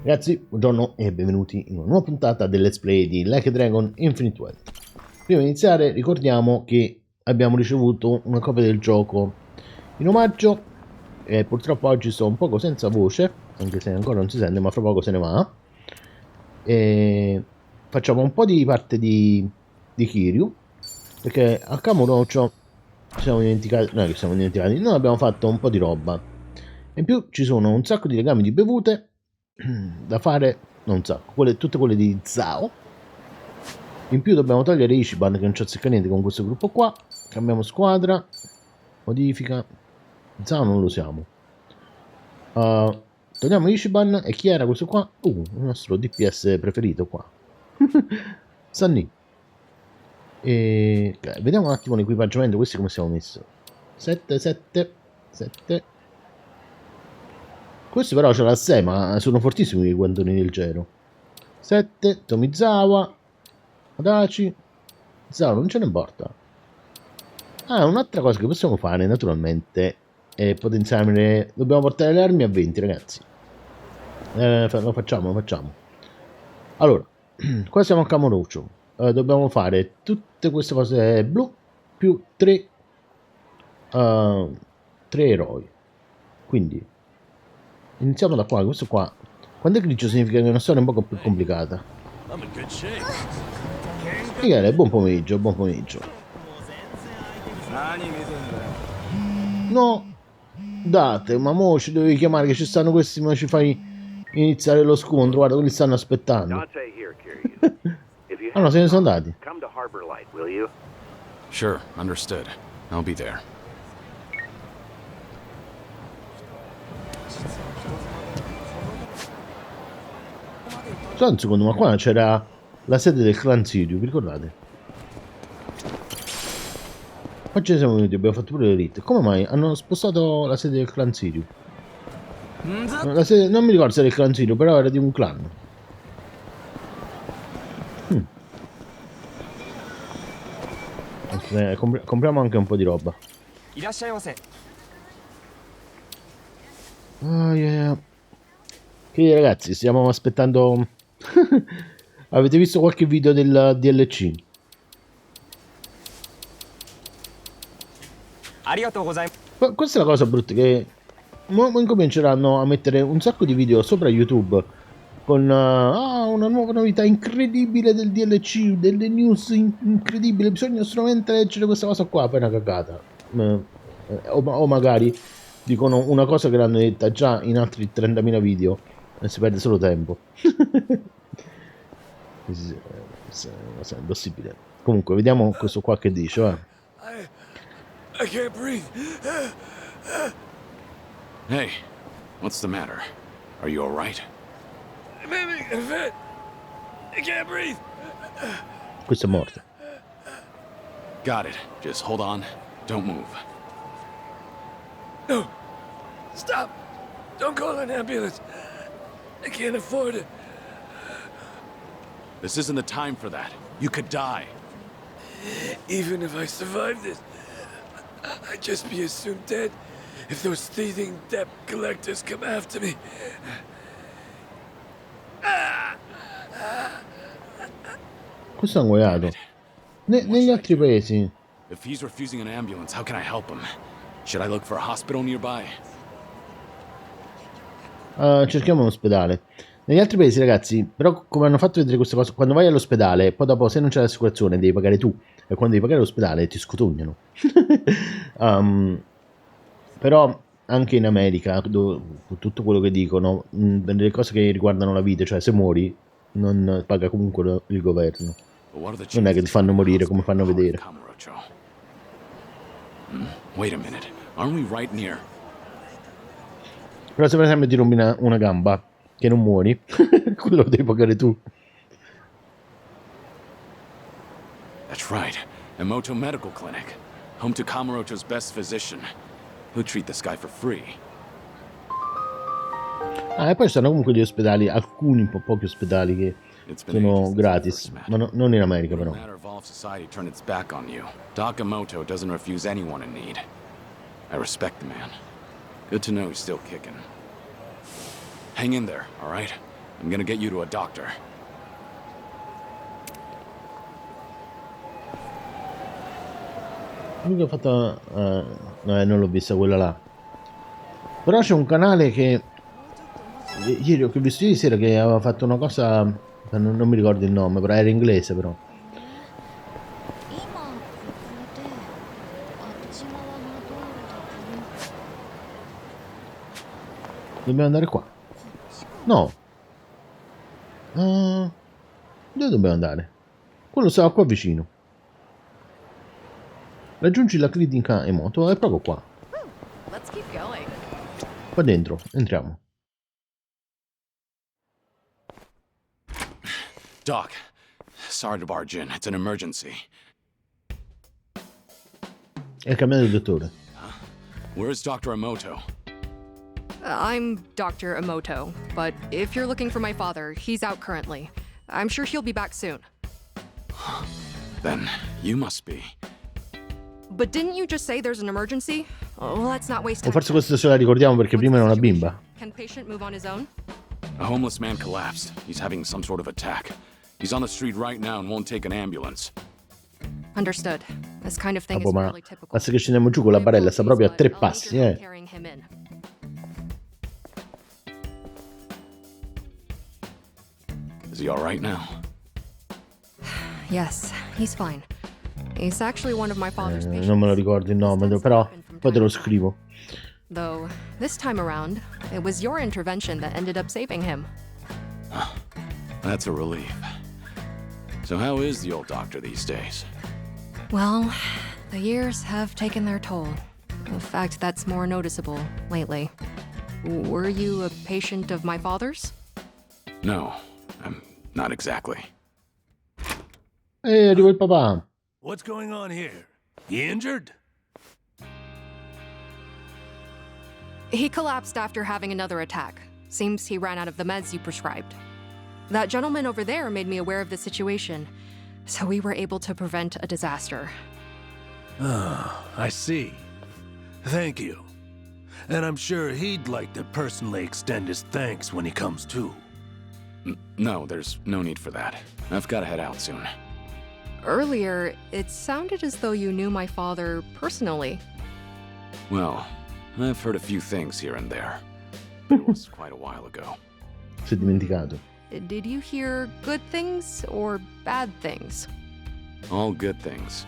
Ragazzi, buongiorno e benvenuti in una nuova puntata del Let's Play di Like a Dragon Infinite Wealth. Prima di iniziare ricordiamo che abbiamo ricevuto una copia del gioco in omaggio e purtroppo oggi sto un poco senza voce, anche se ancora non si sente, ma fra poco se ne va. E facciamo un po' di parte di Kiryu, perché a Kamurocho ci siamo dimenticati, noi abbiamo fatto un po' di roba. In più ci sono un sacco di legami di bevute da fare, non un sacco, tutte quelle di Zao. In più dobbiamo togliere Ichiban che non ci azzecca niente con questo gruppo qua. Cambiamo squadra, modifica. Zao non lo usiamo. Togliamo Ichiban e chi era questo qua? Il nostro DPS preferito qua. Sunny. E vediamo un attimo l'equipaggiamento, questi come siamo messi. 7, 7, 7. Questo però ce l'ha 6, ma sono fortissimi i guantoni del gelo. 7, Tomizawa, Adachi, Zao non ce ne importa. Un'altra cosa che possiamo fare naturalmente è potenziare. Dobbiamo portare le armi a 20, ragazzi. Lo facciamo. Allora, qua siamo a Kamurocho. Dobbiamo fare tutte queste cose blu più 3 eroi. Quindi iniziamo da qua. Questo qua, quando è grigio significa che è una storia un po' più complicata. Michele, buon pomeriggio. No, date, ma mo ci dovevi chiamare che ci stanno questi, ma ci fai iniziare lo scontro. Guarda, quelli stanno aspettando. Ah no, se ne sono andati. Sure, understood. I'll be there. Un secondo, ma qua c'era la sede del clan Kiryu, vi ricordate? Oggi siamo venuti, abbiamo fatto pure l'elite. Come mai hanno spostato la sede del clan Kiryu? La sede, non mi ricordo se era il clan Kiryu, però era di un clan. Compriamo anche un po' di roba. Oh yeah. Quindi ragazzi, stiamo aspettando. Avete visto qualche video del DLC? Questa è la cosa brutta, che incominceranno a mettere un sacco di video sopra YouTube con una nuova novità incredibile del DLC, delle news incredibili, bisogna solamente leggere questa cosa qua, poi è una cagata. O magari dicono una cosa che l'hanno detta già in altri 30.000 video e si perde solo tempo. È impossibile. Comunque vediamo questo qua che dice. I can't breathe. Hey, what's the matter? Are you all right? I'm having a fit. I can't breathe. Questo è morto. Got it. Just hold on. Don't move. No. Stop. Don't call an ambulance. I can't afford it. This isn't the time for that. You could die. Even if I survive this, I'd just be assumed dead if those thieving debt collectors come after me. Questo è anguiato. Negli altri paesi. If he's refusing an ambulance, how can I help him? Should I look for a hospital nearby? Cerchiamo un ospedale. Negli altri paesi, ragazzi, però come hanno fatto vedere queste cose, quando vai all'ospedale, poi dopo se non c'è l'assicurazione devi pagare tu, e quando devi pagare l'ospedale ti scotognano. Però anche in America, tutto quello che dicono, delle cose che riguardano la vita, cioè se muori non paga comunque il governo. Non è che ti fanno morire come fanno vedere. Wait a minute. Aren't we right near? Però se per esempio ti rompi una gamba che non muori, quello lo devi pagare tu. That's right. Emoto Medical Clinic. Home to Kamurocho's best physician. He'll treat this guy for free. E poi ci sono comunque gli ospedali, alcuni un po' pochi ospedali che sono gratis, ma non in America però. Society turned its back on you. Doc Emoto doesn't refuse anyone in need. I respect the man. Good to know he's still kicking. Hang in there, all right? I'm gonna get you to a doctor. Lui ha fatto... no, non l'ho vista quella là. Però c'è un canale che... Ieri ho visto ieri sera che aveva fatto una cosa... Non mi ricordo il nome, però era inglese però. Dobbiamo andare qua. No. Dove dobbiamo andare? Quello stava qua vicino. Raggiungi la clinica Emoto, è proprio qua. Qua dentro, entriamo. Doc, sorry to barge in. It's an emergency. È cambiato il dottore. Where's Dr. Emoto? I'm Dr. Emoto, but if you're looking for my father, he's out currently. I'm sure he'll be back soon. Then you must be. But didn't you just say there's an emergency? Oh, let's not waste O time. forse questo se la ricordiamo perché prima era una bimba. Can patient move on his own? A homeless man collapsed. He's having some sort of attack. He's on the street right now and won't take an ambulance. Understood. This kind of thing Vabbè, is ma fairly typical. basta che scendiamo giù con la barella, sta proprio a 3 passi, I'll need your help carrying him in. Is he all right now? Yes, he's fine. He's actually one of my father's patients. Non me lo ricordo il nome, però poi te lo scrivo. Though, this time around, it was your intervention that ended up saving him. That's a relief. So how is the old doctor these days? Well, the years have taken their toll. In fact, that's more noticeable lately. Were you a patient of my father's? No, I'm not exactly. Arriva il papà. What's going on here? You injured? He collapsed after having another attack. Seems he ran out of the meds you prescribed. That gentleman over there made me aware of the situation, so we were able to prevent a disaster. Ah, I see. Thank you. And I'm sure he'd like to personally extend his thanks when he comes to. No, there's no need for that. I've got to head out soon. Earlier, it sounded as though you knew my father personally. Well, I've heard a few things here and there. But it was quite a while ago. Si è dimenticato. Did you hear good things or bad things? All good things.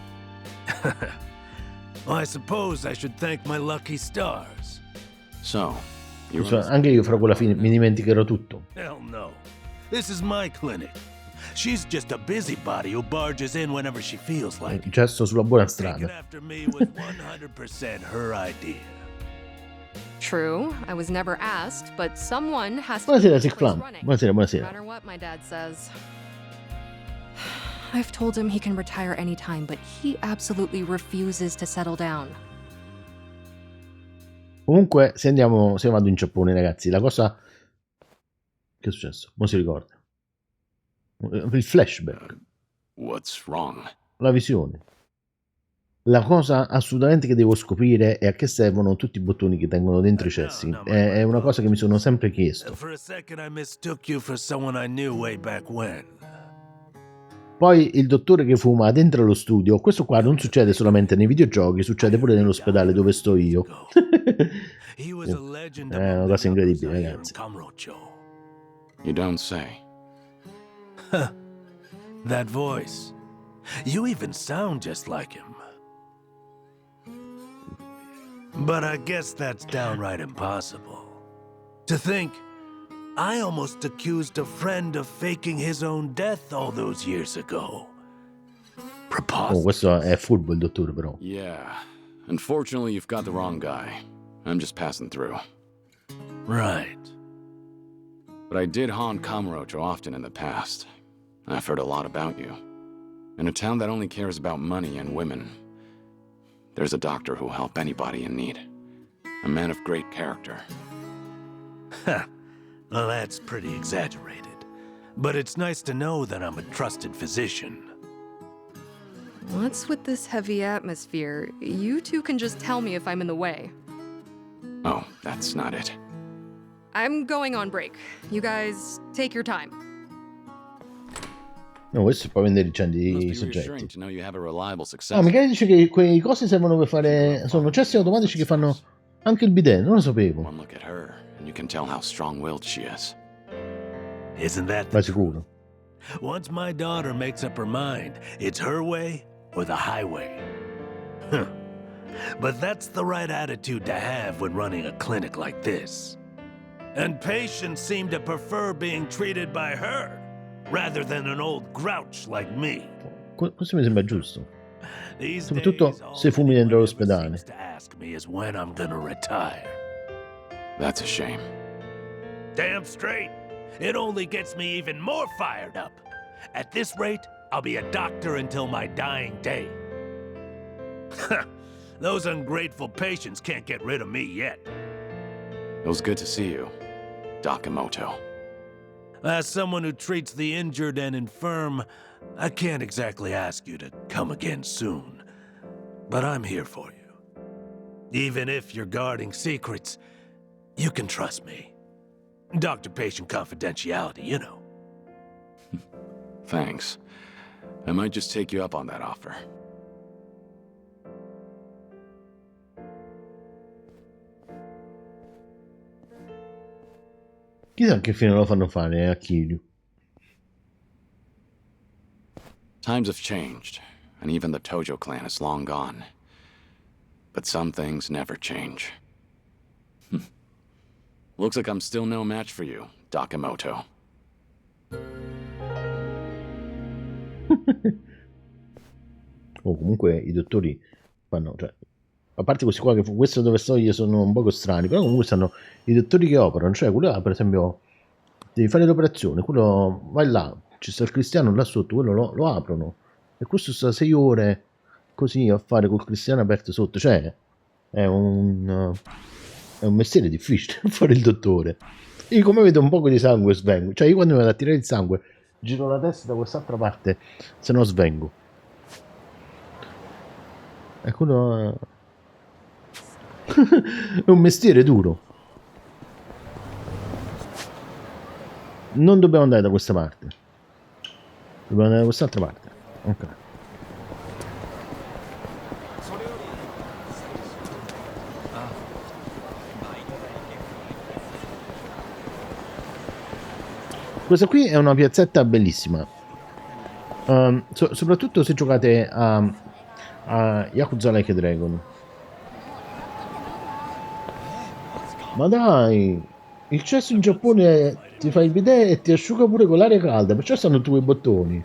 Well, I suppose I should thank my lucky stars. So, you Insomma, anche io fra quella fine mi dimenticherò tutto. Hell no. This is my clinic. She's just a busybody who barges in whenever she feels like it. Già sto sulla buona Taking strada. after me was 100% her idea. True, I was never asked, but someone has to Buonasera, keep the Six place Flam. running. Buonasera, No buonasera. matter what my dad says. I've told him he can retire anytime, but he absolutely refuses to settle down. Comunque, se vado in Giappone, ragazzi, la cosa... Che è successo? Non si ricorda. Il flashback, What's wrong? la visione. La cosa assolutamente che devo scoprire è a che servono tutti i bottoni che tengono dentro i cessi. È una cosa che mi sono sempre chiesto. For a second I mistook you for someone I knew way back when. Poi il dottore che fuma dentro lo studio. Questo qua non succede solamente nei videogiochi, succede pure nell'ospedale dove sto io. He was a legend È una among cosa the incredibile, Yakuza here in ragazzi. Kamurocho. You don't say. That voice. You even sound just like him. But I guess that's downright impossible. To think, I almost accused a friend of faking his own death all those years ago. Oh, Preposterous. questo è furbo il dottore però. Yeah. Unfortunately, you've got the wrong guy. I'm just passing through. Right. But I did haunt Kamurocho often in the past. I've heard a lot about you. In a town that only cares about money and women, there's a doctor who'll help anybody in need. A man of great character. Well, that's pretty exaggerated. But it's nice to know that I'm a trusted physician. What's with this heavy atmosphere? You two can just tell me if I'm in the way. Oh, that's not it. I'm going on break. You guys take your time. No, questo è per vendere i centi Must di be reassuring soggetti. to know you have a reliable Ah, successor. Michele dice che quei cosi servono per fare... sono cessi automatici che fanno anche il bidet, non lo sapevo. One look at her, and you can tell how strong-willed she is. Isn't that Ma the sicuro. Once my daughter makes up her mind, it's her way or the highway. Huh. But that's the right attitude to have when running a clinic like this. And patients seem to prefer being treated by her rather than an old grouch like me. Questo mi sembra giusto. These Soprattutto days, all se fumi dentro anyone ever l'ospedale. seems to ask me is when I'm gonna retire. That's a shame. Damn straight. It only gets me even more fired up. At this rate, I'll be a doctor until my dying day. Those ungrateful patients can't get rid of me yet. It was good to see you, Dakamoto. As someone who treats the injured and infirm, I can't exactly ask you to come again soon. But I'm here for you. Even if you're guarding secrets, you can trust me. Doctor-patient confidentiality, you know. Thanks. I might just take you up on that offer. Chissà che fine lo fanno fare a Kiryu. Times have changed, and even the Tojo clan is long gone. But some things never change. Looks like I'm still no match for you, Dakamoto. Oh, comunque i dottori fanno, cioè, a parte questi qua che questo dove sto io sono un poco strani, però comunque stanno i dottori che operano, cioè quello là, per esempio, devi fare l'operazione, quello vai là, ci sta il cristiano là sotto, quello lo aprono, e questo sta 6 ore così a fare col cristiano aperto sotto, cioè è un mestiere difficile fare il dottore. Io come vedo un po' di sangue svengo, cioè io quando mi vado a tirare il sangue giro la testa da quest'altra parte, se no svengo. E quello è un mestiere duro. Non dobbiamo andare da questa parte, dobbiamo andare da quest'altra parte. Ok. Questa qui è una piazzetta bellissima, soprattutto se giocate a Yakuza Like a Dragon. Ma dai, il cesso in Giappone ti fa il bidet e ti asciuga pure con l'aria calda, perciò stanno tu i bottoni.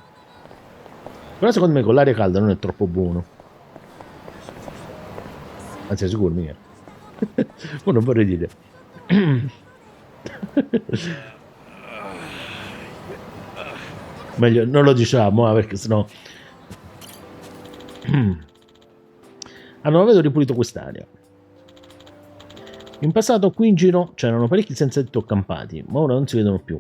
Però secondo me con l'aria calda non è troppo buono. Anzi, è sicuro mia. Ma non vorrei dire. Meglio non lo diciamo, perché sennò hanno vedo ripulito quest'area. In passato qui in giro c'erano parecchi senza tetto accampati, ma ora non si vedono più.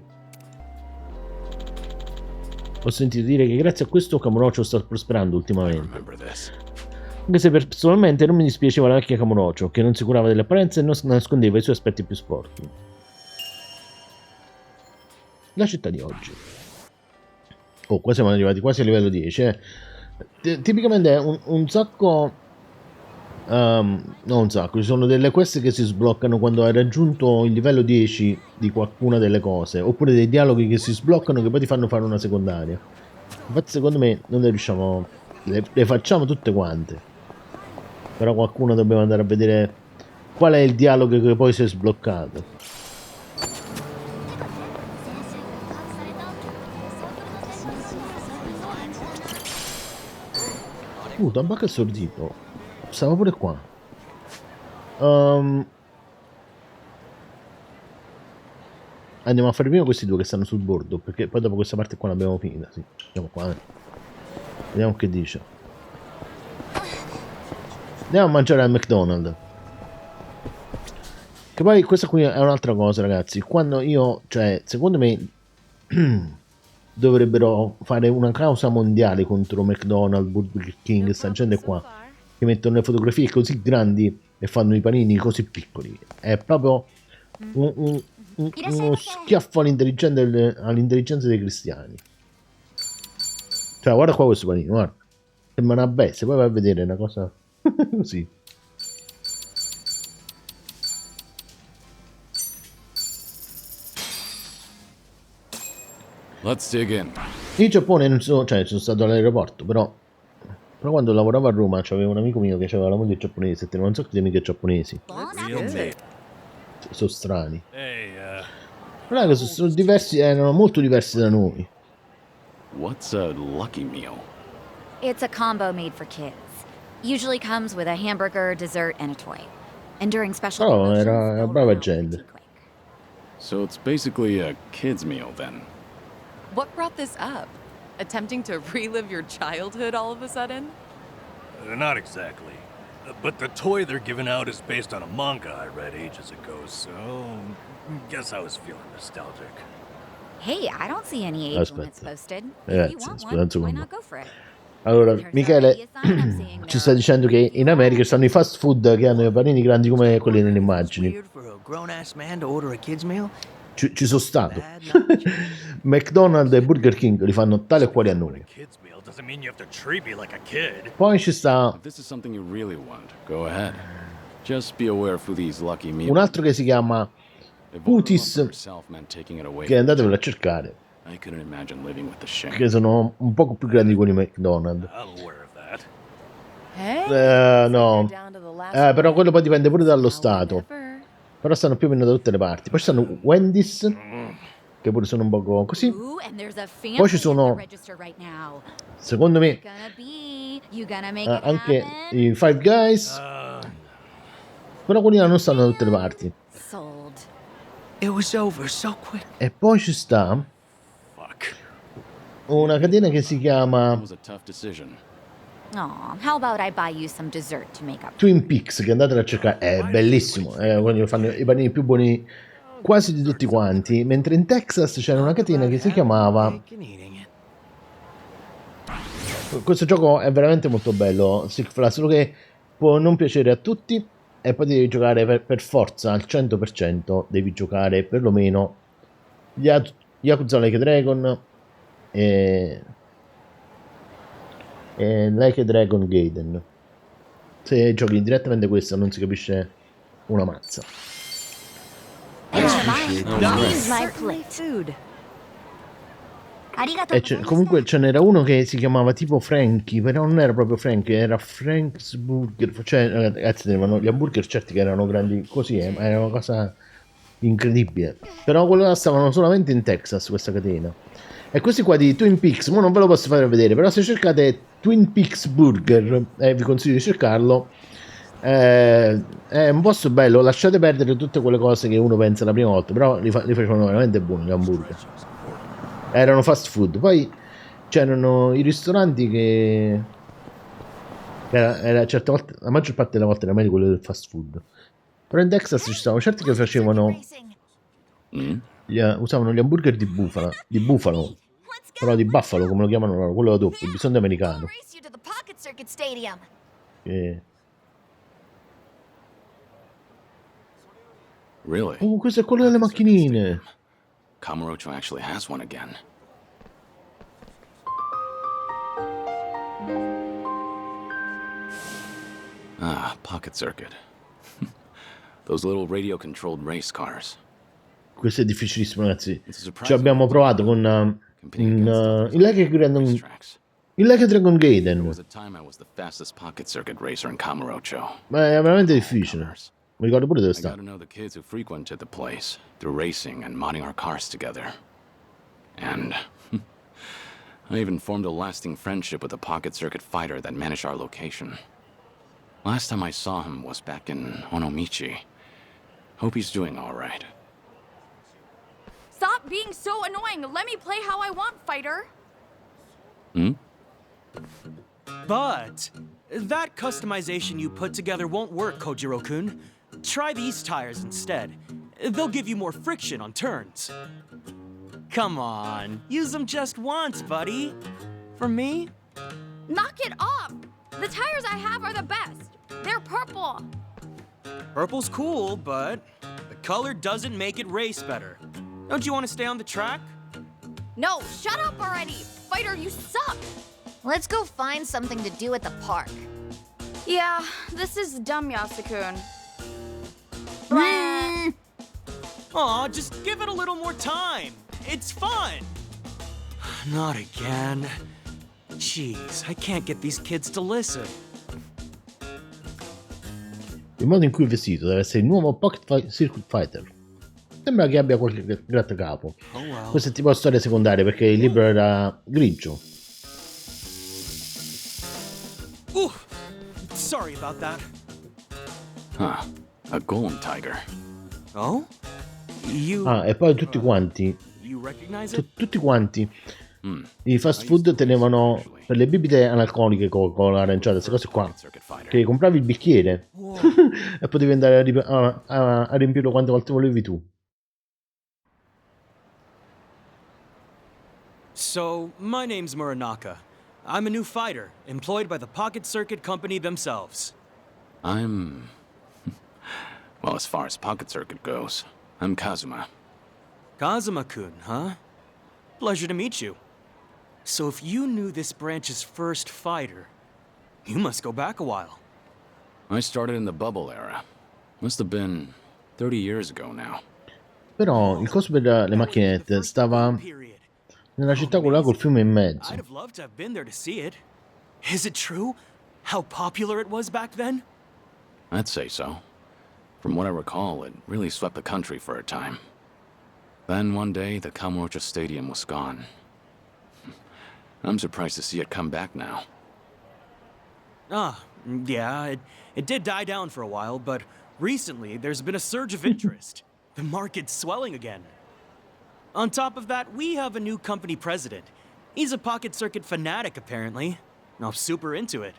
Ho sentito dire che grazie a questo Kamurocho sta prosperando ultimamente. Anche se personalmente non mi dispiaceva la vecchia Kamurocho, che non si curava delle apparenze e non nascondeva i suoi aspetti più sporchi. La città di oggi. Oh, qua siamo arrivati quasi a livello 10. Tipicamente è un sacco... non un sacco, ci sono delle quest che si sbloccano quando hai raggiunto il livello 10 di qualcuna delle cose, oppure dei dialoghi che si sbloccano che poi ti fanno fare una secondaria. Infatti secondo me non le riusciamo, le facciamo tutte quante, però qualcuno dobbiamo andare a vedere qual è il dialogo che poi si è sbloccato. Tabacco assordito. Stava pure qua. Andiamo a fare prima questi due che stanno sul bordo, perché poi dopo questa parte qua l'abbiamo finita. Sì, andiamo qua. Vediamo che dice. Andiamo a mangiare al McDonald's. Che poi questa qui è un'altra cosa, ragazzi. Quando io, cioè, secondo me dovrebbero fare una causa mondiale contro McDonald's, Burger King, sta gente qua, che mettono le fotografie così grandi e fanno i panini così piccoli. È proprio uno schiaffo all'intelligenza dei cristiani. Cioè, guarda qua questo panino, guarda. Sembra una bestia, poi vai a vedere una cosa così. Let's dig in. In Giappone non sono, cioè sono stato all'aeroporto, però quando lavoravo a Roma c'avevo un amico mio che aveva la moglie giapponese e teneva un sacco di amiche giapponesi. Sono strani. Non è che sono diversi, erano molto diversi da noi. What's a lucky meal? It's a combo made for kids. Usually comes with a hamburger, dessert, and a toy. And during special Però promotions, era they'll brava run out gente. pretty quick. So it's basically a kid's meal then. What brought this up? Attempting to relive your childhood all of a sudden? Not exactly. But the toy they're giving out is based on a manga I read ages ago, so guess I was feeling nostalgic. Hey, I don't see any age limits Aspetta. posted. Ragazzi, If you want aspetta un one, why secondo. not go for it? Allora, There's Michele already a sign I'm seeing ci there. sta dicendo che in America stanno i fast food che hanno i panini grandi come quelli nelle immagini. Weird for a grown-ass man to order a kid's meal? Ci sono stato. McDonald's e Burger King li fanno tale e quali a noi. Kid's meal doesn't mean you have to treat me like a kid. Poi ci sta If this is something you really want, go ahead. Just be aware for these lucky meals. un altro che si chiama If Putis, ordering one for yourself meant taking it away che from andatevelo a you, cercare, I couldn't imagine living with the shame. che sono un poco più grandi di quelli McDonald's. I'm aware of that. Hey, No, down to the last però one. quello poi dipende pure dallo stato. Whatever. Però stanno più o meno da tutte le parti. Poi ci stanno Wendy's, che pure sono un poco così. Ooh, and there's a family Poi ci at the sono, register right now. secondo me, Gonna be, you gonna make it anche happen? i Five Guys. Però quelli là non stanno da tutte le parti. Sold. It was over so quick. E poi ci sta Fuck. una catena che si That chiama was a tough decision. Aw, how about I buy you some dessert to make up? Twin Peaks, che andate a cercare. È bellissimo. Quando fanno i panini più buoni quasi di tutti quanti. Mentre in Texas c'era una catena che si chiamava... Cake and eating it. Questo gioco è veramente molto bello, Sick Flash, solo che può non piacere a tutti e poi devi giocare per forza al 100%, devi giocare perlomeno Yakuza Like a Dragon e Like a Dragon Gaiden. Se giochi direttamente questa non si capisce una mazza. Please my Certainly plate. food. E comunque ce n'era uno che si chiamava tipo Frankie, però non era proprio Frankie, era Frank's Burger. Cioè, ragazzi, tenevano gli hamburger certi che erano grandi così, era una cosa incredibile. Però quello là stavano solamente in Texas, questa catena. E questi qua di Twin Peaks, mo non ve lo posso fare vedere, però se cercate Twin Peaks Burger, vi consiglio di cercarlo. È un posto bello, lasciate perdere tutte quelle cose che uno pensa la prima volta, però li facevano veramente buoni gli hamburger. Erano fast food. Poi c'erano i ristoranti che era certe volte, la maggior parte della volta era meglio quello del fast food. Però in Texas ci stavano certi che facevano usavano gli hamburger di bufalo, però di buffalo come lo chiamano loro, quello da doppio, il bisonte americano. Really? Questo è quello delle macchinine. Kamurocho actually has one again. Ah, pocket circuit. Those little radio-controlled race cars. Questo è difficilissimo, ragazzi. It's a surprise Ci abbiamo provato con il Like a Dragon There Gaiden, was a time I was the fastest pocket circuit racer in Kamurocho. ma è veramente difficile. Mi ricordo pure dove I got sta. to know the kids who frequented the place through racing and modding our cars together. And I even formed a lasting friendship with a pocket circuit fighter that managed our location. Last time I saw him was back in Onomichi. Hope he's doing all right. Stop being so annoying. Let me play how I want, fighter. But that customization you put together won't work, Kojiro-kun. Try these tires instead. They'll give you more friction on turns. Come on, use them just once, buddy. For me? Knock it off. The tires I have are the best. They're purple. Purple's cool, but the color doesn't make it race better. Don't you want to stay on the track? No, shut up already! Fighter, you suck! Let's go find something to do at the park. Yeah, this is dumb, Yasukun. Aw, just give it a little more time. It's fun. Not again. Jeez, I can't get these kids to listen. Il modo in cui è vestito deve essere il nuovo Pocket Circuit Fighter. Sembra che abbia qualche grattacapo. Oh well. Questa è tipo storia secondaria perché il libro era grigio. Ooh, sorry about that. Huh. A golem tiger. Oh? You... Ah, e poi tutti quanti, You recognize it? tutti quanti i fast food tenevano per le bibite analcoliche, Coca-Cola, aranciata, queste cose qua, Circuit fighter. che compravi il bicchiere Whoa. e potevi andare a riempirlo quante volte volevi tu. So, my name's Muranaka. I'm a new fighter, employed by the Pocket Circuit Company themselves. I'm... Well, as far as Pocket Circuit goes, I'm Kazuma. Kazuma-kun, huh? Pleasure to meet you. So if you knew this branch's first fighter, you must go back a while. I started in the bubble era. Must have been 30 years ago now. Però il coso per le macchinette stava Period. nella città quella col fiume in mezzo. I'd have loved to have been there to see it. Is it true? How popular it was back then? I'd say so. From what I recall, it really swept the country for a time. Then one day, the Kamurocho Stadium was gone. I'm surprised to see it come back now. Ah, yeah, it did die down for a while, but recently there's been a surge of interest. The market's swelling again. On top of that, we have a new company president. He's a Pocket Circuit fanatic, apparently. I'm super into it.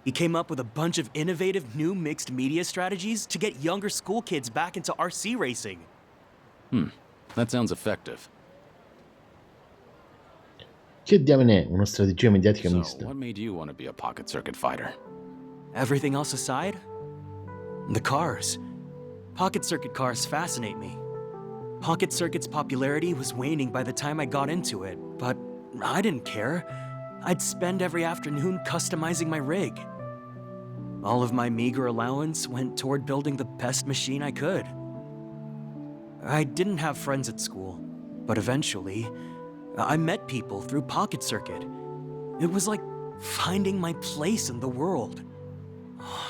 He came up with a bunch of innovative new mixed media strategies to get younger school kids back into RC racing. That sounds effective. Che diamine è una strategia mediatica So, mista? what made you want to be a Pocket Circuit fighter? Everything else aside, the cars. Pocket Circuit cars fascinate me. Pocket Circuit's popularity was waning by the time I got into it, but I didn't care. I'd spend every afternoon customizing my rig. All of my meager allowance went toward building the best machine I could. I didn't have friends at school, but eventually, I met people through Pocket Circuit. It was like finding my place in the world.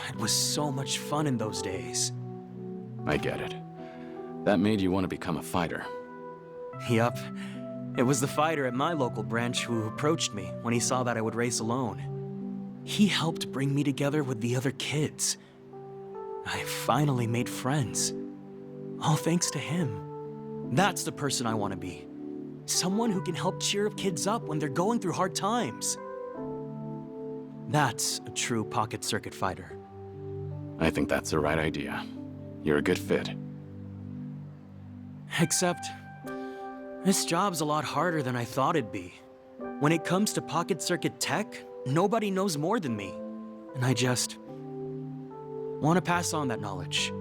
It was so much fun in those days. I get it. That made you want to become a fighter. Yup. It was the fighter at my local branch who approached me when he saw that I would race alone. He helped bring me together with the other kids. I finally made friends. All thanks to him. That's the person I want to be. Someone who can help cheer kids up when they're going through hard times. That's a true Pocket Circuit fighter. I think that's the right idea. You're a good fit. Except, this job's a lot harder than I thought it'd be. When it comes to Pocket Circuit tech, nobody knows more than me. And I just want to pass on that knowledge.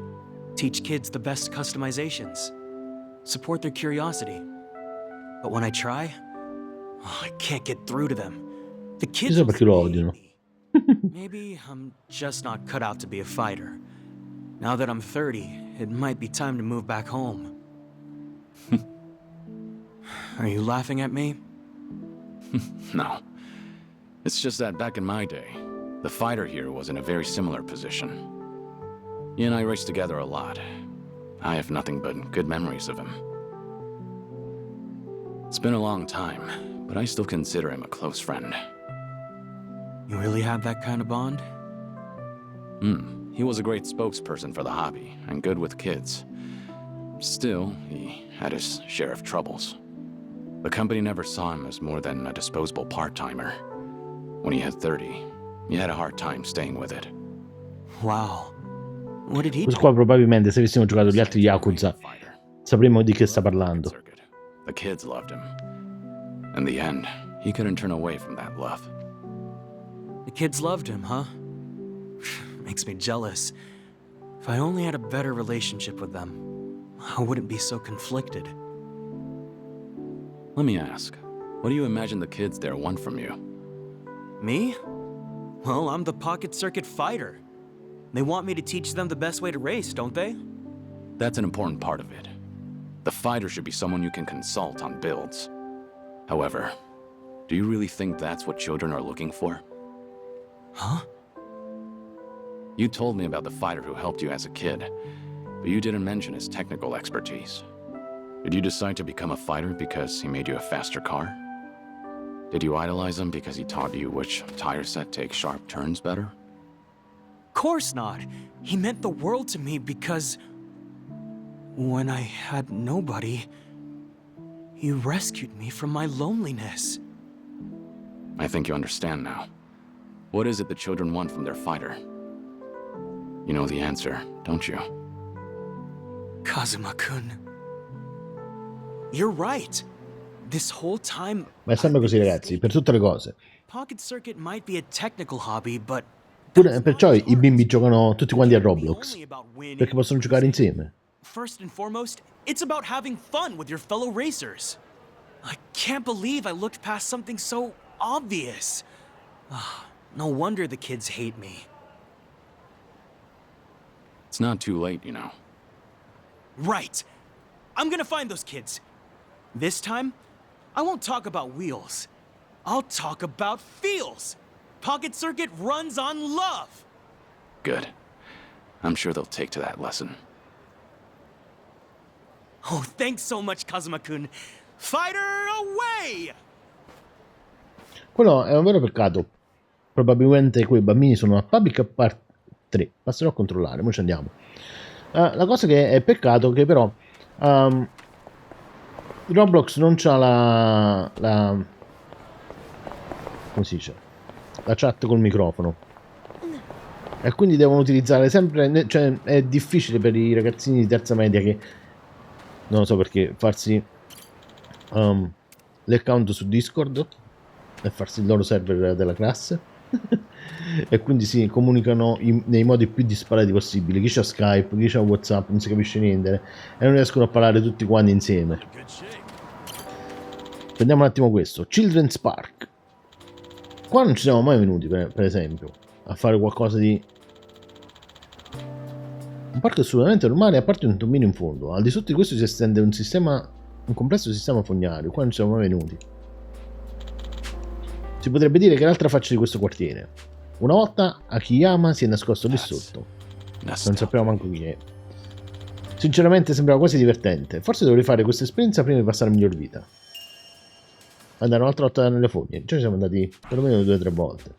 Teach kids the best customizations. Support their curiosity. But when I try, I can't get through to them. The kids Chissà perché lo odiano. Maybe I'm just not cut out to be a fighter. Now that I'm 30, it might be time to move back home. Are you laughing at me? No. It's just that back in my day, the fighter here was in a very similar position. He and I raced together a lot. I have nothing but good memories of him. It's been a long time, but I still consider him a close friend. You really have that kind of bond? He was a great spokesperson for the hobby, and good with kids. Still, he had his share of troubles. The company never saw him as more than a disposable part-timer. When he had 30, he had a hard time staying with it. Wow. What did he Questo do? qua probabilmente se avessimo giocato gli altri Yakuza sapremmo di che sta parlando. The kids loved him. In the end, he couldn't turn away from that love. The kids loved him, huh? Makes me jealous. If I only had a better relationship with them. I wouldn't be so conflicted. Let me ask, what do you imagine the kids there want from you? Me? Well, I'm the pocket circuit fighter. They want me to teach them the best way to race, don't they? That's an important part of it. The fighter should be someone you can consult on builds. However, do you really think that's what children are looking for? Huh? You told me about the fighter who helped you as a kid, but you didn't mention his technical expertise. Did you decide to become a fighter because he made you a faster car? Did you idolize him because he taught you which tire set takes sharp turns better? Course not. He meant the world to me because when I had nobody, he rescued me from my loneliness. I think you understand now. What is it the children want from their fighter? You know the answer, don't you? Kazuma-kun. You're right. This whole time, Ma è sempre così, ragazzi, per tutte le cose. pocket circuit might be a technical hobby, but Perciò i bimbi giocano tutti quanti a Roblox, perché possono giocare insieme. First and foremost, it's about having fun with your fellow racers. I can't believe I looked past something so obvious. No wonder the kids hate me. It's not too late, you know. Right. I'm gonna find those kids. This time, I won't talk about wheels. I'll talk about feels. Pocket Circuit runs on love. Good. I'm sure they'll take to that lesson. Oh, thanks so much, Kazuma-kun. Fighter away! Quello è un vero peccato. Probabilmente quei bambini sono a Public Part 3. Passerò a controllare, ora ci andiamo. La cosa che è peccato è che però Roblox non c'ha la come si dice? La chat col microfono. E quindi devono utilizzare sempre, cioè è difficile per i ragazzini di terza media che non lo so perché farsi l'account su Discord e farsi il loro server della classe e quindi si comunicano nei modi più disparati possibili. Chi c'ha Skype, chi c'ha WhatsApp, non si capisce niente e non riescono a parlare tutti quanti insieme. Prendiamo un attimo questo Children's Park. Qua non ci siamo mai venuti per esempio a fare qualcosa di un parco assolutamente normale, a parte un tombino in fondo. Al di sotto di questo si estende un complesso sistema fognario. Qua non ci siamo mai venuti. Si potrebbe dire che è l'altra faccia di questo quartiere. Una volta Akiyama si è nascosto lì sotto. Non sappiamo manco chi è. Sinceramente sembrava quasi divertente. Forse dovrei fare questa esperienza prima di passare a miglior vita. Andare un'altra volta nelle fogne. Ci siamo andati perlomeno 2 o 3 volte.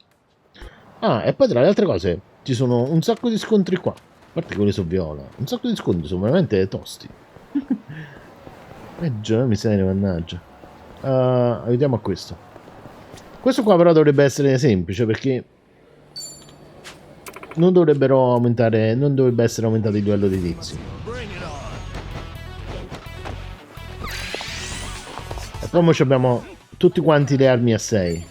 Ah, e poi tra le altre cose ci sono un sacco di scontri qua. A parte quelli su viola. Un sacco di scontri, sono veramente tosti. Già, miseria, mannaggia. Aiutiamo a questo. Questo qua però dovrebbe essere semplice perché non dovrebbe essere aumentato il livello dei tizi. E poi noi abbiamo tutti quanti le armi a 6.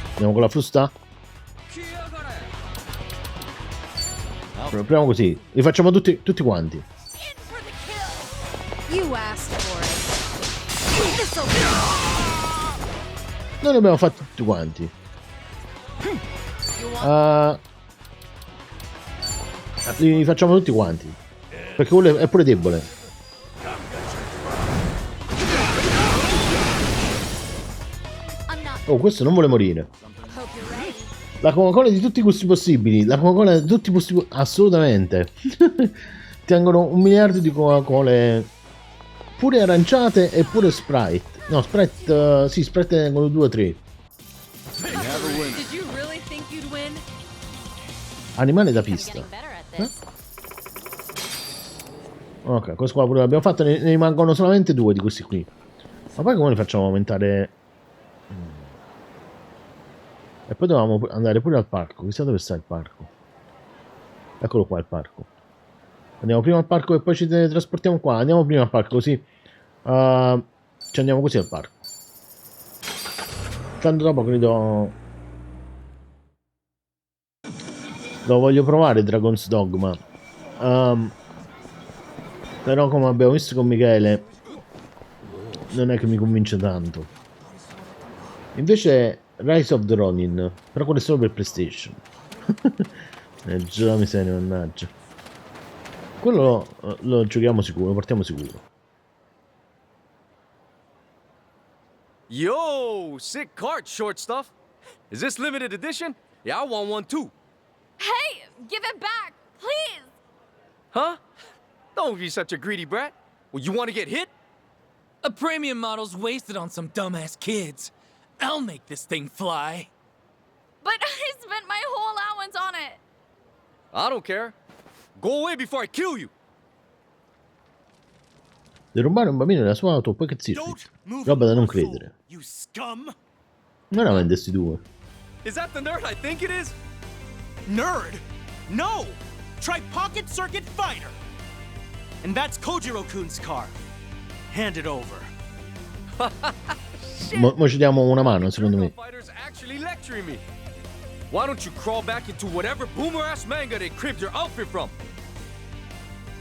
Andiamo con la frusta? Proviamo così, li facciamo tutti quanti. Noi li abbiamo fatti tutti quanti. Li facciamo tutti quanti. Perché quello è pure debole. Oh, questo non vuole morire. La Coca-Cola di tutti i gusti possibili. La Coca-Cola di tutti i gusti assolutamente. Tengono 1 miliardo di Coca-Cola. Pure aranciate e pure Sprite. No, Sprite, sì, Sprite tengono 2 o 3. Animale da pista. Ok, questo qua pure l'abbiamo fatto. Ne rimangono solamente 2 di questi qui. Ma poi come li facciamo aumentare? E poi dovevamo andare pure al parco. Chissà dove sta il parco. Eccolo qua il parco. Andiamo prima al parco e poi ci trasportiamo qua. Andiamo prima al parco così ci andiamo così al parco. Tanto dopo credo Lo voglio provare Dragon's Dogma. Però come abbiamo visto con Michele, non è che mi convince tanto. Invece Rise of the Ronin, però quello è solo per PlayStation. Già la miseria, mannaggia. Quello lo giochiamo sicuro, lo portiamo sicuro. Yo, sick cart, short stuff. Is this limited edition? Yeah, I want one too. Hey, give it back, please! Huh? Don't be such a greedy brat. Well, you want to get hit? A premium model's wasted on some dumbass kids. I'll make this thing fly. But I spent my whole allowance on it. I don't care. Go away before I kill you. Derubare un bambino nella sua auto, poi che zirri. Roba da non credere. You scum! Veramente sti due. Is that the nerd I think it is? Nerd? No! Try Pocket Circuit Fighter! And that's Kojiro-kun's car. Hand it over. Mo ci diamo una mano, secondo me. Fighters actually lecturing me. Why don't you crawl back into whatever boomer-ass manga they cribbed your outfit from?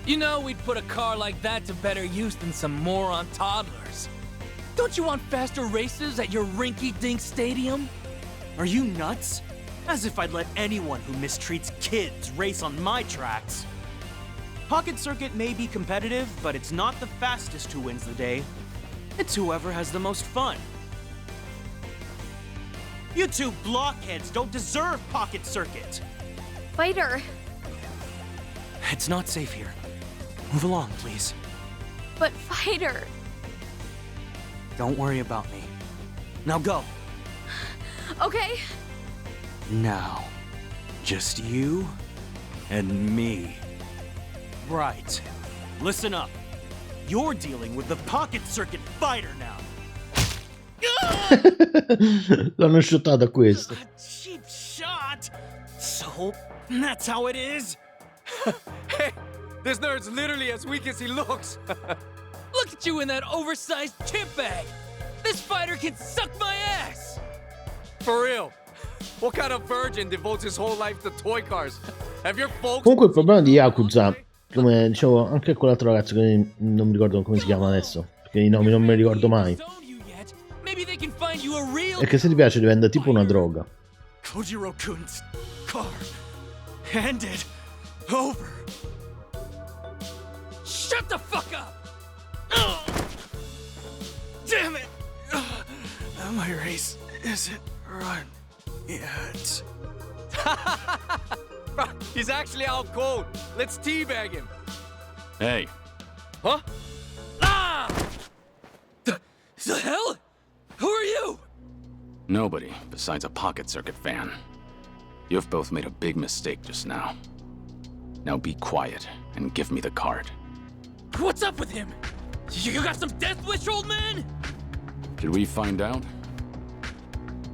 You know, we'd put a car like that to better use than some moron toddlers. Don't you want faster races at your rinky-dink stadium? Are you nuts? As if I'd let anyone who mistreats kids race on my tracks. Pocket Circuit may be competitive, but it's not the fastest who wins the day. It's whoever has the most fun. You two blockheads don't deserve Pocket Circuit. Fighter. It's not safe here. Move along, please. But Fighter. Don't worry about me. Now go. Okay. Now, just you and me. Right. Listen up. You're dealing with the Pocket Circuit Fighter now. L'hanno shottato a questo. Cheap shot. So, that's how it is? Hey, this nerd's literally as weak as he looks. Look at you in that oversized chip bag! This fighter can suck my ass! For real. What kind of virgin devotes his whole life to toy cars? Have your folks... Comunque il problema di Yakuza, come dicevo anche quell'altro ragazzo che non mi ricordo come si chiama adesso, perché i nomi non me li ricordo mai, è che se ti piace diventa tipo una droga. Kojiro-kun's car. Hand it over. Shut the fuck up! Damn it! My race isn't run yet. He's actually out cold. Let's teabag him. Hey, Huh? Ah! The hell? Who are you? nobody besides a Pocket Circuit fan. You've both made a big mistake just now. Now be quiet and give me the card. What's up with him? You got some death wish, old man? Should we find out?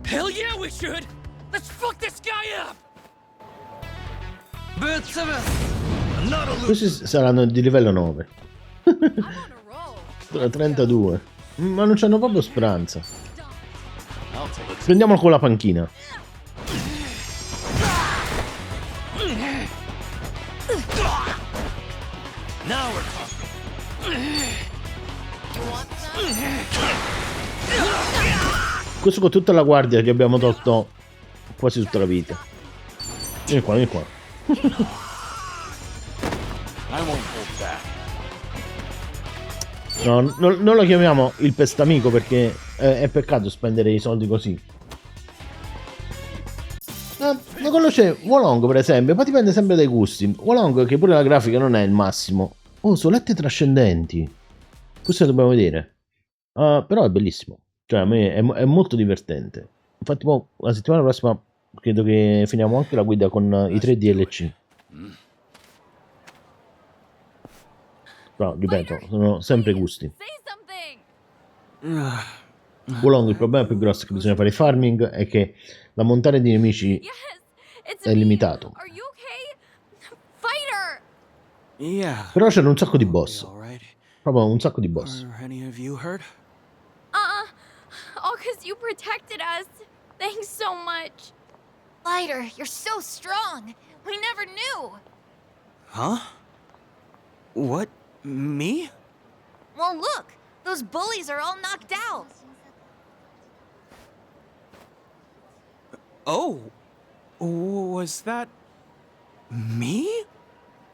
Hell yeah, we should! Let's fuck this guy up! Questi saranno di livello 9. 32. Ma non c'hanno proprio speranza. Prendiamolo con la panchina. Questo con tutta la guardia che abbiamo tolto quasi tutta la vita. Vieni qua, vieni qua. No, non lo chiamiamo il pestamico perché è peccato spendere i soldi così. Ma quello c'è Wolong per esempio, ma dipende sempre dai gusti. Wolong, che pure la grafica non è il massimo. Oh, solette trascendenti. Questo lo dobbiamo vedere. Però è bellissimo. Cioè a me è molto divertente. Infatti la settimana prossima credo che finiamo anche la guida con i 3 DLC. Però ripeto, sono sempre gusti. Wolong, il problema più grosso che bisogna fare farming è che l'ammontare di nemici è limitato. Però c'erano un sacco di boss. Proprio un sacco di boss. All because you protected us. Thanks so much. Fighter, you're so strong. We never knew. Huh? What? Me? Well, look. Those bullies are all knocked out. Oh. Was that... me?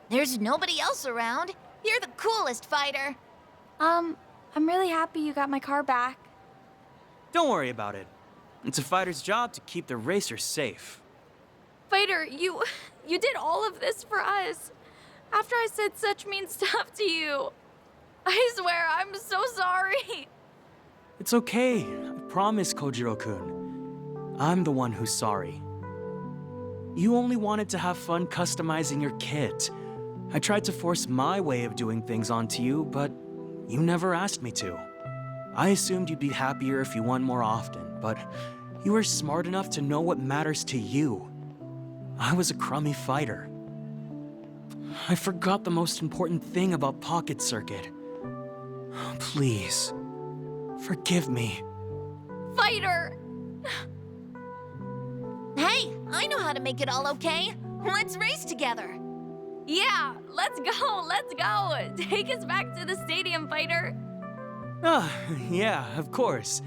There's nobody else around. You're the coolest fighter. I'm really happy you got my car back. Don't worry about it. It's a fighter's job to keep the racers safe. Fighter, you did all of this for us. After I said such mean stuff to you. I swear, I'm so sorry. It's okay. I promise, Kojiro-kun. I'm the one who's sorry. You only wanted to have fun customizing your kit. I tried to force my way of doing things onto you, but you never asked me to. I assumed you'd be happier if you won more often, but you were smart enough to know what matters to you. I was a crummy fighter. I forgot the most important thing about Pocket Circuit. Please, forgive me. Fighter! Hey, I know how to make it all okay. Let's race together. Yeah, let's go, let's go. Take us back to the stadium, Fighter. Yeah, of course.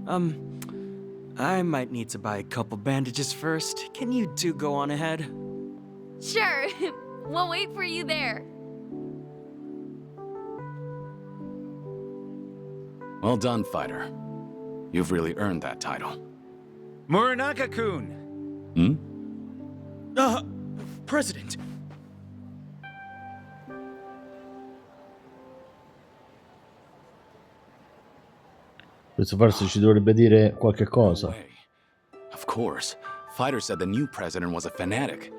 I might need to buy a couple bandages first. Can you two go on ahead? Sure, we'll wait for you there. Well done, fighter. You've really earned that title. Muranaka-kun! President. Questo forse ci dovrebbe dire qualche cosa. Of course. Fighter said the new president was a fanatic.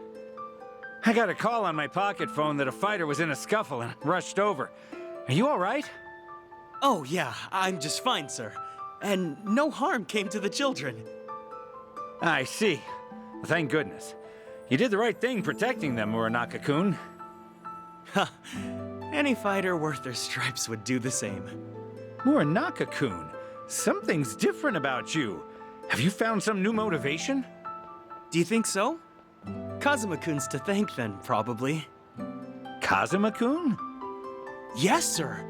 I got a call on my pocket phone that a fighter was in a scuffle and rushed over. Are you all right? Oh, yeah, I'm just fine, sir. And no harm came to the children. I see. Well, thank goodness. You did the right thing protecting them, Muranaka-kun. Any fighter worth their stripes would do the same. Muranaka-kun, something's different about you. Have you found some new motivation? Do you think so? Kazuma-kun's to thank then, probably. Kazuma-kun? Yes, sir.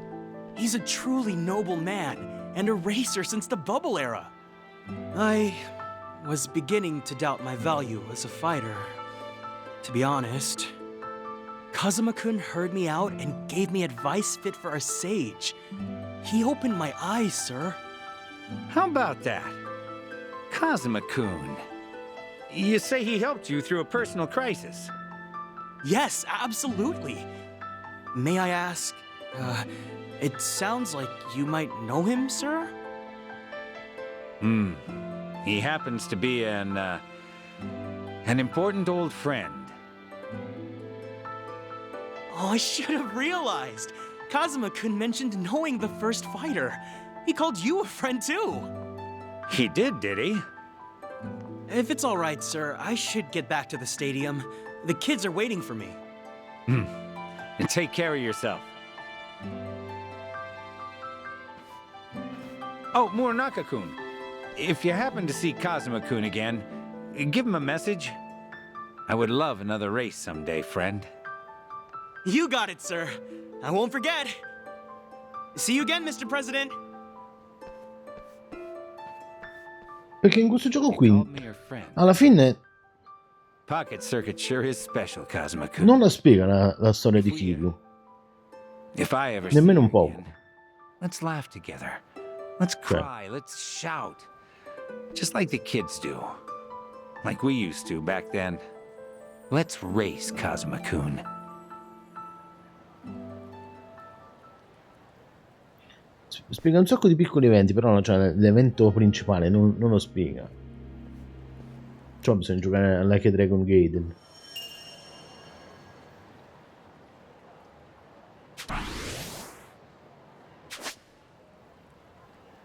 He's a truly noble man, and a racer since the bubble era. I was beginning to doubt my value as a fighter. To be honest, Kazuma-kun heard me out and gave me advice fit for a sage. He opened my eyes, sir. How about that? Kazuma-kun. You say he helped you through a personal crisis? Yes, absolutely. May I ask, it sounds like you might know him, sir? He happens to be an important old friend. Oh, I should have realized. Kazuma-kun mentioned knowing the first fighter. He called you a friend, too. He did he? If it's all right, sir, I should get back to the stadium. The kids are waiting for me. And take care of yourself. Oh, Muranaka-kun. If you happen to see Kazuma-kun again, give him a message. I would love another race someday, friend. You got it, sir. I won't forget. See you again, Mr. President. Perché in questo gioco qui, alla fine, Pocket Circuit sure is special, Kazuma-kun. non la spiega la storia di Kiryu. If I ever Nemmeno see un po'. you again, let's laugh together. Let's cry. Let's shout. Just like the kids do. Like we used to back then. Let's race, Kazuma-kun. Spiega un sacco di piccoli eventi, però cioè, l'evento principale non lo spiega. Cioè bisogna giocare a Like a Dragon Gaiden.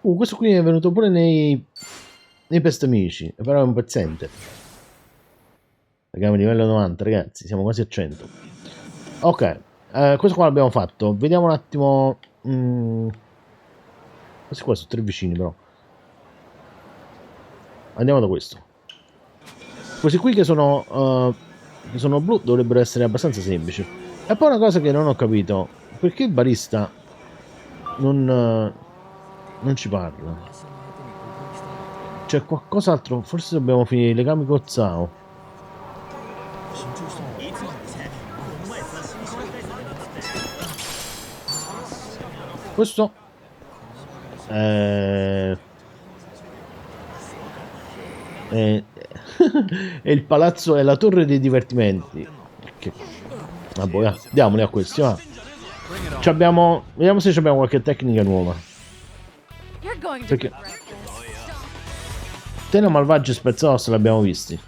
Questo qui è venuto pure nei Pestamici, però è un pezzente. Abbiamo livello 90, ragazzi, siamo quasi a 100. Ok, questo qua l'abbiamo fatto. Vediamo un attimo. Questi qua sono 3 vicini, però. Andiamo da questo. Questi qui che sono che sono blu dovrebbero essere abbastanza semplici. E poi una cosa che non ho capito, perché il barista non ci parla? C'è qualcos'altro, forse dobbiamo finire i legami con Zao. Questo è è il palazzo, è la torre dei divertimenti. Vabbè, diamoli a questi, va. Vediamo se abbiamo qualche tecnica nuova. Perché Tena malvagio e spezzoso l'abbiamo visti.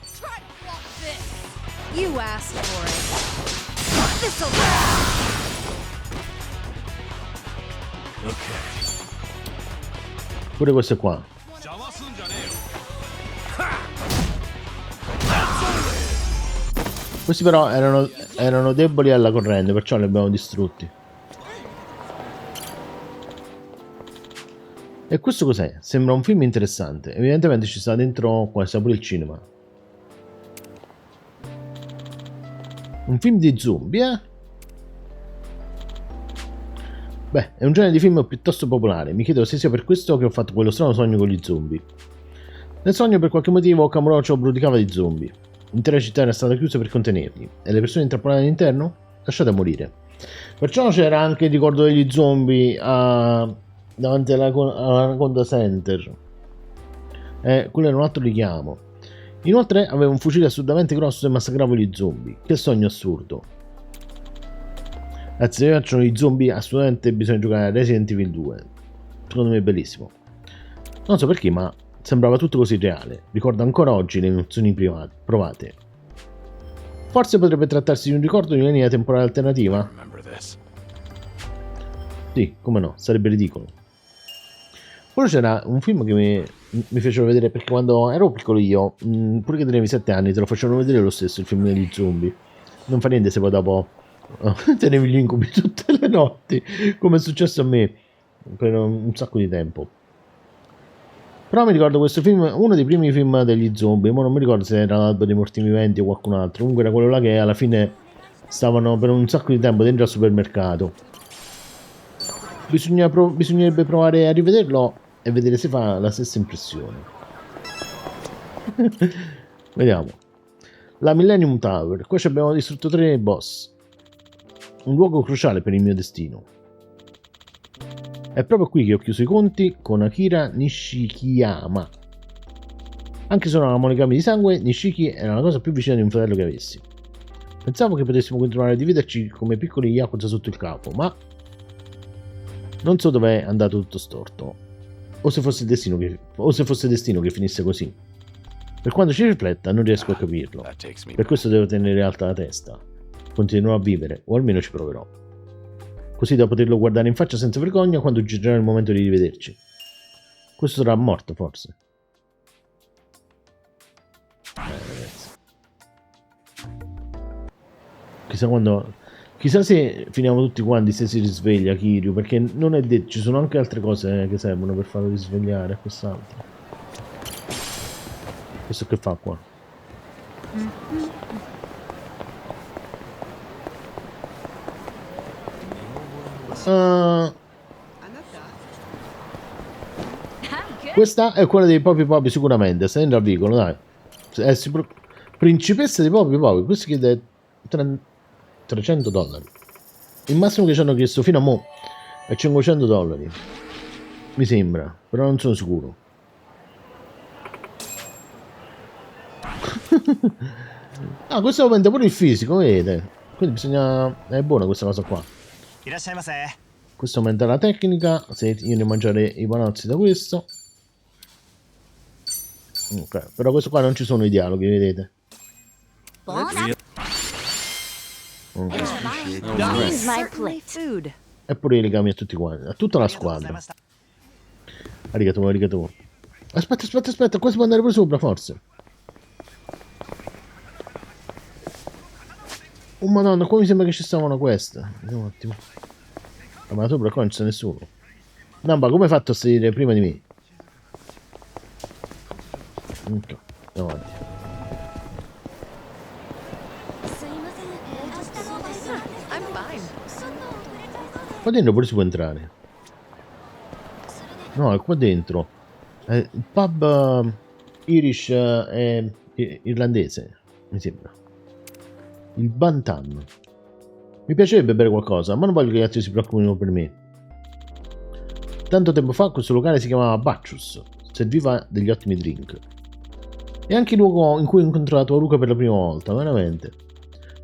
Pure queste qua. Questi però erano deboli alla corrente, perciò li abbiamo distrutti. E questo cos'è? Sembra un film interessante. Evidentemente ci sta dentro qua, sta pure il cinema. Un film di zombie, eh? Beh, è un genere di film piuttosto popolare. Mi chiedo se sia per questo che ho fatto quello strano sogno con gli zombie. Nel sogno, per qualche motivo, Kamurocho brulicava di zombie. L'intera città era stata chiusa per contenerli. E le persone intrappolate all'interno? Lasciate morire. Perciò c'era anche il ricordo degli zombie davanti all'Anaconda Center. Quello era un altro richiamo. Inoltre aveva un fucile assolutamente grosso e massacrava gli zombie. Che sogno assurdo. Anzi, se piacciono gli zombie, assolutamente bisogna giocare a Resident Evil 2. Secondo me è bellissimo. Non so perché, ma sembrava tutto così reale. Ricordo ancora oggi le emozioni provate. Forse potrebbe trattarsi di un ricordo di una linea temporale alternativa? Sì, come no, sarebbe ridicolo. Poi c'era un film che mi fecero vedere, perché quando ero piccolo io, pure che tenevi 7 anni, te lo facevano vedere lo stesso il film degli zombie. Non fa niente se poi dopo tenevi gli incubi tutte le notti, come è successo a me per un sacco di tempo. Però mi ricordo questo film, uno dei primi film degli zombie, ma non mi ricordo se era l'Alba dei Morti Viventi o qualcun altro. Comunque era quello là che alla fine stavano per un sacco di tempo dentro al supermercato. Bisognerebbe provare a rivederlo e vedere se fa la stessa impressione. Vediamo. La Millennium Tower. Qua ci abbiamo distrutto 3 boss. Un luogo cruciale per il mio destino. È proprio qui che ho chiuso i conti con Akira Nishikiyama. Anche se non avevamo legami di sangue, Nishiki era la cosa più vicina di un fratello che avessi. Pensavo che potessimo continuare a dividerci come piccoli Yakuza sotto il capo, ma non so dov'è andato tutto storto. O se fosse destino che finisse così. Per quanto ci rifletta, non riesco a capirlo. Per questo devo tenere alta la testa. Continuerò a vivere, o almeno ci proverò. Così da poterlo guardare in faccia senza vergogna quando giungerà il momento di rivederci. Questo sarà morto, forse. Ragazzi. Chissà quando... Chissà se finiamo tutti quanti, se si risveglia Kiryu, perché non è detto, ci sono anche altre cose che servono per farlo risvegliare, quest'altro. Questo che fa qua? Questa è quella dei Popi Popi sicuramente, sta dentro al vicolo, dai. È principessa dei Popi Popi, questo chiede $300. Il massimo che ci hanno chiesto fino a mo' è $500. Mi sembra, però non sono sicuro. Ah, questo aumenta pure il fisico, vedete? Quindi bisogna... è buona questa cosa qua. Questo aumenta la tecnica. Se io ne mangiare i panazzi da questo. Ok, però questo qua non ci sono i dialoghi, vedete? E pure i legami a tutti quanti, a tutta la squadra. Arigato, arigato. Aspetta, qua si può andare pure sopra, forse. Oh madonna, qua mi sembra che ci stavano queste. Vediamo un attimo. Ma sopra qua non c'è nessuno. Namba, come hai fatto a salire prima di me? Ok, andiamo avanti. Qua dentro pure si può entrare. No, è qua dentro. Il pub Irish irlandese, mi sembra. Il Bantam. Mi piacerebbe bere qualcosa, ma non voglio che gli altri si preoccupino per me. Tanto tempo fa questo locale si chiamava Bacchus, serviva degli ottimi drink. E anche il luogo in cui ho incontrato Haruka per la prima volta, veramente.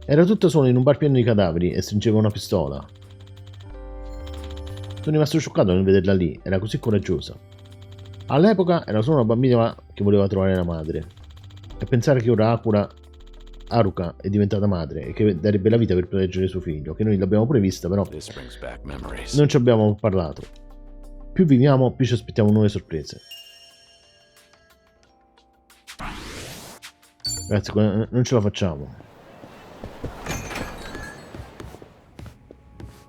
Era tutta sola in un bar pieno di cadaveri e stringeva una pistola. Sono rimasto scioccato nel vederla lì, era così coraggiosa. All'epoca era solo una bambina che voleva trovare la madre. E pensare che ora Haruka è diventata madre e che darebbe la vita per proteggere suo figlio, che noi l'abbiamo pure vista, però non ci abbiamo parlato. Più viviamo, più ci aspettiamo nuove sorprese. Ragazzi, non ce la facciamo.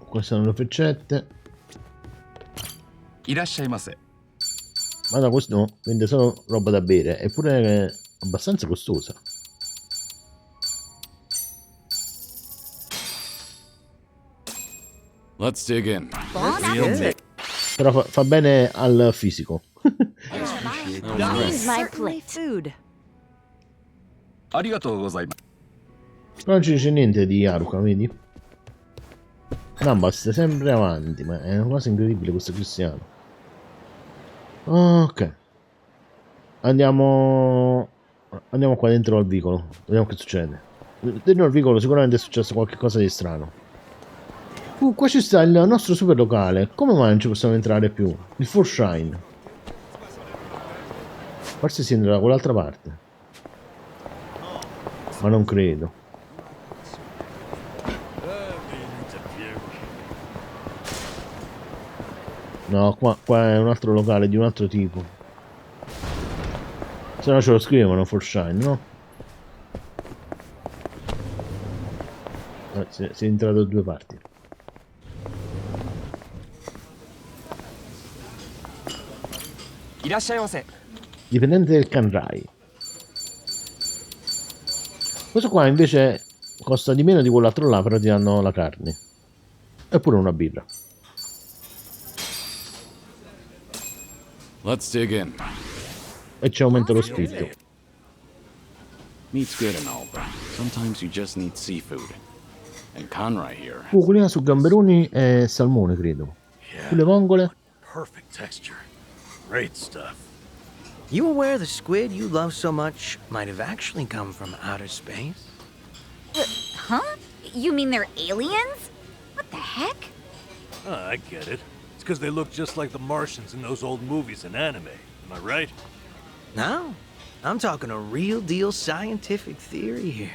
Queste sono le freccette. Ma da questo no, vende solo roba da bere, eppure abbastanza costosa. Let's dig in. Però fa bene al fisico. My plate. Food. Però non ci dice niente di Haruka, vedi? No, basta sempre avanti, ma è una cosa incredibile questo cristiano. Ok. Andiamo qua dentro al vicolo. Vediamo che succede. Dentro al vicolo sicuramente è successo qualcosa di strano. Qua ci sta il nostro super locale. Come mai non ci possiamo entrare più? Il Four Shrine. Forse si entra da quell'altra parte. Ma non credo. No, qua è un altro locale di un altro tipo. Se no ce lo scrivono Four Shrine, no? Si è entrato da due parti. Dipendente del Kanrai. Questo qua invece costa di meno di quell'altro là, però ti danno la carne. Eppure una birra. Let's dig in. E ci aumenta lo spirito. Meat's good and all, but sometimes you just need seafood. And Conrad here. Cuculina su gamberoni e salmone, credo. Sulle vongole. Perfect texture. Great stuff. You aware the squid you love so much might have actually come from outer space? Huh? You mean they're aliens? What the heck? I get it. It's because they look just like the Martians in those old movies and anime. Am I right? No. I'm talking a real deal scientific theory here.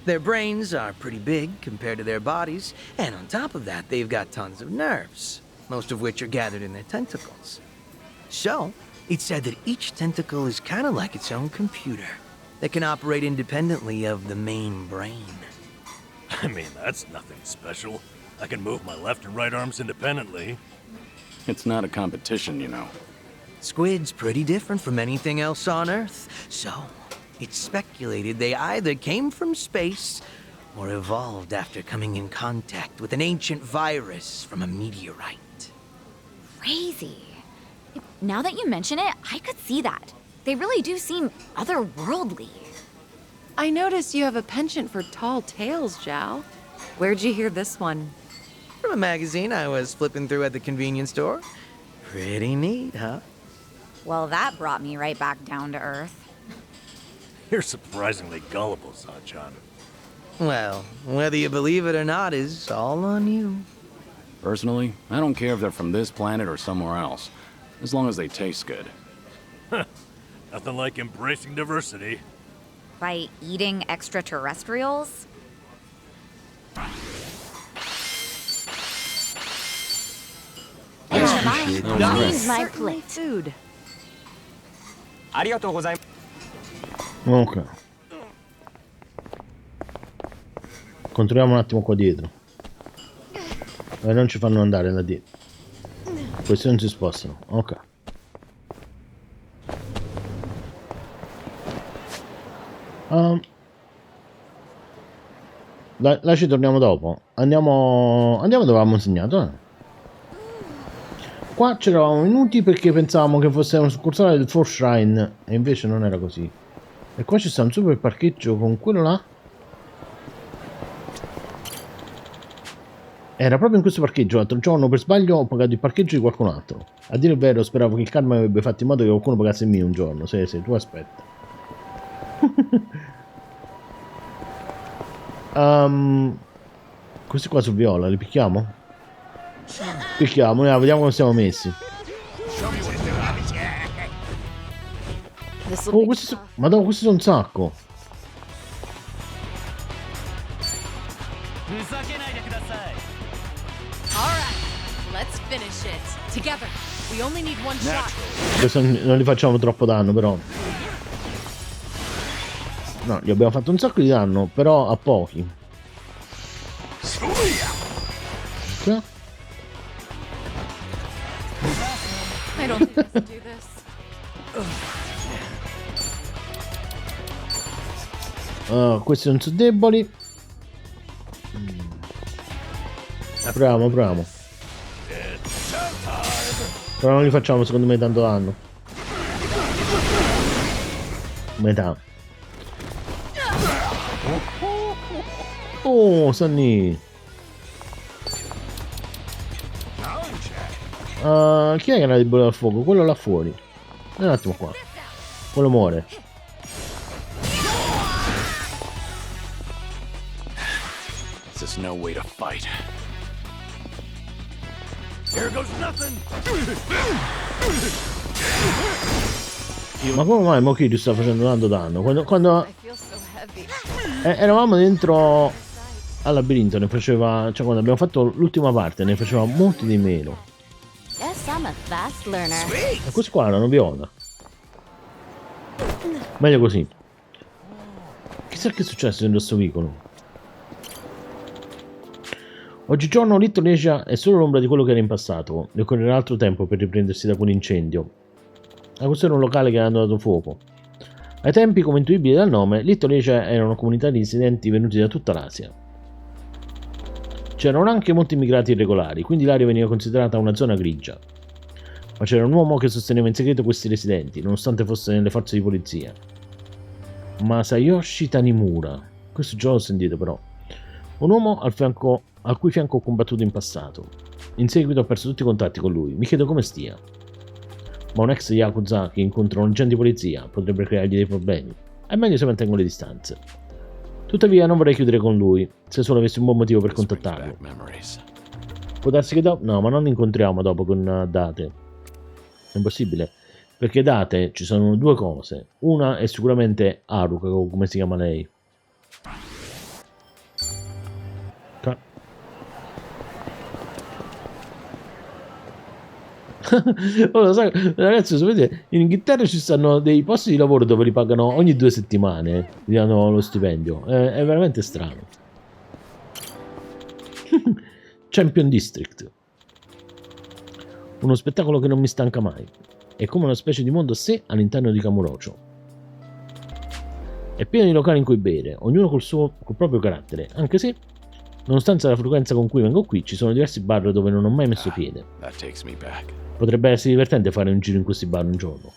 Their brains are pretty big compared to their bodies, and on top of that, they've got tons of nerves, most of which are gathered in their tentacles. So, it's said that each tentacle is kind of like its own computer that can operate independently of the main brain. I mean, that's nothing special. I can move my left and right arms independently. It's not a competition, you know. Squid's pretty different from anything else on Earth, so it's speculated they either came from space or evolved after coming in contact with an ancient virus from a meteorite. Crazy. Now that you mention it, I could see that. They really do seem otherworldly. I noticed you have a penchant for tall tales, Zhao. Where'd you hear this one? From a magazine I was flipping through at the convenience store. Pretty neat, huh? Well, that brought me right back down to earth. You're surprisingly gullible, San-chan. Well, whether you believe it or not is all on you. Personally, I don't care if they're from this planet or somewhere else, as long as they taste good. Nothing like embracing diversity. By eating extraterrestrials? My plate. Food. Ok. Controlliamo un attimo qua dietro. Non ci fanno andare là dietro. Questi non si spostano. Ok. Là ci torniamo dopo. Andiamo dove avevamo segnato, qua ci eravamo venuti perché pensavamo che fosse una succursale del Fourth Shrine e invece non era così. E qua ci sta un super parcheggio con quello là. Era proprio in questo parcheggio. L'altro giorno per sbaglio ho pagato il parcheggio di qualcun altro. A dire il vero speravo che il karma avrebbe fatto in modo che qualcuno pagasse il mio un giorno. Sì, tu aspetta. Questi qua su viola, li picchiamo? Picchiamo, vediamo come siamo messi. Oh, madonna, questi sono un sacco. Questo non gli facciamo troppo danno, però. No, gli abbiamo fatto un sacco di danno, però a pochi. Okay. I don't think I can do this. Questi non sono deboli. Proviamo. Però non li facciamo secondo me tanto danno. Metà. Oh, Sunny. Chi è che era debole al fuoco? Quello là fuori. Un attimo qua. Quello muore. There's no way to fight. Here goes nothing. Ma come mai Kiryu sta facendo tanto danno? Quando eravamo dentro al labirinto ne faceva, cioè quando abbiamo fatto l'ultima parte ne faceva molti di meno. E questi qua erano viola. Meglio così. Chissà che è successo in questo vicolo. Oggigiorno Little Asia è solo l'ombra di quello che era in passato. Ne occorrerà altro tempo per riprendersi da quell'incendio. Ma questo era un locale che hanno dato fuoco. Ai tempi, come intuibile dal nome, Little Asia era una comunità di residenti venuti da tutta l'Asia. C'erano anche molti immigrati irregolari, quindi l'area veniva considerata una zona grigia. Ma c'era un uomo che sosteneva in segreto questi residenti, nonostante fosse nelle forze di polizia. Masayoshi Tanimura. Questo già l'ho sentito però. Un uomo al cui fianco ho combattuto in passato. In seguito ho perso tutti i contatti con lui. Mi chiedo come stia. Ma un ex Yakuza che incontra un agente di polizia potrebbe creargli dei problemi. È meglio se mantengo le distanze. Tuttavia non vorrei chiudere con lui, se solo avessi un buon motivo per contattarlo. Può darsi che dopo... No, ma non incontriamo dopo con date. È impossibile. Perché date ci sono due cose. Una è sicuramente Haruka, come si chiama lei. Oh, lo sai, ragazzi, sapete, in Inghilterra ci stanno dei posti di lavoro dove li pagano ogni 2 settimane, gli danno lo stipendio. È veramente strano. Champion District. Uno spettacolo che non mi stanca mai. È come una specie di mondo a sé all'interno di Kamurocho. È pieno di locali in cui bere, ognuno col proprio carattere, anche se, nonostante la frequenza con cui vengo qui, ci sono diversi bar dove non ho mai messo piede. Potrebbe essere divertente fare un giro in questi bar un giorno.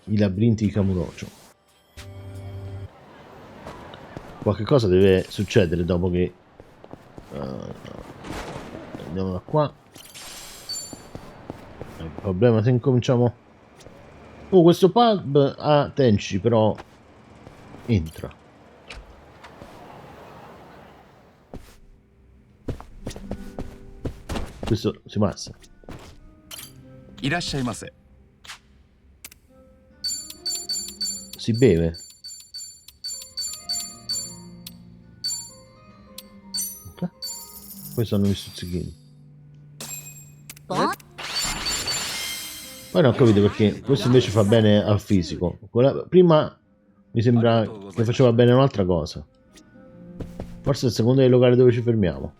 I labirinti di Kamurocho. Qualche cosa deve succedere dopo che... andiamo da qua. Il problema se incominciamo... Oh, questo pub ha Tenchi, però... entra. Questo si passa. Si beve. Okay. Poi sono gli stuzzichini. Poi non ho capito perché questo invece fa bene al fisico. Prima mi sembra che faceva bene un'altra cosa. Forse a seconda del locale dove ci fermiamo.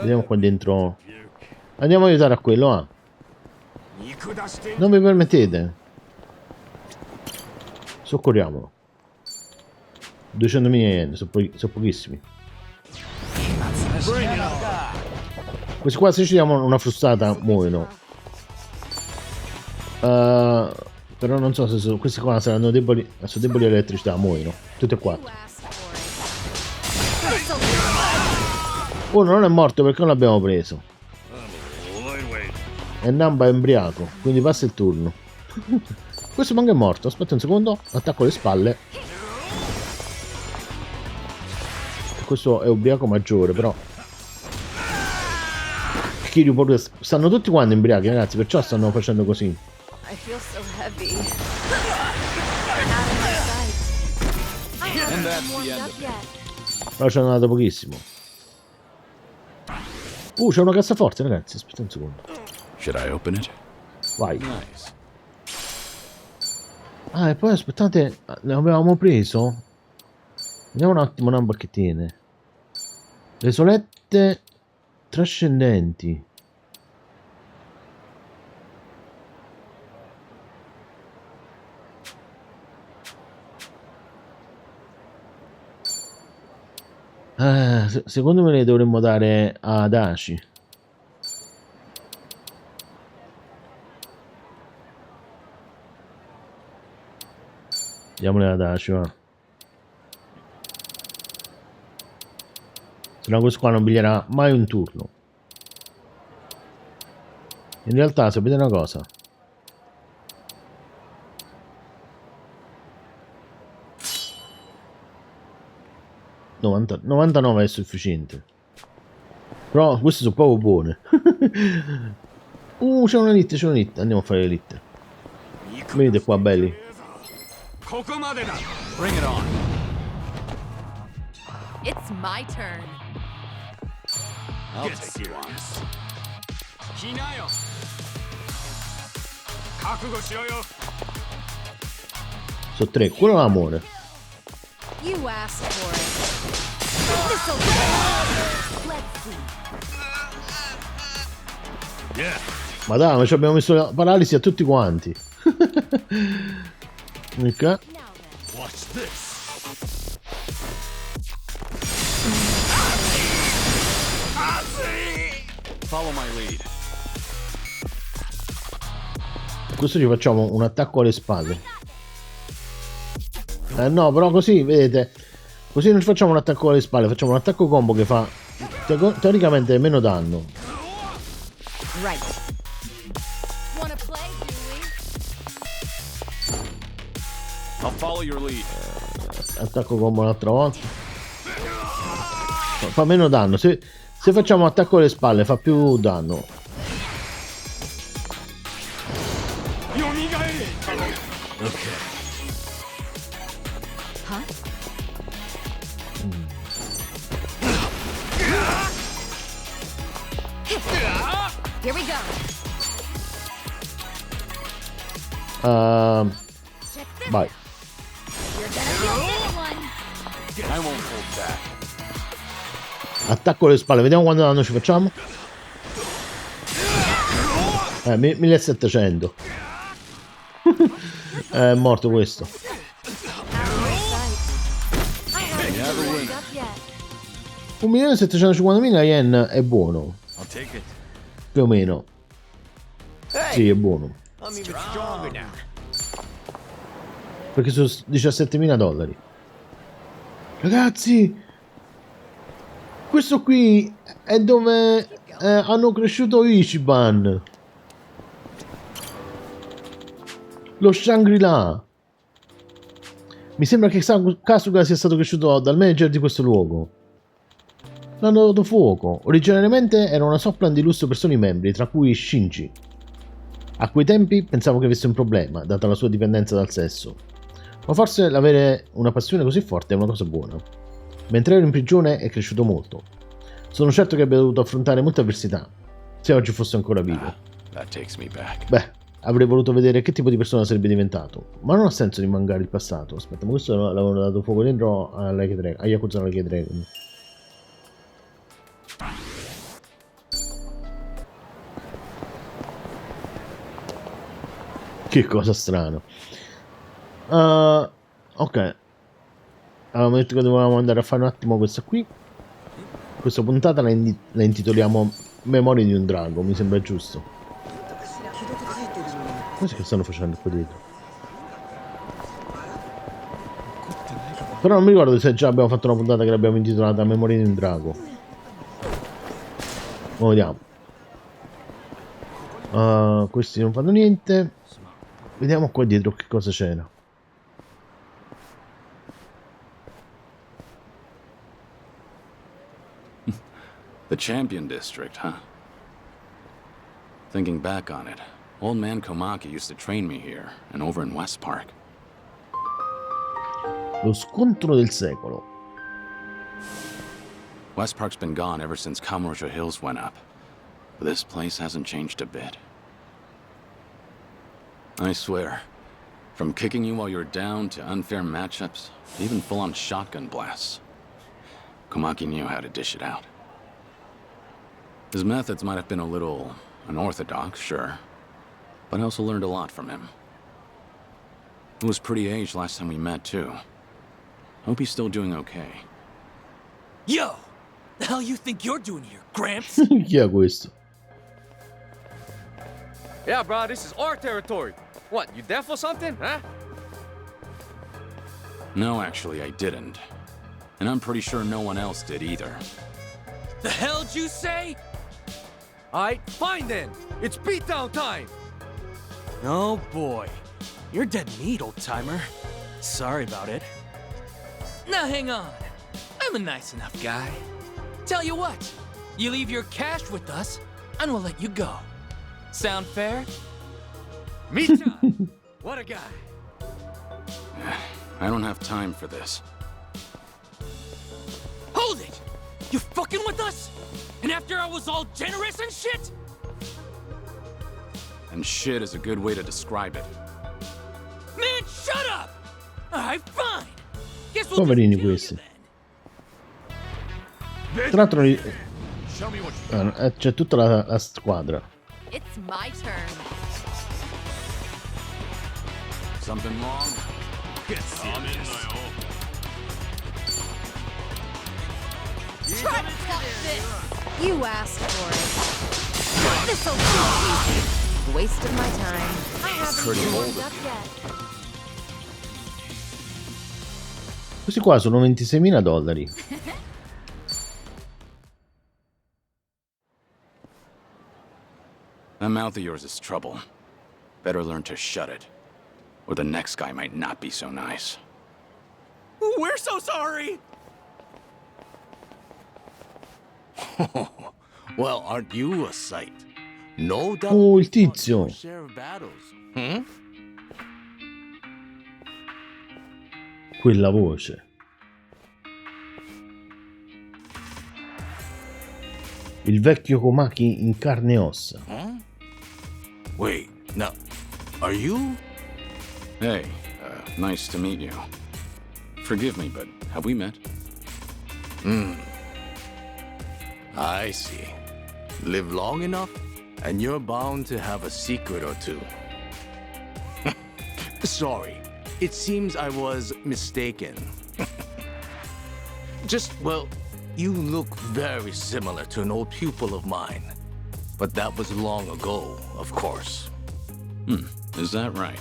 Vediamo qua dentro. Andiamo a aiutare a quello, ah. Non vi permettete. Soccorriamolo. 200.000 yen, sono pochissimi. Questi qua, se ci diamo una frustata, muoiono. Però non so se questi qua saranno deboli. Sono deboli all'elettricità, muoiono. Tutti e quattro. Uno non è morto perché non l'abbiamo preso. E Namba è embriaco, quindi passa il turno. Questo manga è morto. Aspetta un secondo. Attacco le spalle. Questo è ubriaco maggiore, però. Kiryu proprio. Stanno tutti quanti embriachi, ragazzi, perciò stanno facendo così. I feel so heavy. Però ci hanno dato pochissimo. C'è una cassaforte, ragazzi. Aspetta un secondo. Should I open it? Vai. Nice. Ah, e poi aspettate, ne avevamo preso. Vediamo un attimo Namba che tiene. Le solette trascendenti. Secondo me le dovremmo dare ad Ashi. Diamole ad Ashi, va. Se no questo qua non piglierà mai un turno. In realtà, sapete una cosa? $99 99 è sufficiente. Però queste sono proprio buone. C'è una elite, c'è un'elite. Andiamo a fare l'elite. Venite qua, belli. Bring it on. It's my turn. I'll take you on. Sono tre, quello è l'amore. You asked for it. Let's see. Ma dai, ma ci abbiamo messo la paralisi a tutti quanti. Ok. Follow my lead. Questo ci facciamo un attacco alle spalle. No, però così, vedete, così non ci facciamo un attacco alle spalle, facciamo un attacco combo che fa teoricamente meno danno. Right. Wanna play, Huey? I'll follow your lead. Attacco combo un'altra volta. Fa meno danno. Se facciamo attacco alle spalle fa più danno. Okay. Huh? Here we go. Vai. You're gonna feel this one. I won't hold back. Attacco alle spalle, vediamo quanto danno ci facciamo. 1700. È morto questo. 1.750.000 yen è buono. I'll take it. Più o meno. Sì, è buono. Perché sono $17.000. Ragazzi, questo qui è dove hanno cresciuto Ichiban. Lo Shangri-La. Mi sembra che Kasuga sia stato cresciuto dal manager di questo luogo. L'hanno dato fuoco. Originariamente era una softplan di lusso per soli membri, tra cui Shinji. A quei tempi pensavo che avesse un problema, data la sua dipendenza dal sesso. Ma forse l'avere una passione così forte è una cosa buona. Mentre ero in prigione è cresciuto molto. Sono certo che abbia dovuto affrontare molte avversità. Se oggi fosse ancora vivo. That takes me back. Beh, avrei voluto vedere che tipo di persona sarebbe diventato. Ma non ha senso di mangare il passato. Aspetta, ma questo l'avevano dato fuoco dentro a Yakuza no Dragon. Che cosa strana. Ok. Avevamo detto che dovevamo andare a fare un attimo questa qui. Questa puntata la intitoliamo Memorie di un Drago, mi sembra giusto. Cos'è che stanno facendo qua dietro? Però non mi ricordo se già abbiamo fatto una puntata che l'abbiamo intitolata Memorie di un Drago. Vediamo. Questi non fanno niente. Vediamo qua dietro che cosa c'era. The Champion District, huh? Thinking back on it, old man Komaki used to train me here and over in West Park. Lo scontro del secolo. West Park's been gone ever since Kamurocho Hills went up. But this place hasn't changed a bit. I swear, from kicking you while you're down to unfair matchups, to even full-on shotgun blasts, Komaki knew how to dish it out. His methods might have been a little unorthodox, sure, but I also learned a lot from him. He was pretty aged last time we met, too. Hope he's still doing okay. Yo! The hell you think you're doing here, Gramps? Chi è questo? Yeah, bro, this is our territory. What, you deaf or something, huh? No, actually, I didn't. And I'm pretty sure no one else did either. The hell'd you say? Alright, fine then. It's beatdown time. Oh boy. You're dead meat, old-timer. Sorry about it. Now hang on. I'm a nice enough guy. Tell you what, you leave your cash with us, and we'll let you go. Sound fair? Meat-chan! What a guy. I don't have time for this. Hold it! You fucking with us? And after I was all generous and shit? And shit is a good way to describe it. Man, shut up! Alright, fine. Guess we'll Poverini questi. Tra l'altro c'è tutta la squadra. It's my turn. Something wrong? Try to stop this! You asked for it. This'll be easy. Waste of my time. I haven't warmed up yet. Questi qua sono $26.000. That mouth of yours is trouble. Better learn to shut it, or the next guy might not be so nice. We're so sorry! Well, aren't you a sight? No doubt. Oh, il tizio. Share of battles. Hmm? Quella voce. Il vecchio Komaki in carne e ossa. Huh? Wait, now, are you? Hey, nice to meet you. Forgive me, but have we met? I see. Live long enough, and you're bound to have a secret or two. Sorry, it seems I was mistaken. Well, you look very similar to an old pupil of mine. But that was long ago, of course. Is that right?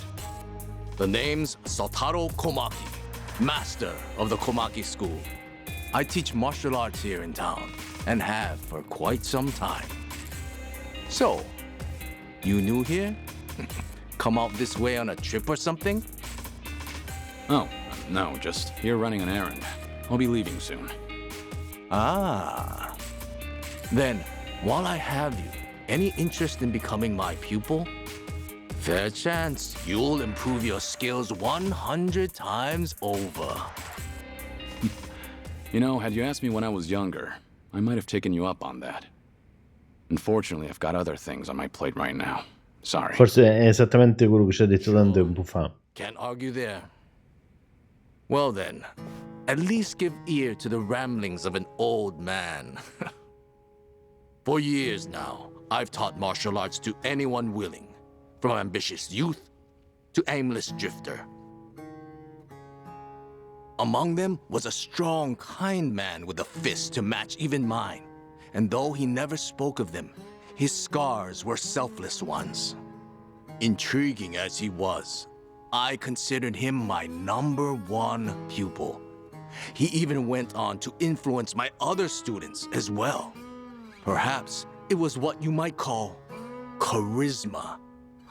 The name's Sotaro Komaki, master of the Komaki School. I teach martial arts here in town, and have for quite some time. So, you new here? Come out this way on a trip or something? Oh, no, just here running an errand. I'll be leaving soon. Ah. Then, while I have you, any interest in becoming my pupil? Fair chance you'll improve your skills 100 times over. You know, had you asked me when I was younger, I might have taken you up on that. Unfortunately, I've got other things on my plate right now. Sorry. Forse è esattamente quello che ci ha detto tanto tempo fa. Can't argue there. Well then, at least give ear to the ramblings of an old man. For years now, I've taught martial arts to anyone willing, from ambitious youth to aimless drifter. Among them was a strong, kind man with a fist to match even mine. And though he never spoke of them, his scars were selfless ones. Intriguing as he was, I considered him my #1 pupil. He even went on to influence my other students as well. Perhaps it was what you might call charisma.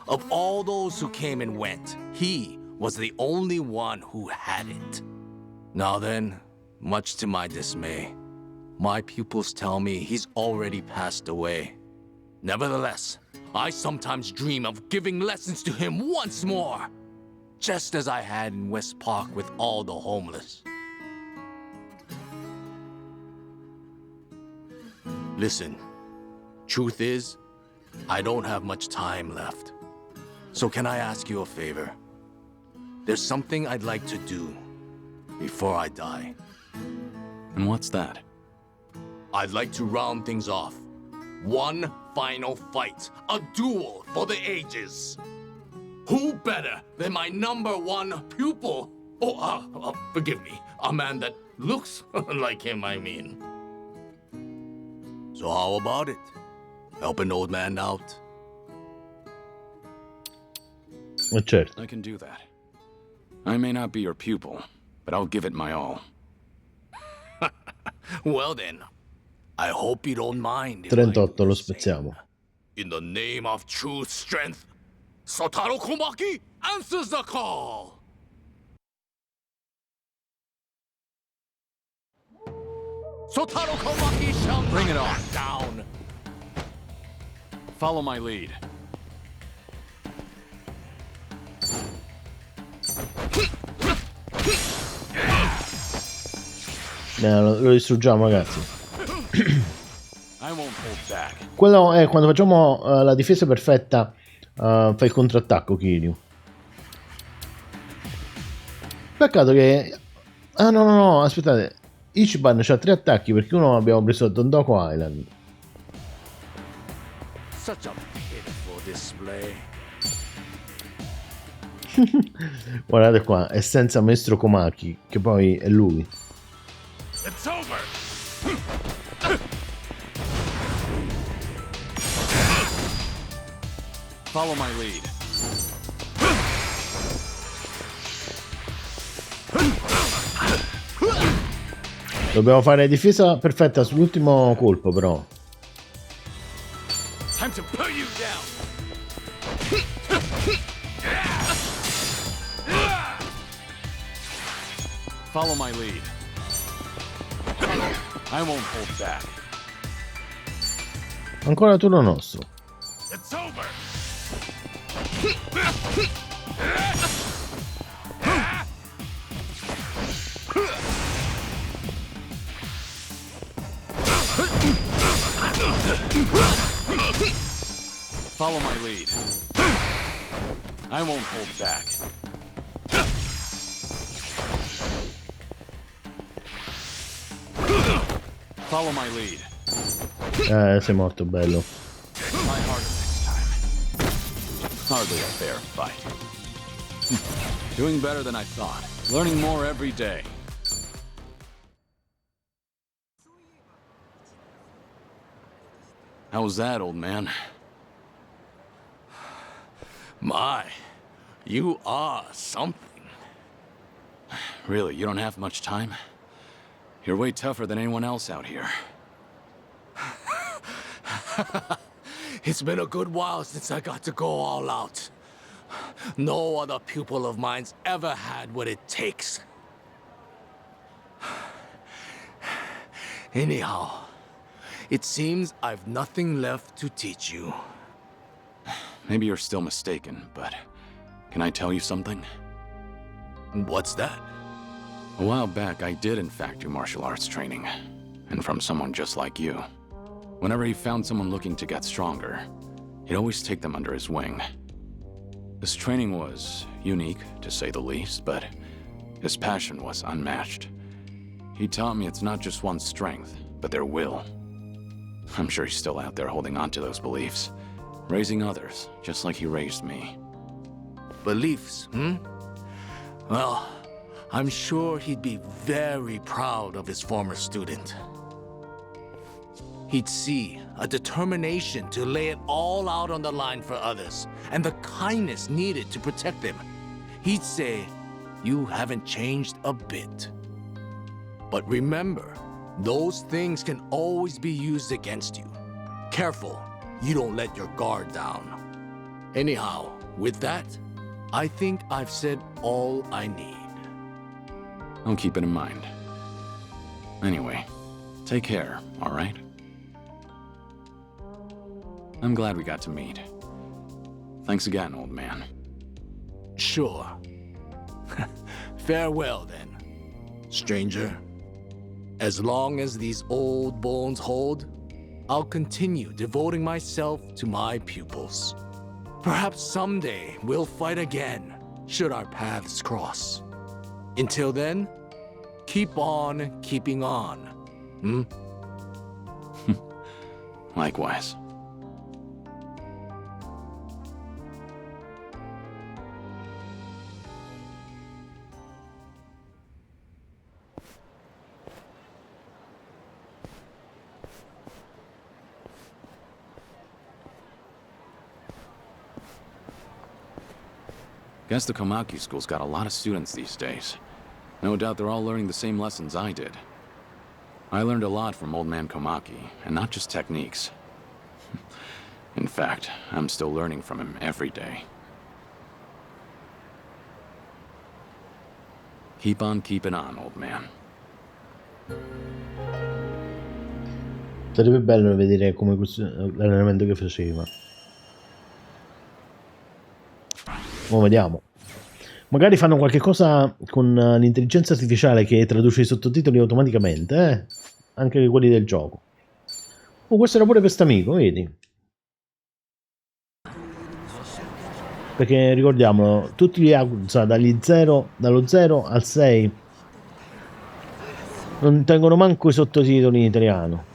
Of all those who came and went, he was the only one who had it. Now then, much to my dismay, my pupils tell me he's already passed away. Nevertheless, I sometimes dream of giving lessons to him once more, just as I had in West Park with all the homeless. Listen, truth is, I don't have much time left. So can I ask you a favor? There's something I'd like to do before I die. And what's that? I'd like to round things off. One final fight, a duel for the ages. Who better than my #1 pupil? Forgive me, a man that looks like him, I mean. So how about it? Help an old man out? Certo. I can do that. I may not be your pupil, but I'll give it my all. Well then, I hope you don't mind. 38 lo spezziamo. In the name of true strength, Sotaro Komaki answers the call! Sotaro Komaki shall Bring it knock on. down! Follow my lead. Lo distruggiamo, ragazzi. I won't hold back. Quello è quando facciamo la difesa perfetta, fa il contrattacco Kiryu. Peccato che... Ah no, aspettate. Ichiban c'ha 3 attacchi perché uno abbiamo preso a Tondoko Island. Such a pitiful display. Guardate qua, è senza maestro Komaki, che poi è lui. It's over. Follow my lead. Dobbiamo fare difesa perfetta sull'ultimo colpo, però. Time to put you down. Follow my lead. I won't hold back. Ancora turno nostro. It's over. Follow my lead. I won't hold back. Follow my lead. Sei morto, bello. Try harder next time. Hardly a fair fight. Doing better than I thought. Learning more every day. How was that, old man? My, you are something. Really, you don't have much time? You're way tougher than anyone else out here. It's been a good while since I got to go all out. No other pupil of mine's ever had what it takes. Anyhow, it seems I've nothing left to teach you. Maybe you're still mistaken, but can I tell you something? What's that? A while back, I did in fact do martial arts training, and from someone just like you. Whenever he found someone looking to get stronger, he'd always take them under his wing. This training was unique, to say the least, but his passion was unmatched. He taught me it's not just one's strength, but their will. I'm sure he's still out there holding on to those beliefs, raising others, just like he raised me. beliefs, Well, I'm sure he'd be very proud of his former student. He'd see a determination to lay it all out on the line for others, and the kindness needed to protect them. He'd say, you haven't changed a bit. But remember, those things can always be used against you. Careful, you don't let your guard down. Anyhow, with that, I think I've said all I need. I'll keep it in mind. Anyway, take care, all right? I'm glad we got to meet. Thanks again, old man. Sure. Farewell, then, stranger. As long as these old bones hold, I'll continue devoting myself to my pupils. Perhaps someday we'll fight again, should our paths cross. Until then, keep on keeping on, Likewise. Guess the Komaki school's got a lot of students these days. No doubt they're all learning the same lessons I did. I learned a lot from old man Komaki, and not just techniques. In fact, I'm still learning from him every day. Keep on keeping on, old man. Sarebbe bello vedere come l'allenamento che faceva. Vediamo. Magari fanno qualche cosa con l'intelligenza artificiale che traduce i sottotitoli automaticamente, anche quelli del gioco. Questo era pure per st'amico, vedi? Perché ricordiamolo, tutti gli Yakuza dallo 0 al 6 non tengono manco i sottotitoli in italiano.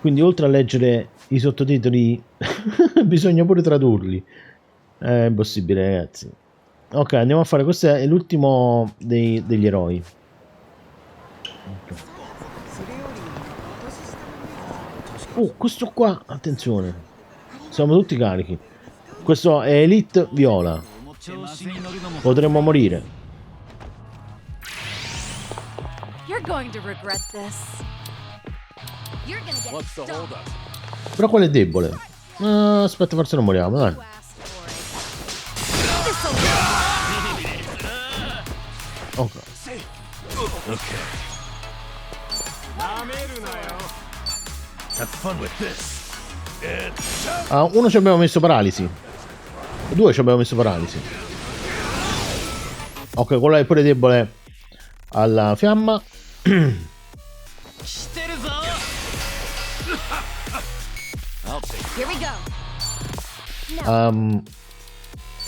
Quindi oltre a leggere i sottotitoli bisogna pure tradurli. È impossibile, ragazzi. Ok, andiamo a fare, questo è l'ultimo degli eroi. Questo qua, attenzione, siamo tutti carichi. Questo è Elite Viola. Potremmo morire. Però quello è debole. Aspetta, forse non moriamo, dai. Ok. Uno ci abbiamo messo paralisi. Due ci abbiamo messo paralisi. Ok, quello è pure debole alla fiamma.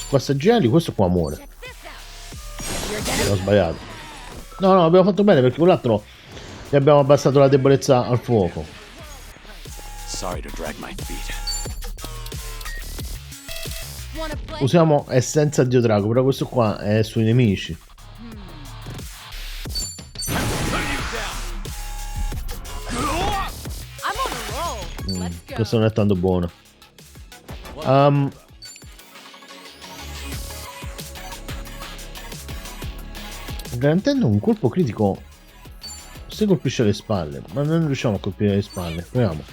Passaggiali, questo qua muore. Ho sbagliato. No, abbiamo fatto bene perché quell'altro gli abbiamo abbassato la debolezza al fuoco. Usiamo essenza Dio Drago, però questo qua è sui nemici. Questo non è tanto buono. Garantendo un colpo critico se colpisce le spalle, ma non riusciamo a colpire le spalle. Proviamo.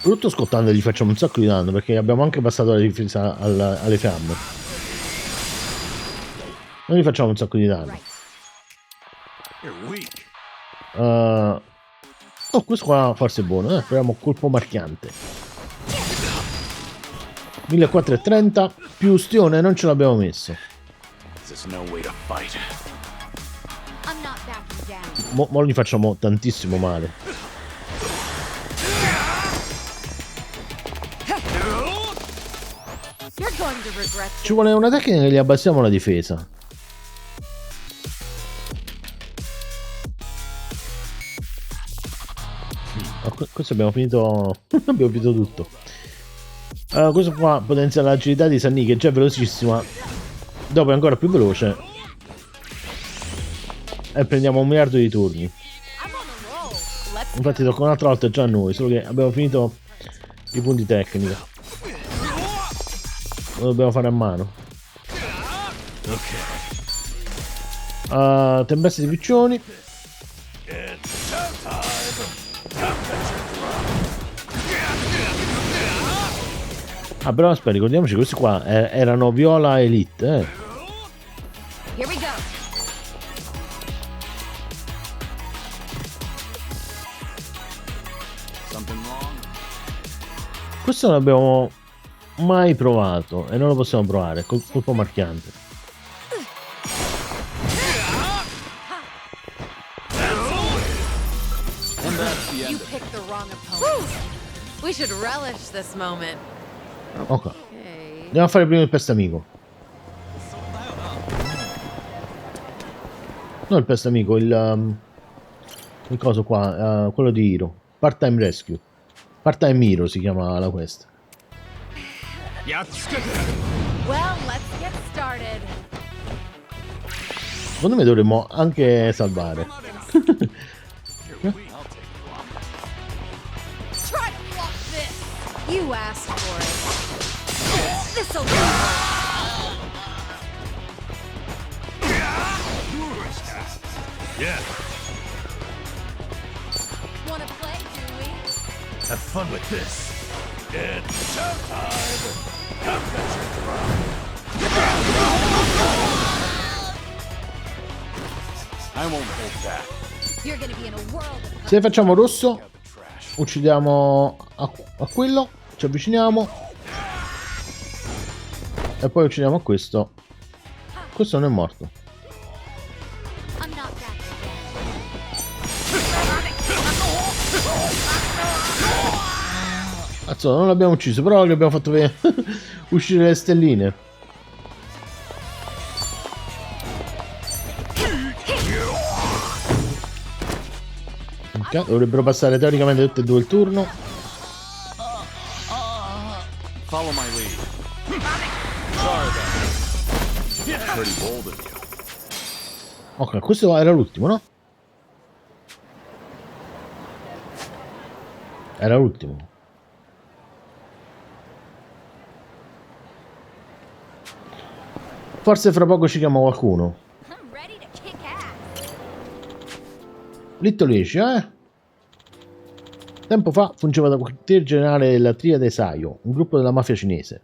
Brutto scottando gli facciamo un sacco di danno perché abbiamo anche passato la difesa alle fiamme. Noi gli facciamo un sacco di danno. Questo qua forse è buono, proviamo colpo marchiante. 1430 più ustione non ce l'abbiamo messo. Mo gli facciamo tantissimo male. Ci vuole una tecnica che gli abbassiamo la difesa. Questo abbiamo finito. Abbiamo finito tutto. Questo qua potenzia l'agilità di Sunny, che è già velocissima. Dopo è ancora più veloce. E prendiamo 1 miliardo di turni. Infatti tocca un'altra volta già a noi, solo che abbiamo finito i punti tecnici. Lo dobbiamo fare a mano. Tempeste di piccioni. Ah, però aspetta, ricordiamoci, questi qua erano Viola Elite, Here we go. Questo non l'abbiamo mai provato e non lo possiamo provare, colpo marchiante. You picked the wrong opponent. We should relish this moment. Ok. Andiamo a fare prima il pestamico. No, il pestamico, il coso qua, quello di Hiro. Part-time Rescue. Part-time Hero si chiama la quest. Well, let's get started. Secondo me dovremmo anche salvare. Try to block this. You asked for it. This'll do. Yeah, Wanna play, do we? have fun with this. It's showtime. Come get your I won't hold back. You're gonna be in a world of Se facciamo rosso, uccidiamo a quello, ci avviciniamo e poi uccidiamo a questo. Questo non è morto. I'm not back Cazzo, non l'abbiamo ucciso, però gli abbiamo fatto uscire le stelline. Ok, dovrebbero passare teoricamente tutte e due il turno. Follow my lead. Sorry then. Pretty bold of you. Ok, questo era l'ultimo, no? Era l'ultimo. Forse fra poco ci chiama qualcuno. Little Asia, Tempo fa fungeva da quartier generale della triade Sayo, un gruppo della mafia cinese.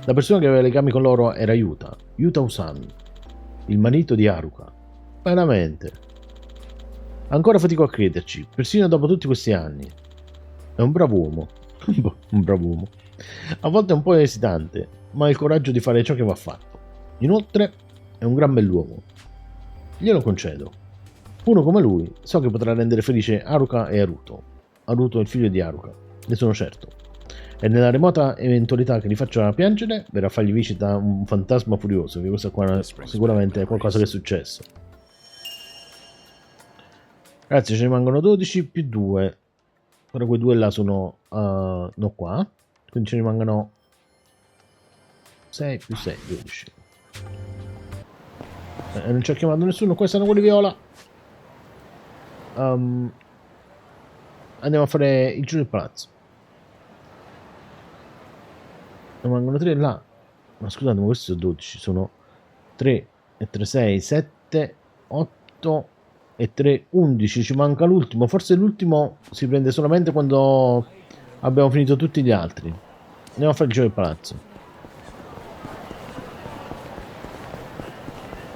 La persona che aveva legami con loro era Yuta Usami, il marito di Haruka. Veramente. Ancora fatico a crederci, persino dopo tutti questi anni. È un bravo uomo. Un bravo uomo. A volte è un po' esitante, ma ha il coraggio di fare ciò che va fatto. Inoltre, è un gran bell'uomo. Glielo concedo. Uno come lui so che potrà rendere felice Haruka e Haruto. Haruto è il figlio di Haruka, ne sono certo. E nella remota eventualità che li faccia piangere, verrà a fargli visita un fantasma furioso, che questo qua sicuramente è qualcosa che è successo. Ragazzi, ce ne rimangono 12 più 2. Però quei due là sono no qua. Quindi ce ne rimangono 6 più 6, 12. Non ci ha chiamato nessuno, questi sono quelli viola. Andiamo a fare il giro del palazzo. Ne mancano 3 là. Ma scusate, ma questi sono 12. Sono 3 e 3, 6, 7, 8 e 3, 11. Ci manca l'ultimo. Forse l'ultimo si prende solamente quando abbiamo finito tutti gli altri. Andiamo a fare il giro del palazzo.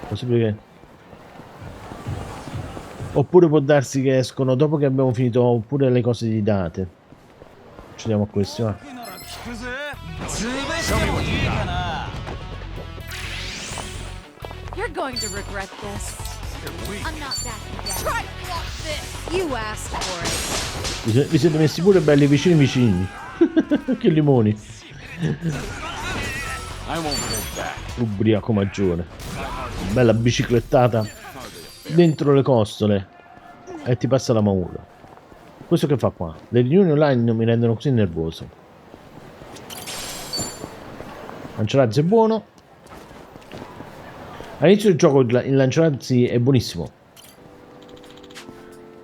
Possibile che... Oppure può darsi che escono dopo che abbiamo finito pure le cose di date. Ci andiamo a questi, va. You're going to regret this. I'm not backing down. Try to block this. You asked for it. Vi siete messi pure belli vicini. Che limoni. Ubriaco maggiore. Bella biciclettata dentro le costole e ti passa la maura. Questo che fa qua? Le riunioni online mi rendono così nervoso. Lanciarazzi è buono. All'inizio del gioco il lanciarazzi è buonissimo.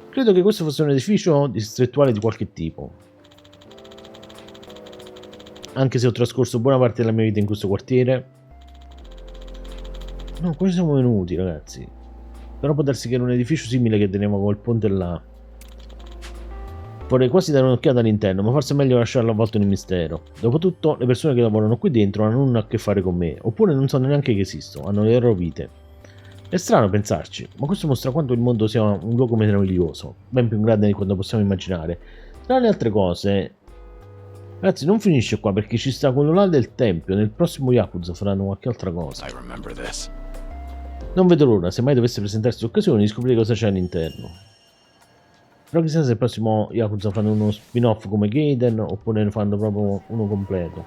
Credo che questo fosse un edificio distrettuale di qualche tipo. Anche se ho trascorso buona parte della mia vita in questo quartiere. No, come siamo venuti, ragazzi? Però può darsi che era un edificio simile che teniamo col ponte là. Vorrei quasi dare un'occhiata all'interno, ma forse è meglio lasciarlo avvolto in mistero. Dopotutto, le persone che lavorano qui dentro hanno nulla a che fare con me, oppure non sanno neanche che esisto, hanno le loro vite. È strano pensarci, ma questo mostra quanto il mondo sia un luogo meraviglioso, ben più grande di quanto possiamo immaginare. Tra le altre cose, ragazzi, non finisce qua perché ci sta quello là del tempio. Nel prossimo Yakuza faranno qualche altra cosa. Non vedo l'ora, se mai dovesse presentarsi l'occasione, di scoprire cosa c'è all'interno. Però chissà se il prossimo Yakuza fanno uno spin-off come Gaiden oppure ne fanno proprio uno completo.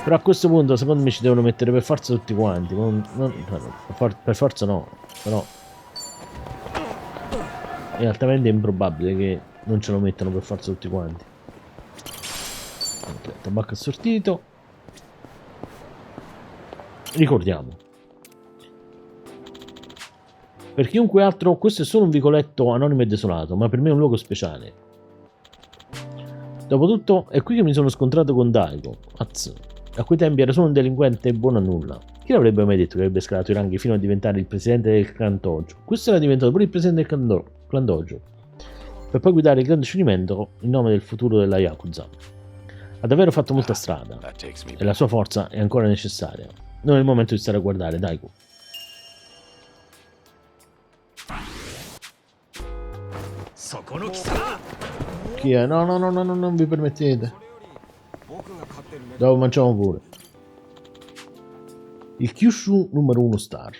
Però a questo punto secondo me ci devono mettere per forza tutti quanti. Per forza no, però è altamente improbabile che non ce lo mettano per forza tutti quanti. Ok, tabacco assortito. Ricordiamo. Per chiunque altro questo è solo un vicoletto anonimo e desolato, ma per me è un luogo speciale. Dopotutto è qui che mi sono scontrato con Daigo. A quei tempi era solo un delinquente buono a nulla. Chi l'avrebbe mai detto che avrebbe scalato i ranghi fino a diventare il presidente del clan Tojo? Questo era diventato pure il presidente del clan Dojo, per poi guidare il grande scioglimento in nome del futuro della Yakuza. Ha davvero fatto molta strada e la sua forza è ancora necessaria. Non è il momento di stare a guardare, Daigo. Chi è? No, non vi permettete. Dopo mangiamo pure. Il Kyushu numero 1 star.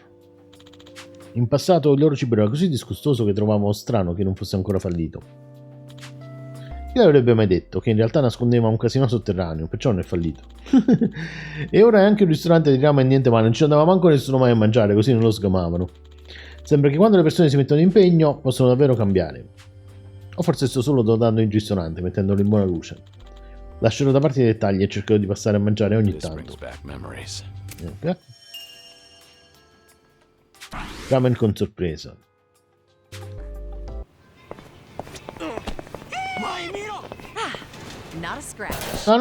In passato il loro cibo era così disgustoso che trovavo strano che non fosse ancora fallito. Chi l'avrebbe mai detto che in realtà nascondeva un casino sotterraneo, perciò non è fallito. E ora è anche un ristorante di ramen e niente male, non ci andava manco nessuno mai a mangiare, così non lo sgamavano. Sembra che quando le persone si mettono in impegno possono davvero cambiare. O forse sto solo dotando il ristorante, mettendolo in buona luce. Lascerò da parte i dettagli e cercherò di passare a mangiare ogni tanto. Okay. Ramen con sorpresa. No,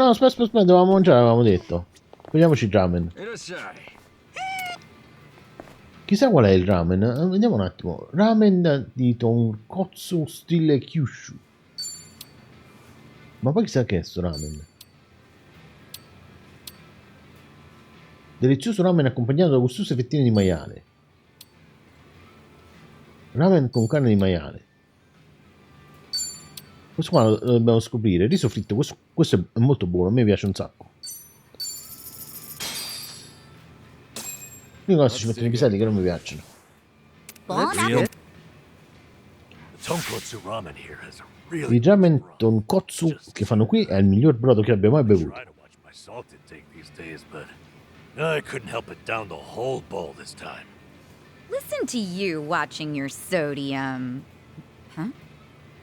aspetta, dovevamo mangiare, avevamo detto. Prendiamoci il ramen. Chissà qual è il ramen. Vediamo un attimo. Ramen di tonkotsu stile Kyushu. Ma poi chissà che è sto ramen. Delizioso ramen accompagnato da gustose fettine di maiale. Ramen con carne di maiale. Questo qua lo dobbiamo scoprire. Riso fritto, questo è molto buono, a me piace un sacco. L'unica cosa ci mettono i piselli che non mi piacciono. Il ramen tonkotsu che fanno qui è il miglior brodo che abbia mai bevuto. I couldn't help it down the whole bowl this time. Listen to you watching your sodium. Huh?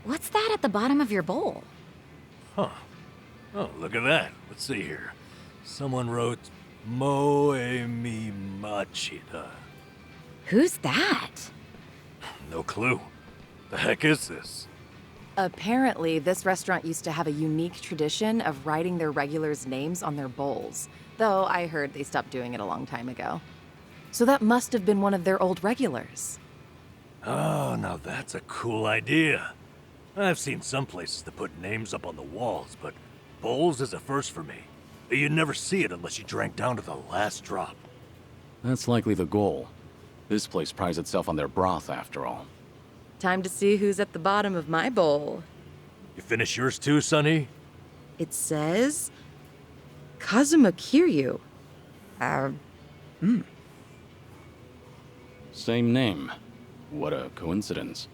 What's that at the bottom of your bowl? Huh. Oh, look at that. Let's see here. Someone wrote Moe mi machida. Who's that? No clue. The heck is this? Apparently, this restaurant used to have a unique tradition of writing their regulars' names on their bowls, though I heard they stopped doing it a long time ago. So that must have been one of their old regulars. Oh, now that's a cool idea. I've seen some places that put names up on the walls, but bowls is a first for me. You'd never see it unless you drank down to the last drop. That's likely the goal. This place prides itself on their broth, after all. Time to see who's at the bottom of my bowl. You finish yours too, Sonny? It says... Kazuma Kiryu. Same name. What a coincidence.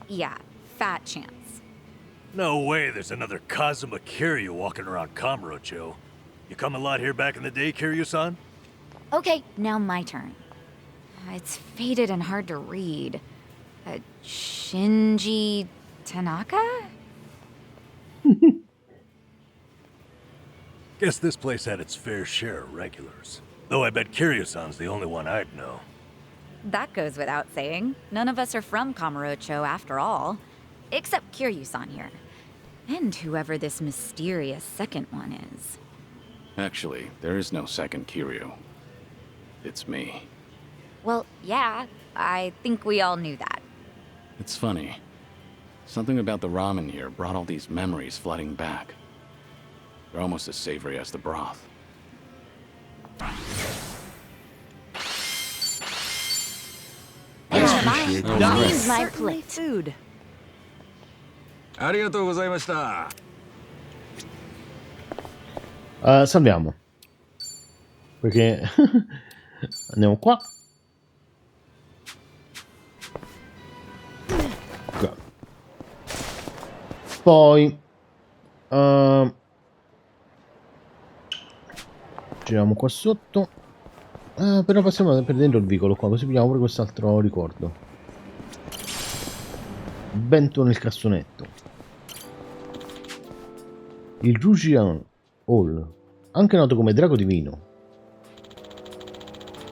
Yeah, fat chance. No way there's another Kazuma Kiryu walking around Kamurocho. You come a lot here back in the day, Kiryu-san? Okay, now my turn. It's faded and hard to read. Shinji Tanaka? Guess this place had its fair share of regulars. Though I bet Kiryu-san's the only one I'd know. That goes without saying. None of us are from Kamurocho after all. Except Kiryu-san here. And whoever this mysterious second one is. Actually, there is no second Kiryu. It's me. Well, yeah, I think we all knew that. It's funny. Something about the ramen here brought all these memories flooding back. They're almost as savory as the broth. Here's my plate. Food. Arigatou gozaimashita. Salviamo. Perché andiamo qua. Ok. Poi giriamo qua sotto. Però passiamo per dentro il vicolo qua, così pigliamo pure quest'altro ricordo. Bento nel cassonetto. Il Rujian Hall, anche noto come Drago Divino.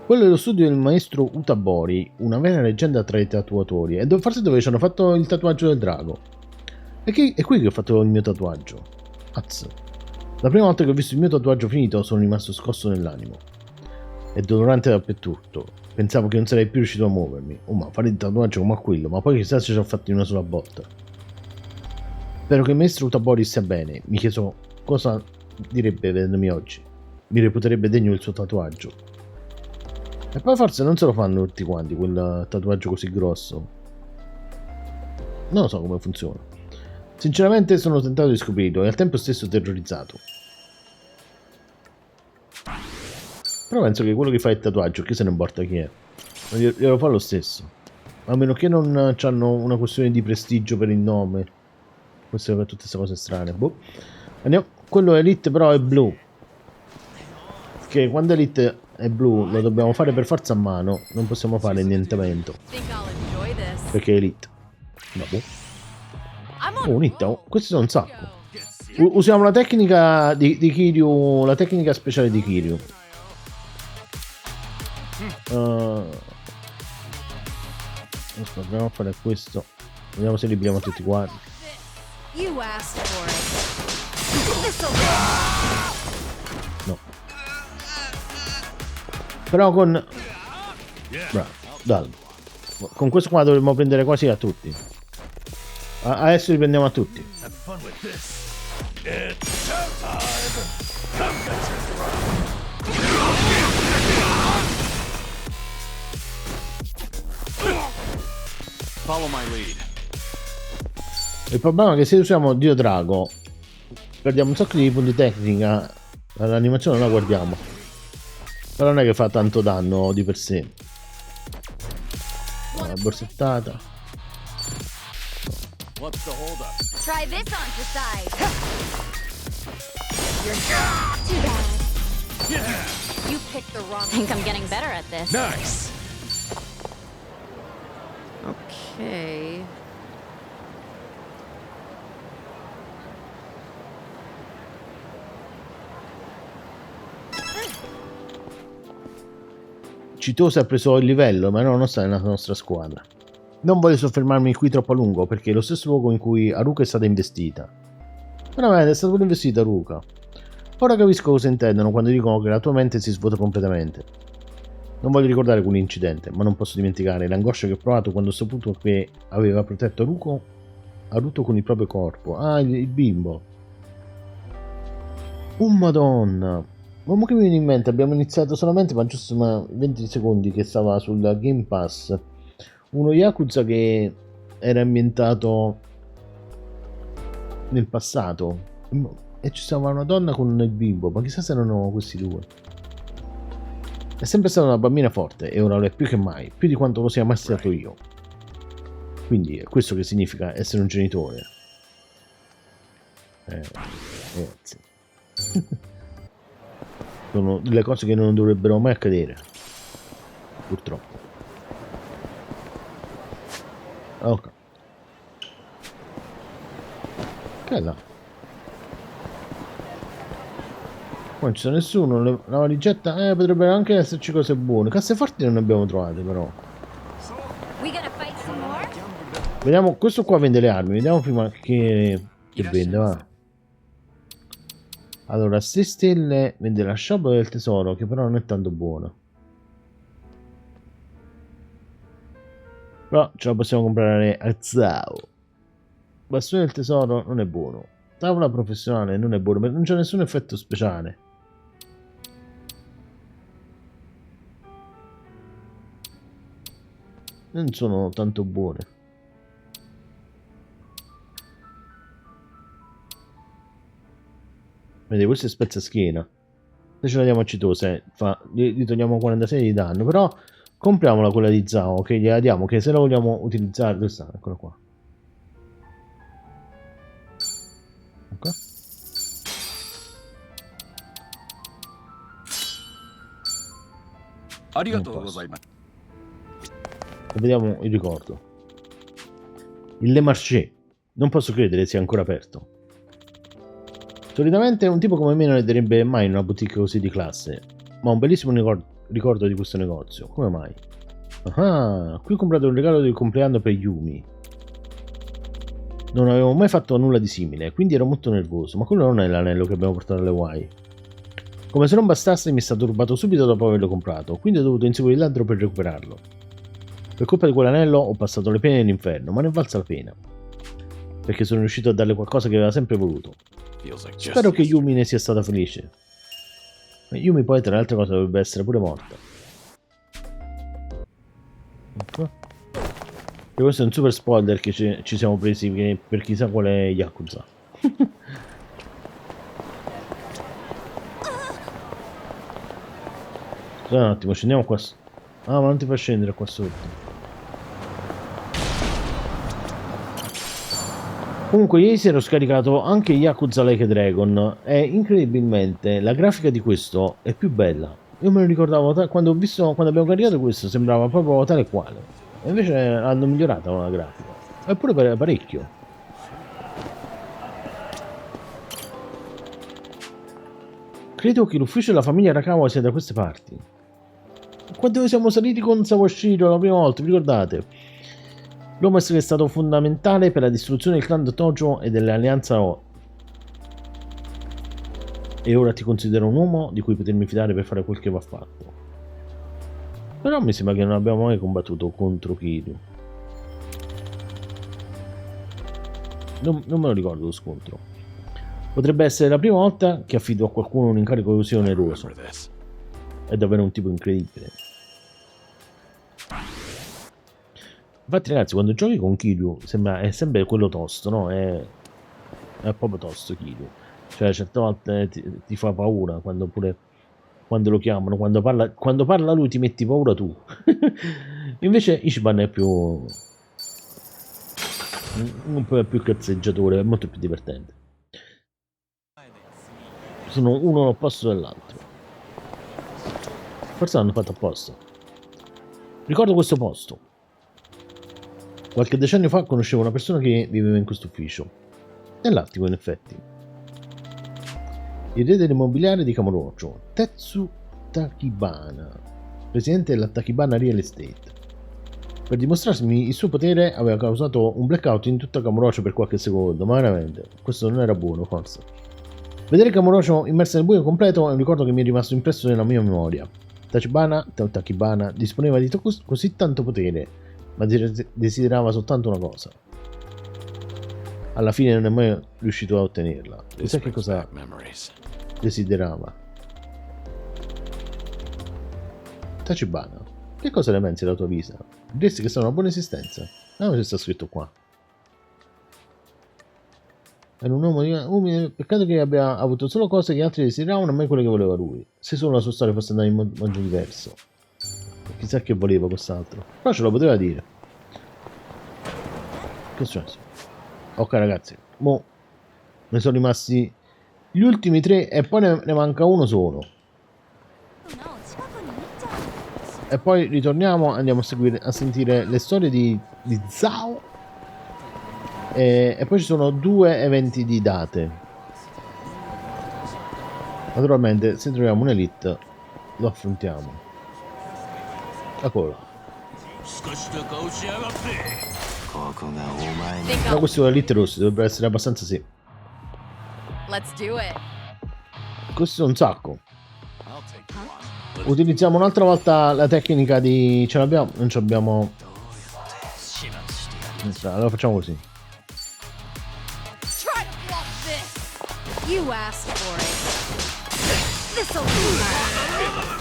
Quello è lo studio del maestro Utabori, una vera leggenda tra i tatuatori. E forse dove ci hanno fatto il tatuaggio del drago. E è qui che ho fatto il mio tatuaggio. Az. La prima volta che ho visto il mio tatuaggio finito sono rimasto scosso nell'animo. È dolorante dappertutto. Pensavo che non sarei più riuscito a muovermi. Oh, ma fare il tatuaggio come a quello, ma poi chissà se ce l'ho fatto in una sola botta. Spero che il maestro Utabori stia bene. Mi chiedo cosa direbbe vedendomi oggi. Mi reputerebbe degno del suo tatuaggio. E poi forse non se lo fanno tutti quanti quel tatuaggio così grosso. Non lo so come funziona. Sinceramente sono tentato di scoprirlo e al tempo stesso terrorizzato. Però penso che quello che fa il tatuaggio, chi se ne importa chi è, glielo fa lo stesso. A meno che non hanno una questione di prestigio per il nome. Queste tutte queste cose strane. Boh. Andiamo. Quello Elite però è blu. Che quando Elite è blu lo dobbiamo fare per forza a mano. Non possiamo fare annientamento. Perché è Elite. Vabbè. Oh, un hit. Oh, questi sono un sacco. Usiamo la tecnica di Kiryu. La tecnica speciale di Kiryu. Proviamo a fare questo. Vediamo se li abbiamo tutti quanti. No. Però con... Bravo, dai. Con questo qua dovremmo prendere quasi a tutti. Adesso li prendiamo a tutti. Follow my lead. Il problema è che se usiamo Dio Drago perdiamo un sacco di punti tecnica. L'animazione non la guardiamo. Però non è che fa tanto danno di per sé. La borsettata. What's the hold up? Try this on the side. You're too bad. You picked the wrong. Think I'm getting better at this. Nice. Okay. Citosa ha preso il livello, ma non sta nella nostra squadra. Non voglio soffermarmi qui troppo a lungo, perché è lo stesso luogo in cui Haruka è stata investita. Veramente è stata pure investita Haruka. Ora capisco cosa intendono quando dicono che la tua mente si svuota completamente. Non voglio ricordare quell'incidente, ma non posso dimenticare l'angoscia che ho provato quando ho saputo che aveva protetto Haruto con il proprio corpo. Ah, il bimbo. Oh madonna. Ma che mi viene in mente, abbiamo iniziato solamente, ma giusto 20 secondi che stava sul Game Pass. Uno Yakuza che era ambientato nel passato. E ci stava una donna con il bimbo, ma chissà se erano questi due. È sempre stata una bambina forte e ora lo è più che mai, più di quanto lo sia mai stato io. Quindi è questo che significa essere un genitore. Ragazzi. Sono delle cose che non dovrebbero mai accadere. Purtroppo. Ok. Bella. Qua non ci sta nessuno. La valigetta. Potrebbe anche esserci cose buone. Casseforti non ne abbiamo trovate però. Vediamo. Questo qua vende le armi. Vediamo prima che vende, va. Allora, 6 stelle vende la sciabola del tesoro, che però non è tanto buona. Però ce la possiamo comprare a Zao. Bastone del tesoro non è buono. Tavola professionale non è buono, perché non c'è nessun effetto speciale. Non sono tanto buone. Vedete, questo è spezzaschena. Se ce la diamo a Citose, gli togliamo 46 di danno. Però compriamola quella di Zao, che gliela diamo, che se la vogliamo utilizzare. Dove sta? Eccola qua. Ok. E vediamo il ricordo. Il Le Marché. Non posso credere sia ancora aperto. Solitamente un tipo come me non entrerebbe mai in una boutique così di classe, ma ho un bellissimo ricordo di questo negozio. Come mai? Ah, qui ho comprato un regalo del compleanno per Yumi. Non avevo mai fatto nulla di simile, quindi ero molto nervoso, ma quello non è l'anello che abbiamo portato alle Hawaii. Come se non bastasse, mi è stato rubato subito dopo averlo comprato, quindi ho dovuto inseguire il ladro per recuperarlo. Per colpa di quell'anello ho passato le pene dell'inferno, ma ne è valsa la pena. Perché sono riuscito a darle qualcosa che aveva sempre voluto. Spero che Yumi ne sia stata felice. Ma Yumi poi tra le altre cose dovrebbe essere pure morta. Ecco. E questo è un super spoiler che ci siamo presi per chissà quale Yakuza. Scusate un attimo, scendiamo qua. Ah, ma non ti fa scendere qua sotto. Comunque ieri sera ho scaricato anche Yakuza Like a Dragon e incredibilmente la grafica di questo è più bella. Io me lo ricordavo quando abbiamo caricato questo sembrava proprio tale e quale. E invece hanno migliorato la grafica. Eppure parecchio. Credo che l'ufficio della famiglia Arakawa sia da queste parti. Quando siamo saliti con Sawashiro la prima volta, vi ricordate? L'uomo è stato fondamentale per la distruzione del clan Tojo e dell'alleanza O. E ora ti considero un uomo di cui potermi fidare per fare quel che va fatto. Però mi sembra che non abbiamo mai combattuto contro Kiryu. Non me lo ricordo lo scontro. Potrebbe essere la prima volta che affido a qualcuno un incarico così oneroso. È davvero un tipo incredibile. Infatti ragazzi, quando giochi con Kiryu è sempre quello tosto, no? È proprio tosto Kiryu. Cioè certe volte ti fa paura quando lo chiamano, quando parla lui ti metti paura tu. Invece Ichiban è più un po' più cazzeggiatore, è molto più divertente. Sono uno all'opposto dell'altro. Forse l'hanno fatto apposta. Ricordo questo posto. Qualche decennio fa conoscevo una persona che viveva in questo ufficio. Nell'attico, in effetti. Il re dell'immobiliare di Kamurocho, Tetsu Takibana, presidente della Takibana Real Estate. Per dimostrarmi il suo potere aveva causato un blackout in tutta Kamurocho per qualche secondo, ma veramente, questo non era buono, forse. Vedere Kamurocho immersa nel buio completo è un ricordo che mi è rimasto impresso nella mia memoria. Takibana disponeva di così tanto potere, ma desiderava soltanto una cosa. Alla fine non è mai riuscito a ottenerla. Chissà che cosa desiderava. Tachibana, che cosa ne pensi della tua vita? Diresti che sta una buona esistenza? Ah, cosa sta scritto qua? Era un uomo umile, peccato che abbia avuto solo cose che altri desideravano, ma mai quelle che voleva lui. Se solo la sua storia fosse andata in modo diverso. Chissà che voleva quest'altro. Però ce lo poteva dire. Che è successo? Ok ragazzi, mo ne sono rimasti gli ultimi 3 e poi ne manca uno solo. E poi ritorniamo, andiamo a sentire le storie di Zao E poi ci sono 2 eventi di date. Naturalmente se troviamo un elite lo affrontiamo. Eccolo. Ma questo è l'elite rosso, dovrebbe essere abbastanza sì. Let's do it. Questo è un sacco. Utilizziamo un'altra volta la tecnica di... ce l'abbiamo? Non ce l'abbiamo. Allora facciamo così. Try to block this. You asked for it. This'll do.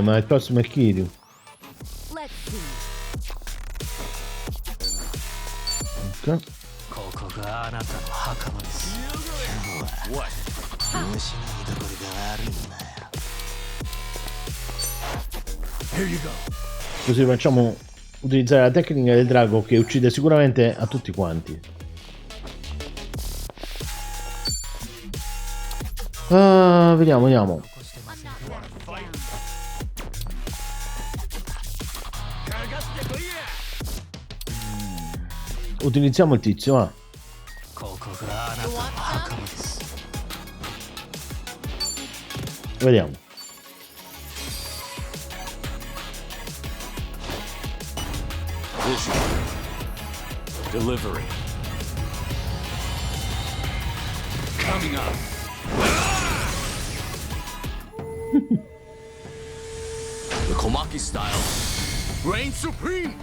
Ma il prossimo è Kiryu. Let's see. Ok. Così facciamo utilizzare la tecnica del drago che uccide sicuramente a tutti quanti. Vediamo. Utilizziamo il tizio, va. Vediamo. Delivery. Coming up. The Komaki style. Reign supreme.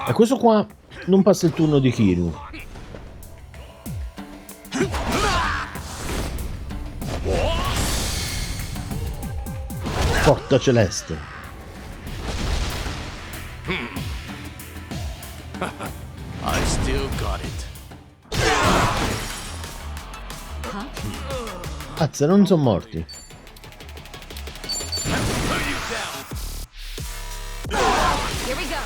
E questo qua non passa il turno di Kiryu. Porta celeste. I still got it. Azza, non sono morti. Here we go.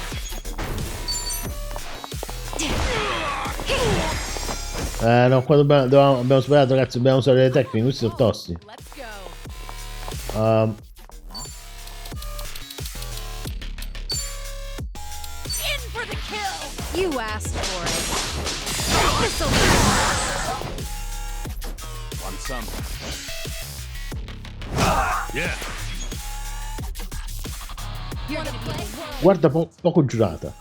No, qua abbiamo superato, ragazzi, dobbiamo usare le tecniche, questi sono tosti. You asked for it. This'll do. Want some? Yeah. You're gonna play? Guarda poco giurata.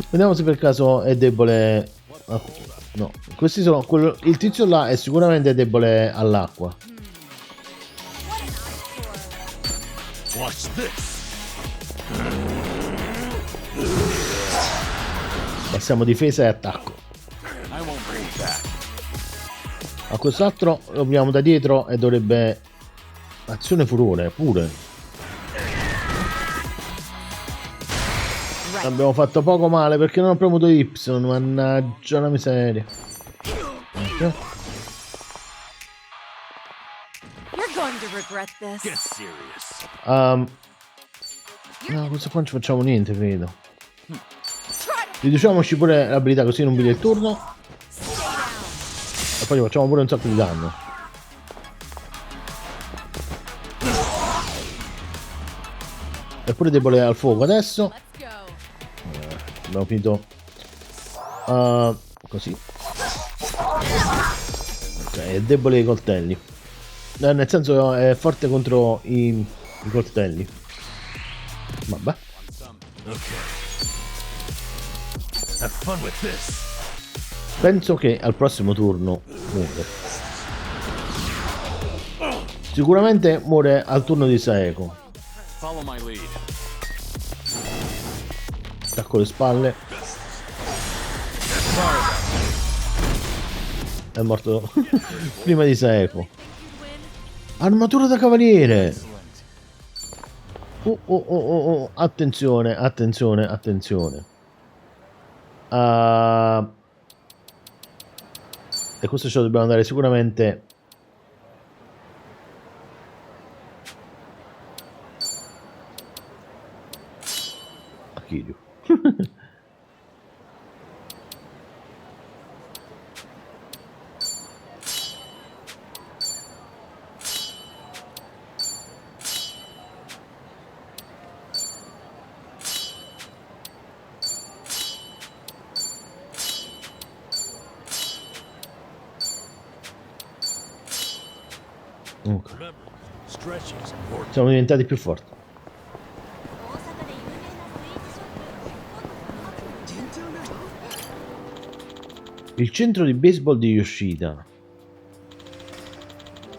Vediamo se per caso è debole. No, questi sono. Il tizio là è sicuramente debole all'acqua. Watch this. Passiamo difesa e attacco. A quest'altro lo prendiamo da dietro e dovrebbe. Azione furore pure. Abbiamo fatto poco male perché non ho premuto Y. Mannaggia la miseria. Okay. You're going to regret this. Get serious. No, questo qua non ci facciamo niente, credo. Riduciamoci pure l'abilità così non piglia il turno. E poi facciamo pure un sacco di danno. È pure debole al fuoco adesso. Abbiamo finito così. Ok, è debole ai coltelli. Nel senso è forte contro i coltelli. Vabbè. Have fun with this. Penso che al prossimo turno muore. Sicuramente muore al turno di Saeko. Follow my lead. Attacco le spalle. È morto prima di Saeko. Armatura da cavaliere. Attenzione, attenzione, attenzione. E questo ce lo dobbiamo andare sicuramente. A Kiryu. Ok. Remember, stretching is important. Siamo diventati più forti. Il centro di baseball di Yoshida.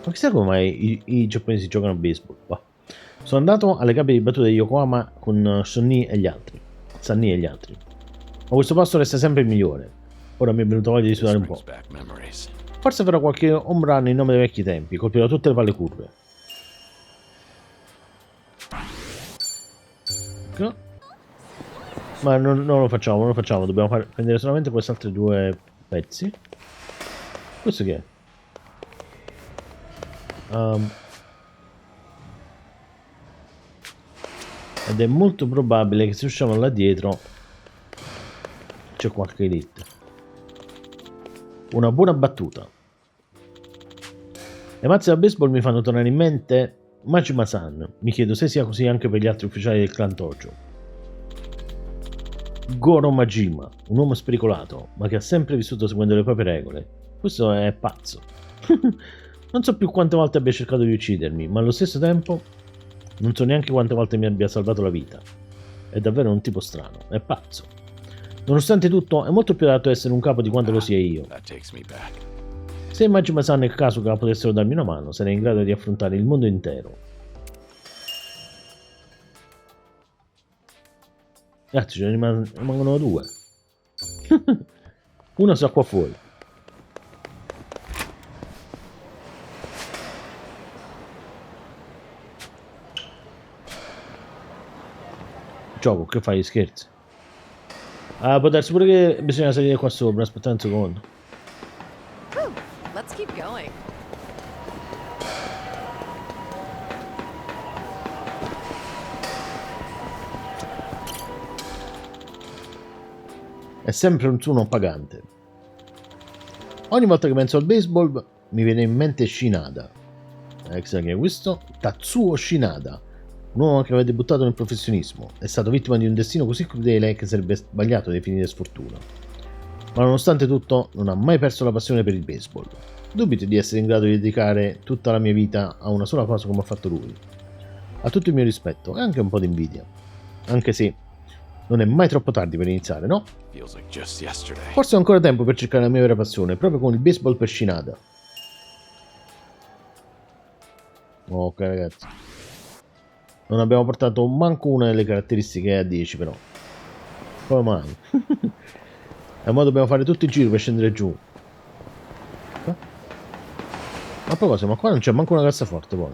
Ma chissà come mai i giapponesi giocano a baseball qua. Sono andato alle gabbie di battute di Yokohama con Sonny e gli altri. Sanni e gli altri. Ma questo posto resta sempre il migliore. Ora mi è venuto voglia di sudare un po'. Forse farò qualche home run in nome dei vecchi tempi. Colpirò tutte le palle curve. Ecco. Ma non lo facciamo, non lo facciamo. Dobbiamo prendere solamente questi altri due pezzi. Questo che è? Ed è molto probabile che se usciamo là dietro c'è qualche elite. Una buona battuta. Le mazze da baseball mi fanno tornare in mente Majima-san. Mi chiedo se sia così anche per gli altri ufficiali del clan Tojo. Goro Majima, un uomo spericolato, ma che ha sempre vissuto seguendo le proprie regole. Questo è pazzo. Non so più quante volte abbia cercato di uccidermi, ma allo stesso tempo non so neanche quante volte mi abbia salvato la vita. È davvero un tipo strano, è pazzo. Nonostante tutto, è molto più adatto a essere un capo di quanto lo sia io. Se Majima-san e Kasuga potessero darmi una mano, sarei in grado di affrontare il mondo intero. Ragazzi, ce ne rimangono due. Uno sta qua fuori. Gioco, che fai? Scherzi? Può darsi pure che bisogna salire qua sopra. Aspetta un secondo. Let's keep going. È sempre un suono pagante. Ogni volta che penso al baseball mi viene in mente Shinada. Che è questo? Tatsuo Shinada, un uomo che aveva debuttato nel professionismo. È stato vittima di un destino così crudele che sarebbe sbagliato definire sfortuna. Ma nonostante tutto non ha mai perso la passione per il baseball. Dubito di essere in grado di dedicare tutta la mia vita a una sola cosa come ha fatto lui. Ha tutto il mio rispetto e anche un po' di invidia. Anche se non è mai troppo tardi per iniziare, no? Forse ho ancora tempo per cercare la mia vera passione, proprio con il baseball per Shinada. Ok ragazzi. Non abbiamo portato manco una delle caratteristiche a 10 però. Come mai? E ora dobbiamo fare tutto il giro per scendere giù. Ma poi cosa? Ma qua non c'è manco una cassaforte poi.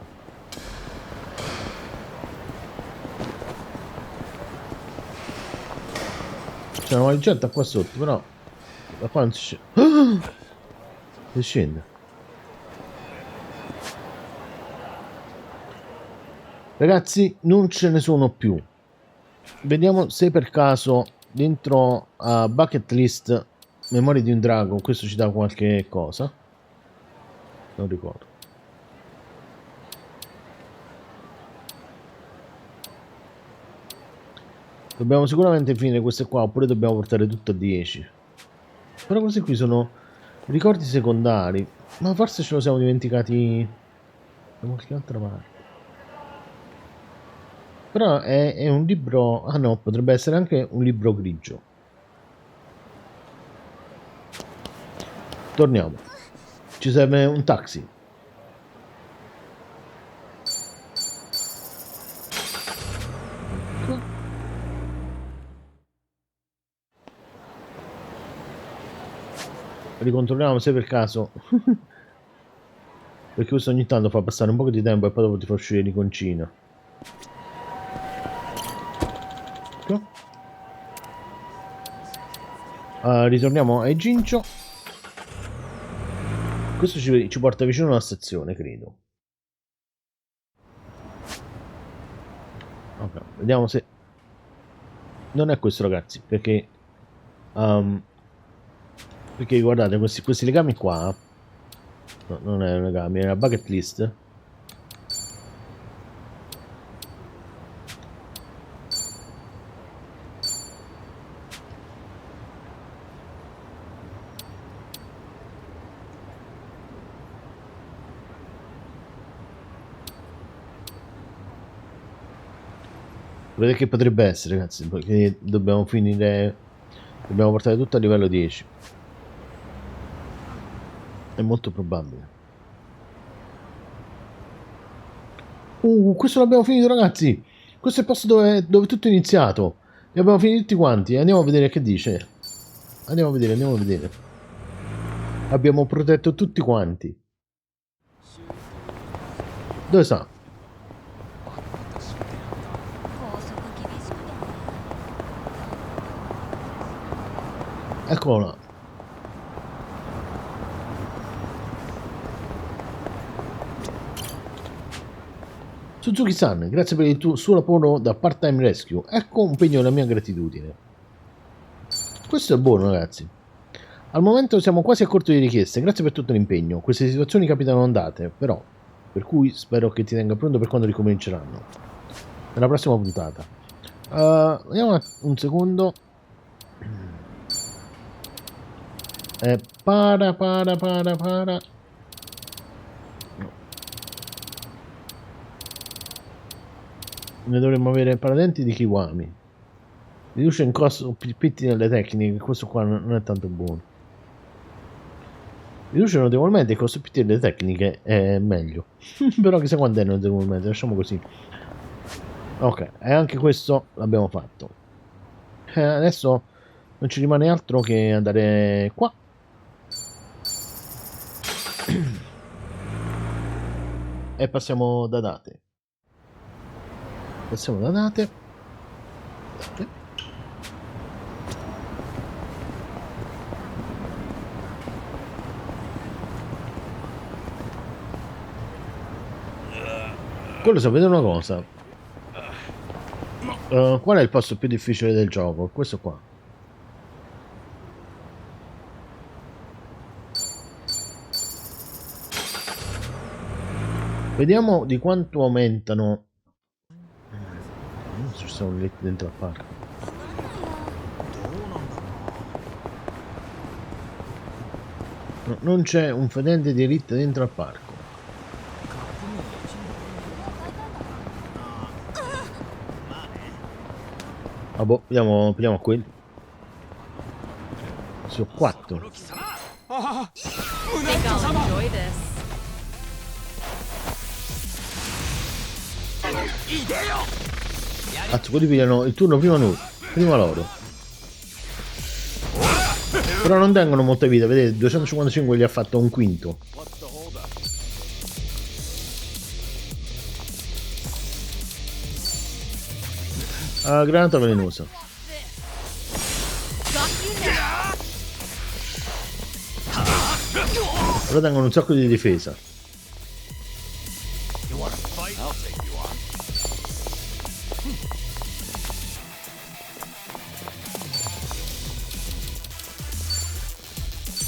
C'è una valigetta qua sotto, però da qua non si scende. Ah! Si scende. Ragazzi, non ce ne sono più. Vediamo se per caso dentro a bucket list Memorie di un Drago questo ci dà qualche cosa. Non ricordo. Dobbiamo sicuramente finire queste qua, oppure dobbiamo portare tutto a 10. Però questi qui sono ricordi secondari. Ma forse ce lo siamo dimenticati da qualche altra parte. Però è un libro... Ah no, potrebbe essere anche un libro grigio. Torniamo. Ci serve un taxi. Ricontrolliamo se per caso perché questo ogni tanto fa passare un po' di tempo e poi dopo ti fa uscire l'iconcina. Ritorniamo ai Gincio. Questo ci porta vicino alla stazione, credo. Ok, vediamo se non è questo ragazzi, perché guardate questi legami qua. No, non è un legame, è una bucket list. Vedete che potrebbe essere, ragazzi, perché dobbiamo finire. Dobbiamo portare tutto a livello 10. È molto probabile. Questo l'abbiamo finito, ragazzi. Questo è il posto dove tutto è iniziato. Li abbiamo finiti tutti quanti. Andiamo a vedere che dice. Andiamo a vedere, andiamo a vedere. Abbiamo protetto tutti quanti. Dove sta? Eccolo là. Suzuki-san, grazie per il tuo suo lavoro da part-time rescue. Ecco un pegno della mia gratitudine. Questo è buono, ragazzi. Al momento siamo quasi a corto di richieste. Grazie per tutto l'impegno. Queste situazioni capitano ondate, però. Per cui spero che ti tenga pronto per quando ricominceranno. Nella prossima puntata. Vediamo un secondo. Para. Ne dovremmo avere paradenti di Kiwami. Riduce in costo pitti nelle tecniche. Questo qua non è tanto buono. Riduce notevolmente il costo pitti nelle tecniche. È meglio. Però chissà quando è notevolmente. Lasciamo così. Ok, e anche questo l'abbiamo fatto. Adesso non ci rimane altro che andare qua. E passiamo da date. Quello sapete una cosa? Qual è il posto più difficile del gioco? Questo qua. Vediamo di quanto aumentano. Ci sono lì dentro al parco. No, non c'è un fedente diritto dentro al parco. Ah boh, vediamo quelli. Sono 4. Cazzo, quelli pigliano il turno prima loro. Però non tengono molta vita, vedete, 255 gli ha fatto un quinto. Granata velenosa. Però tengono un sacco di difesa.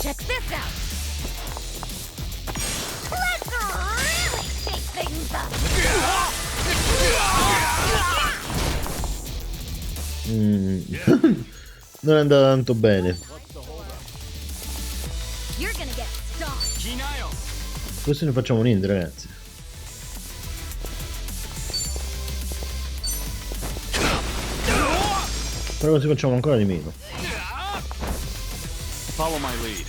Check this out. Let's really shake things up. Non è andata tanto bene. Questo ne facciamo niente, ragazzi. Però così facciamo ancora di meno. Follow my lead.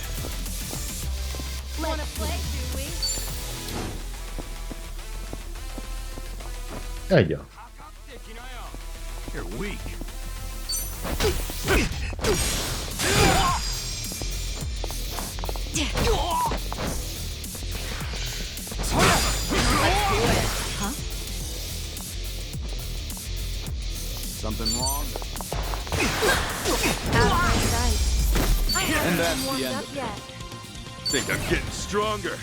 Wanna play, do we? Già. You're weak. Something wrong? And that's the end of it. Think I'm getting stronger.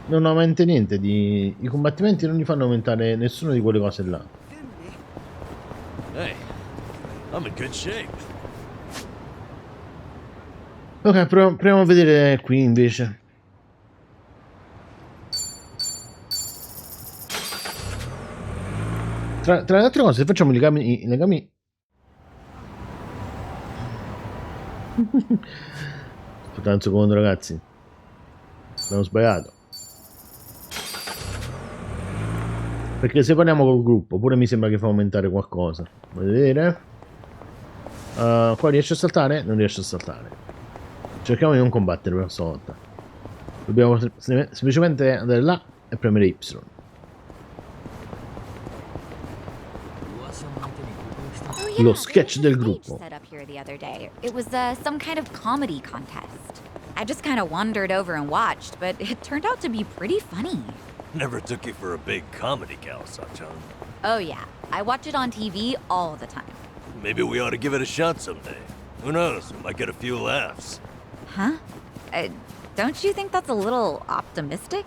Non aumenta niente i combattimenti non gli fanno aumentare nessuna di quelle cose là. Hey, I'm in good shape. Ok, proviamo a vedere qui invece. Tra le altre cose, se facciamo i legami... Aspettate un secondo, ragazzi. Abbiamo sbagliato. Perché se parliamo col gruppo, pure mi sembra che fa aumentare qualcosa. Volete vedere? Qua riesce a saltare? Non riesce a saltare. Cerchiamo di non combattere per questa volta. Dobbiamo semplicemente andare là e premere Y. Lo sketch del gruppo. Set up here the other day. It was some kind of comedy contest. I just kind of wandered over and watched, but it turned out to be pretty funny. Never took you for a big comedy gal, Sachan. Oh yeah, I watch it on TV all the time. Maybe we ought to give it a shot someday. Who knows? We might get a few laughs. Huh? Don't you think that's a little optimistic?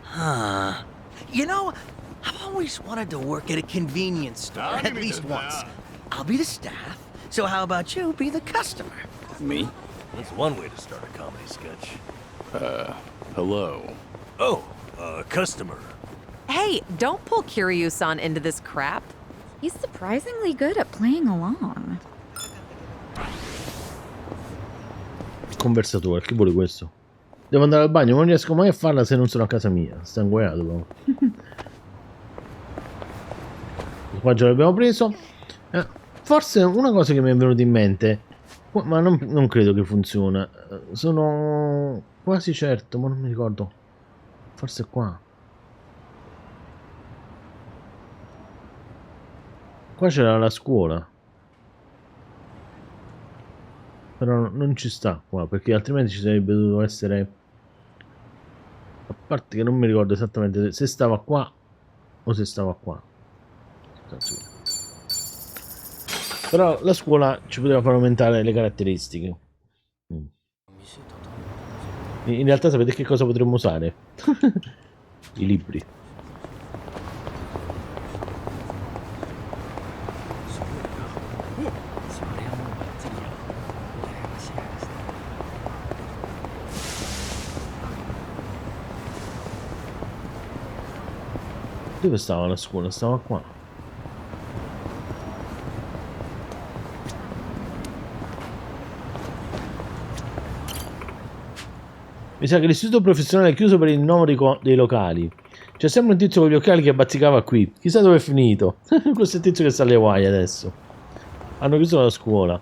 Huh. You know, I've always wanted to work at a convenience store, at least once. I'll be the staff, so how about you be the customer? Me? That's one way to start a comedy sketch. Hello. Oh, customer. Hey, don't pull Kiryu-san into this crap. He's surprisingly good at playing along. Conversatore, che vuole questo? Devo andare al bagno, non riesco mai a farla se non sono a casa mia. Stanguato proprio. Qua già l'abbiamo preso. Forse una cosa che mi è venuta in mente, ma non credo che funziona. Sono quasi certo, ma non mi ricordo. Forse qua. Qua c'era la scuola. Però non ci sta qua, perché altrimenti ci sarebbe dovuto essere... A parte che non mi ricordo esattamente se stava qua o se stava qua. Però la scuola ci poteva far aumentare le caratteristiche. In realtà sapete che cosa potremmo usare? I libri. Dove stava la scuola? Stava qua. Mi sa che l'istituto professionale è chiuso per il rinnovo dei locali. C'è sempre un tizio con gli occhiali che bazzicava qui. Chissà dove è finito. Questo è il tizio che sta alle guai adesso. Hanno chiuso la scuola.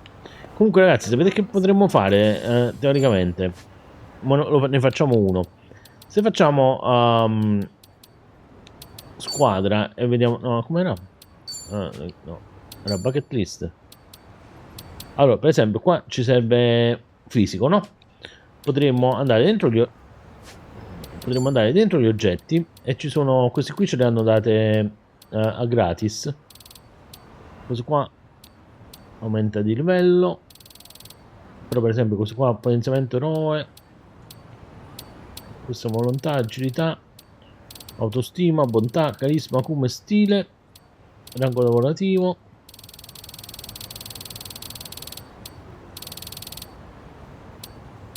Comunque ragazzi, sapete che potremmo fare? Teoricamente ne facciamo uno. Se facciamo squadra e vediamo... No, com'era? No, era bucket list. Allora, per esempio, qua ci serve fisico, no? Potremmo andare dentro gli oggetti e ci sono... Questi qui ce le hanno date a gratis. Questo qua aumenta di livello. Però per esempio questo qua potenziamento eroe. Questa volontà, agilità, autostima, bontà, carisma, acume, stile, rango lavorativo.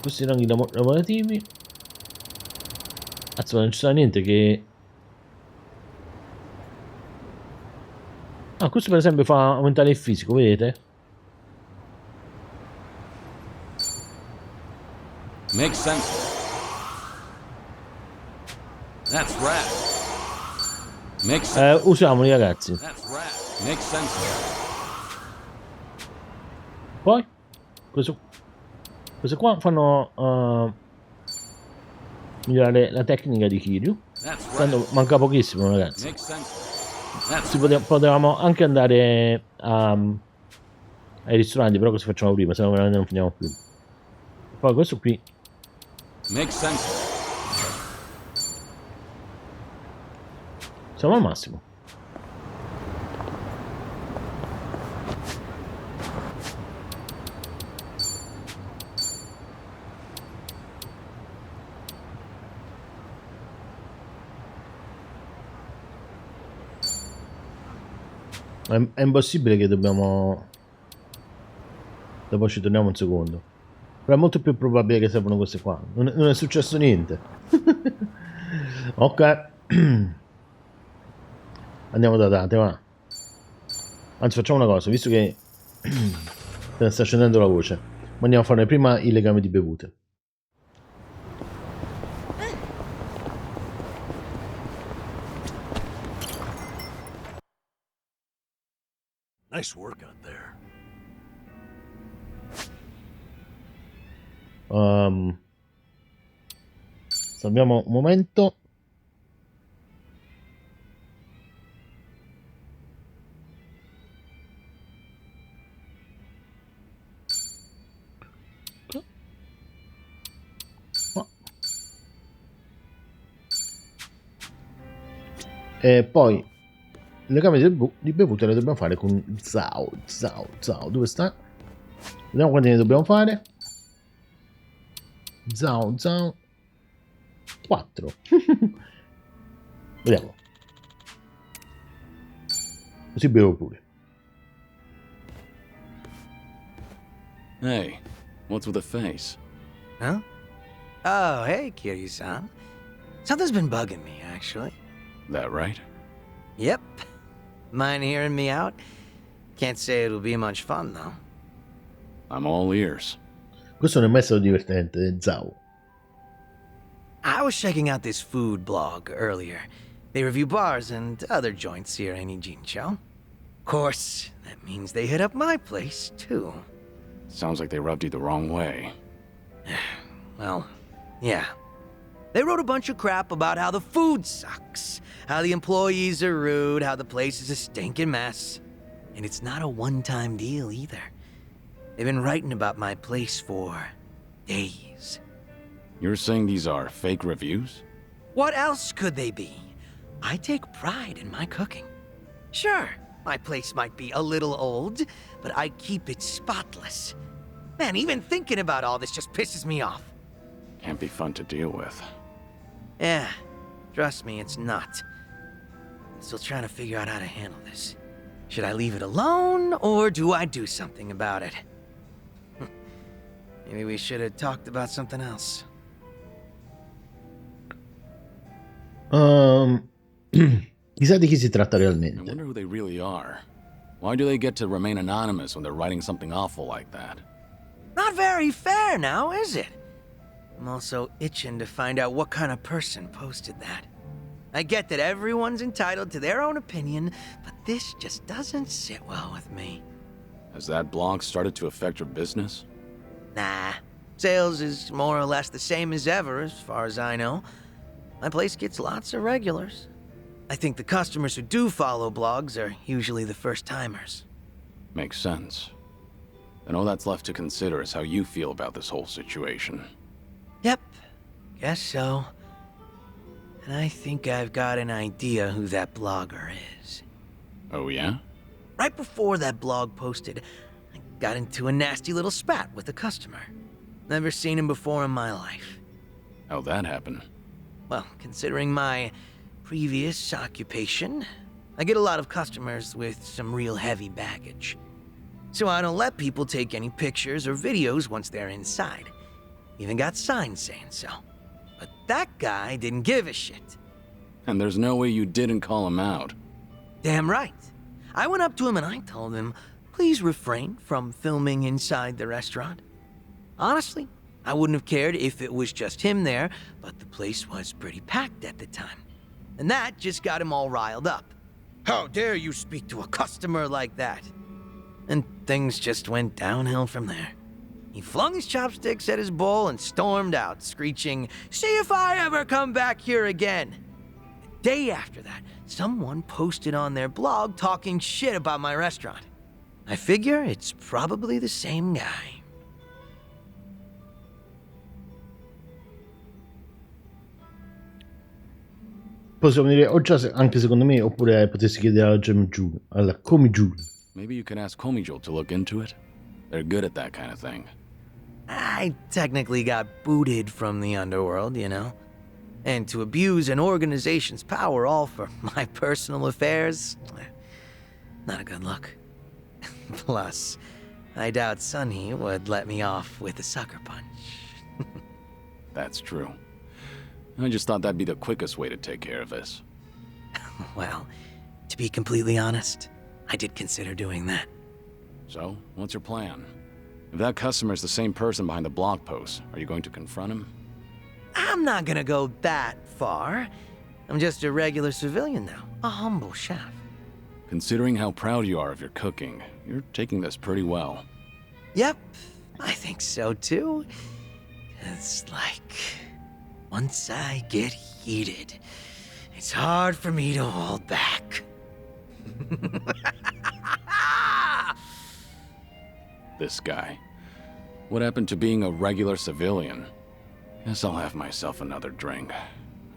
Questi ranghi lavorativi. Cazzo, non ci sarà niente che... Ah, questo per esempio fa aumentare il fisico, vedete? Makes sense. That's rad. Makes sense. Usiamoli ragazzi. That's rad. Makes sense. Poi queste qua fanno migliorare la tecnica di Kiryu. Tanto manca pochissimo ragazzi. Makes sense. Potevamo anche andare ai ristoranti, però cosa facciamo prima? Se no veramente non finiamo più. Poi questo qui Makes sense. siamo al massimo. È impossibile che dobbiamo... Dopo ci torniamo un secondo. Però è molto più probabile che servono queste qua. Non è successo niente. Ok. Andiamo da date, va. Anzi, facciamo una cosa, visto che se ne sta scendendo la voce, ma andiamo a fare prima il legame di bevute. Nice work out there. Salviamo un momento. E poi le camere di bevute le dobbiamo fare con Zao. Dove sta? Vediamo quante ne dobbiamo fare. Zao 4. Vediamo. Così bevo pure. Hey, what's with the face? Huh? Oh, hey, Kiryu-san. Something's been bugging me, actually. That right? Yep. Mind hearing me out? Can't say it'll be much fun, though. I'm all ears. Questo non è mai stato divertente, Zao. I was checking out this food blog earlier. They review bars and other joints here in Ijincho. Of course, that means they hit up my place, too. Sounds like they rubbed you the wrong way. Well, yeah. They wrote a bunch of crap about how the food sucks, how the employees are rude, how the place is a stinking mess. And it's not a one-time deal either. They've been writing about my place for days. You're saying these are fake reviews? What else could they be? I take pride in my cooking. Sure, my place might be a little old, but I keep it spotless. Man, even thinking about all this just pisses me off. Can't be fun to deal with. Yeah, trust me, it's not. I'm still trying to figure out how to handle this. Should I leave it alone, or do I do something about it? Maybe we should have talked about something else. Chissà di chi si tratta I realmente. wonder who they really are. Why do they get to remain anonymous when they're writing something awful like that? Not very fair now, is it? I'm also itching to find out what kind of person posted that. I get that everyone's entitled to their own opinion, but this just doesn't sit well with me. Has that blog started to affect your business? Nah, sales is more or less the same as ever, as far as I know. My place gets lots of regulars. I think the customers who do follow blogs are usually the first-timers. Makes sense. And all that's left to consider is how you feel about this whole situation. Yep, guess so. And I think I've got an idea who that blogger is. Oh, yeah? Right before that blog posted, I got into a nasty little spat with a customer. Never seen him before in my life. How'd that happen? Well, considering my previous occupation, I get a lot of customers with some real heavy baggage. So I don't let people take any pictures or videos once they're inside. Even got signs saying so. But that guy didn't give a shit. And there's no way you didn't call him out. Damn right. I went up to him and I told him, please refrain from filming inside the restaurant. Honestly, I wouldn't have cared if it was just him there, but the place was pretty packed at the time. And that just got him all riled up. How dare you speak to a customer like that? And things just went downhill from there. He flung his chopsticks at his bowl and stormed out, screeching, "See if I ever come back here again." The day after that, someone posted on their blog talking shit about my restaurant. I figure it's probably the same guy. Possiamo dire o già anche secondo me, oppure potresti chiedere alla Gem alla Komijul. Maybe you could ask Komijul to look into it. They're good at that kind of thing. I technically got booted from the underworld, you know? And to abuse an organization's power all for my personal affairs? Not a good look. Plus, I doubt Sunny would let me off with a sucker punch. That's true. I just thought that'd be the quickest way to take care of this. Well, to be completely honest, I did consider doing that. So, what's your plan? If that customer's the same person behind the blog post, are you going to confront him? I'm not gonna go that far. I'm just a regular civilian now, a humble chef. Considering how proud you are of your cooking, you're taking this pretty well. Yep, I think so too. It's like, once I get heated, it's hard for me to hold back. This guy. What happened to being a regular civilian? Guess I'll have myself another drink.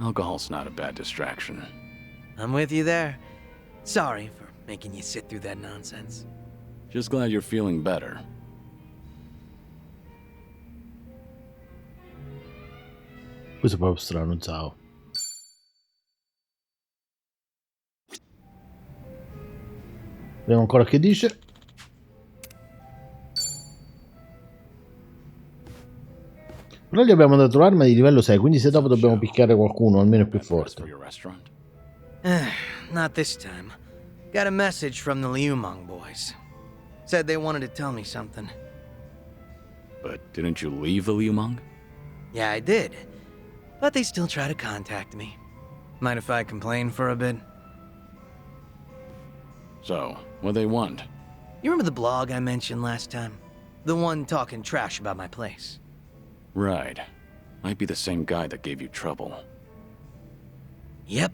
Alcohol's not a bad distraction. I'm with you there. Sorry for making you sit through that nonsense. Just glad you're feeling better. Questo è proprio strano, ciao. Vediamo ancora che dice. Però gli abbiamo dato l'arma di livello 6, quindi se dopo dobbiamo picchiare qualcuno, almeno è più forte. Not this time. Got a message from the Liumang boys. Said they wanted to tell me something. But didn't you leave the Liumang? Yeah, I did. But they still try to contact me. Mind if I complain for a bit? So, what they want? You remember the blog I mentioned last time? The one talking trash about my place? Right. Might be the same guy that gave you trouble. Yep.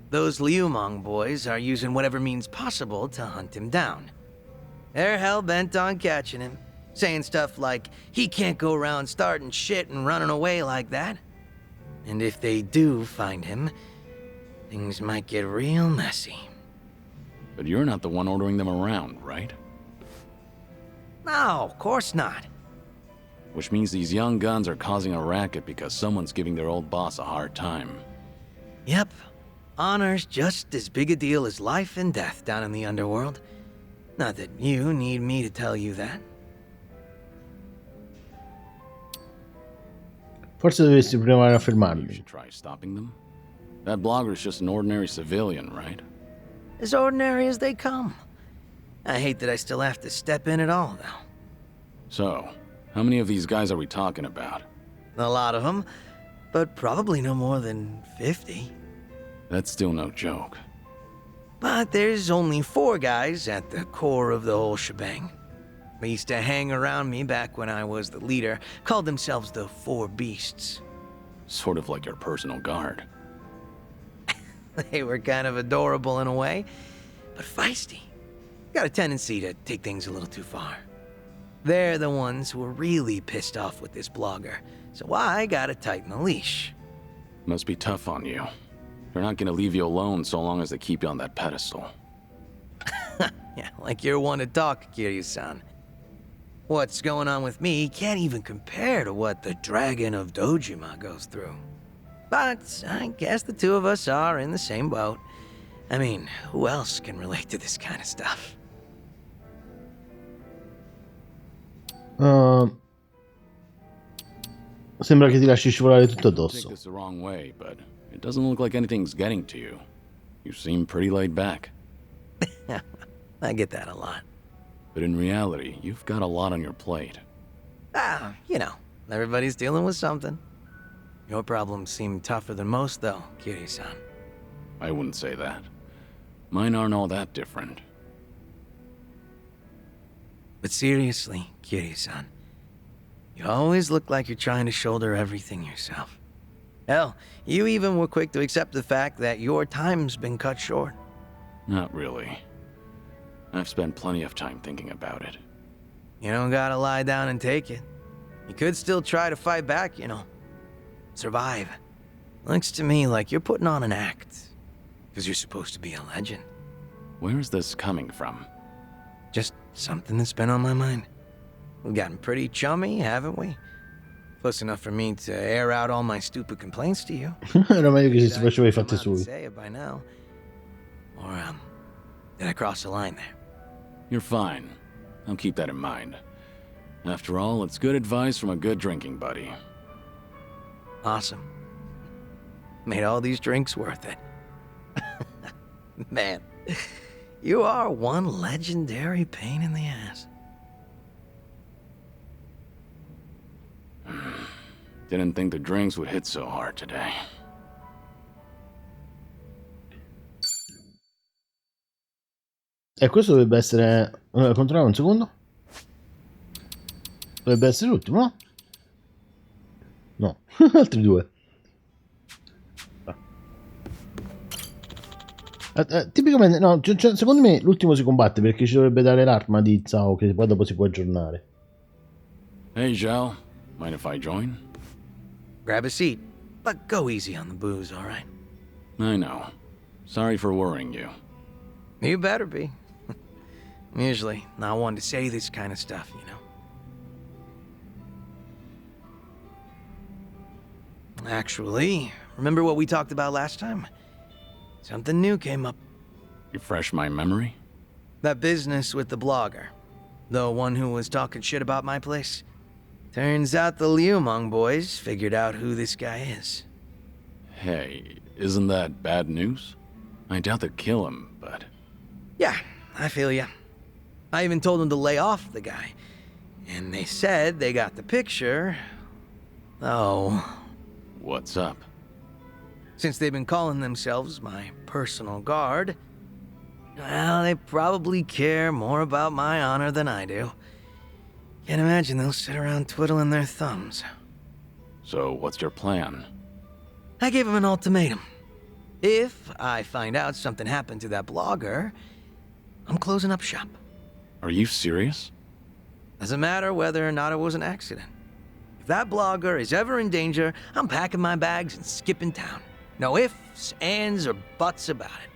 Those Liumang boys are using whatever means possible to hunt him down. They're hell-bent on catching him, saying stuff like, he can't go around starting shit and running away like that. And if they do find him, things might get real messy. But you're not the one ordering them around, right? No, of course not. Which means these young guns are causing a racket because someone's giving their old boss a hard time. Yep. Honor's just as big a deal as life and death down in the underworld. Not that you need me to tell you that. Forse dovresti provare a You fermarli. should try stopping them. That blogger's just an ordinary civilian, right? As ordinary as they come. I hate that I still have to step in at all, though. So, how many of these guys are we talking about? A lot of them, but probably no more than 50. That's still no joke. But there's only 4 guys at the core of the whole shebang. They used to hang around me back when I was the leader, called themselves the 4 Beasts. Sort of like your personal guard. They were kind of adorable in a way, but feisty. Got a tendency to take things a little too far. They're the ones who were really pissed off with this blogger, so I gotta tighten the leash. Must be tough on you. They're not gonna leave you alone so long as they keep you on that pedestal. Yeah, like you're one to talk, Kiryu-san. What's going on with me can't even compare to what the Dragon of Dojima goes through. But I guess the two of us are in the same boat. I mean, who else can relate to this kind of stuff? Sembra che ti lasci scivolare tutto Take addosso. this the wrong way, but it doesn't look like anything's getting to you. You seem pretty laid back. I get that a lot. But in reality, you've got a lot on your plate. You know, everybody's dealing with something. Your problems seem tougher than most, though, Kiryu-san. I wouldn't say that. Mine aren't all that different. But seriously, Kiryu-san, you always look like you're trying to shoulder everything yourself. Hell, you even were quick to accept the fact that your time's been cut short. Not really. I've spent plenty of time thinking about it. You don't gotta lie down and take it. You could still try to fight back, you know. Survive. Looks to me like you're putting on an act. Because you're supposed to be a legend. Where's this coming from? Just something that's been on my mind. We've gotten pretty chummy, haven't we? Close enough for me to air out all my stupid complaints to you. Era meglio che si faceva i fatti Come out and suoi. say it by now. Or, did I cross the line there? You're fine. I'll keep that in mind. After all, it's good advice from a good drinking buddy. Awesome. Made all these drinks worth it. Man, you are one legendary pain in the ass. Didn't think the drinks would hit so hard today. E questo dovrebbe essere... controllare un secondo. Dovrebbe essere l'ultimo, no? No, altri due. Tipicamente, no, cioè, secondo me l'ultimo si combatte perché ci dovrebbe dare l'arma di Zhao che poi dopo si può aggiornare. Hey, Zhao. Mind if I join? Grab a seat, but go easy on the booze, all right? I know. Sorry for worrying you. You better be. I'm usually not one to say this kind of stuff, you know? Actually, remember what we talked about last time? Something new came up. Refresh my memory? That business with the blogger. The one who was talking shit about my place. Turns out the Liumang boys figured out who this guy is. Hey, isn't that bad news? I doubt they'd kill him, but... Yeah, I feel ya. I even told them to lay off the guy. And they said they got the picture. Oh. What's up? Since they've been calling themselves my personal guard, well, they probably care more about my honor than I do. Can't imagine they'll sit around twiddling their thumbs. So, what's your plan? I gave them an ultimatum. If I find out something happened to that blogger, I'm closing up shop. Are you serious? Doesn't matter whether or not it was an accident. If that blogger is ever in danger, I'm packing my bags and skipping town. No ifs, ands, or buts about it.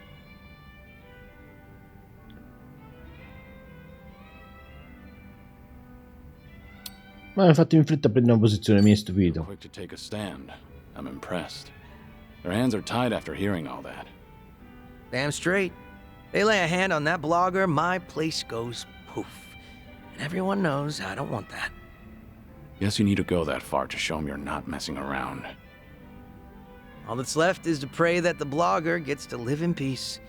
Ma infatti in fretta prende una posizione, mi è stupito. Quick to take a stand. I'm impressed. Their hands are tied after hearing all that. Damn straight. They lay a hand on that blogger, my place goes poof. And everyone knows I don't want that. Guess you need to go that far to show them you're not messing around. All that's left is to pray that the blogger gets to live in peace.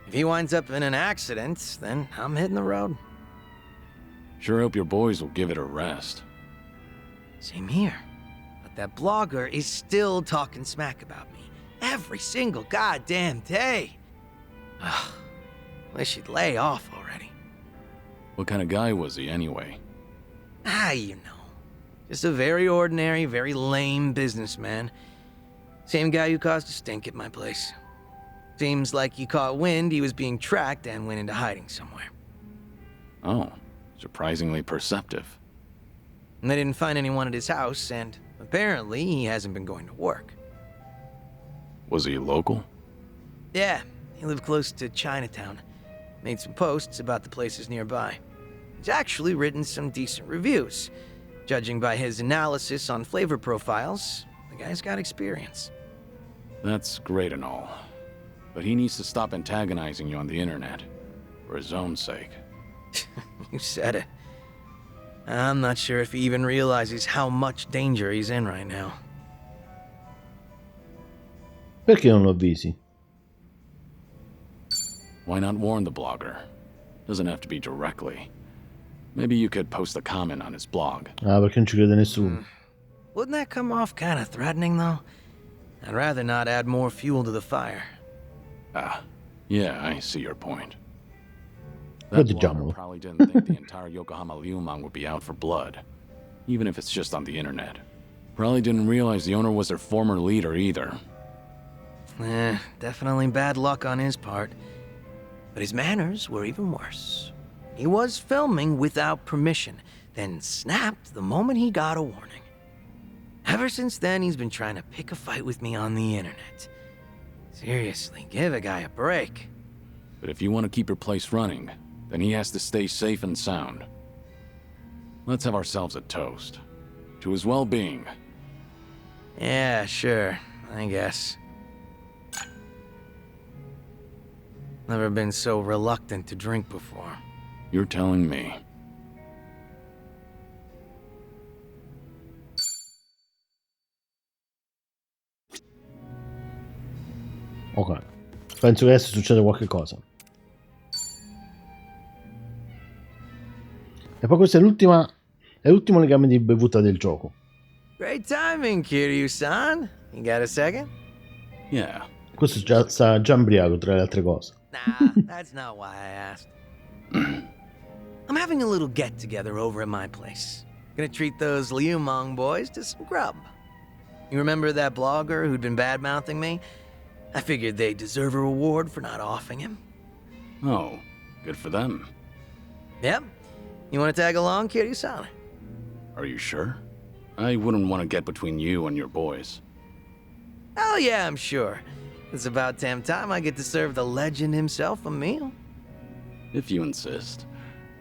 If he winds up in an accident, then I'm hitting the road. Sure hope your boys will give it a rest. Same here. But that blogger is still talking smack about me. Every single goddamn day. Ugh. Wish he'd lay off already. What kind of guy was he anyway? You know. Just a very ordinary, very lame businessman. Same guy who caused a stink at my place. Seems like he caught wind he was being tracked and went into hiding somewhere. Oh, surprisingly perceptive. And they didn't find anyone at his house, and apparently he hasn't been going to work. Was he local? Yeah, he lived close to Chinatown. Made some posts about the places nearby. He's actually written some decent reviews. Judging by his analysis on flavor profiles, the guy's got experience. That's great and all. But he needs to stop antagonizing you on the internet. For his own sake. You said it. I'm not sure if he even realizes how much danger he's in right now. Perché non lo avvisi? Why not warn the blogger? Doesn't have to be directly. Maybe you could post a comment on his blog. Ah, perché non ci crede nessuno. Wouldn't that come off kind of threatening, though? I'd rather not add more fuel to the fire. Ah, yeah, I see your point. But That the blogger Jamal. probably didn't think the entire Yokohama Liumang would be out for blood. Even if it's just on the internet. Probably didn't realize the owner was their former leader either. Definitely bad luck on his part. But his manners were even worse. He was filming without permission, then snapped the moment he got a warning. Ever since then, he's been trying to pick a fight with me on the internet. Seriously, give a guy a break. But if you want to keep your place running, then he has to stay safe and sound. Let's have ourselves a toast. To his well-being. Yeah, sure, I guess. Never been so reluctant to drink before. You're telling me. Ok. Penso che adesso succeda qualche cosa. E poi questa è l'ultima. È l'ultimo legame di bevuta del gioco. Great timing, Kiryu-san. You got a second? Yeah. Questo sta già imbriaco tra le altre cose. Nah, that's not why I asked. I'm having a little get-together over at my place. Gonna treat those Liumang boys to some grub. You remember that blogger who'd been bad-mouthing me? I figured they deserve a reward for not offing him. Oh, good for them. Yep. You want to tag along, Kiryu-san? Are you sure? I wouldn't want to get between you and your boys. Oh yeah, I'm sure. It's about damn time I get to serve the legend himself a meal. If you insist.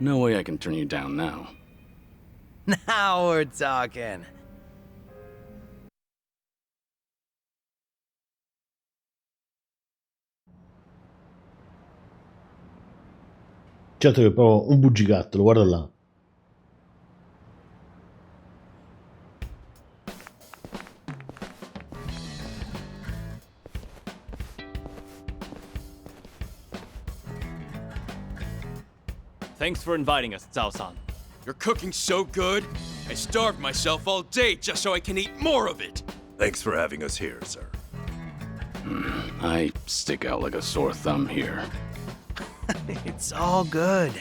No way I can turn you down now. Now we're talking. Certo che è proprio un bugigattolo, guarda là. Thanks for inviting us, Zhao-san. You're cooking so good, I starved myself all day just so I can eat more of it. Thanks for having us here, sir. I stick out like a sore thumb here. It's all good.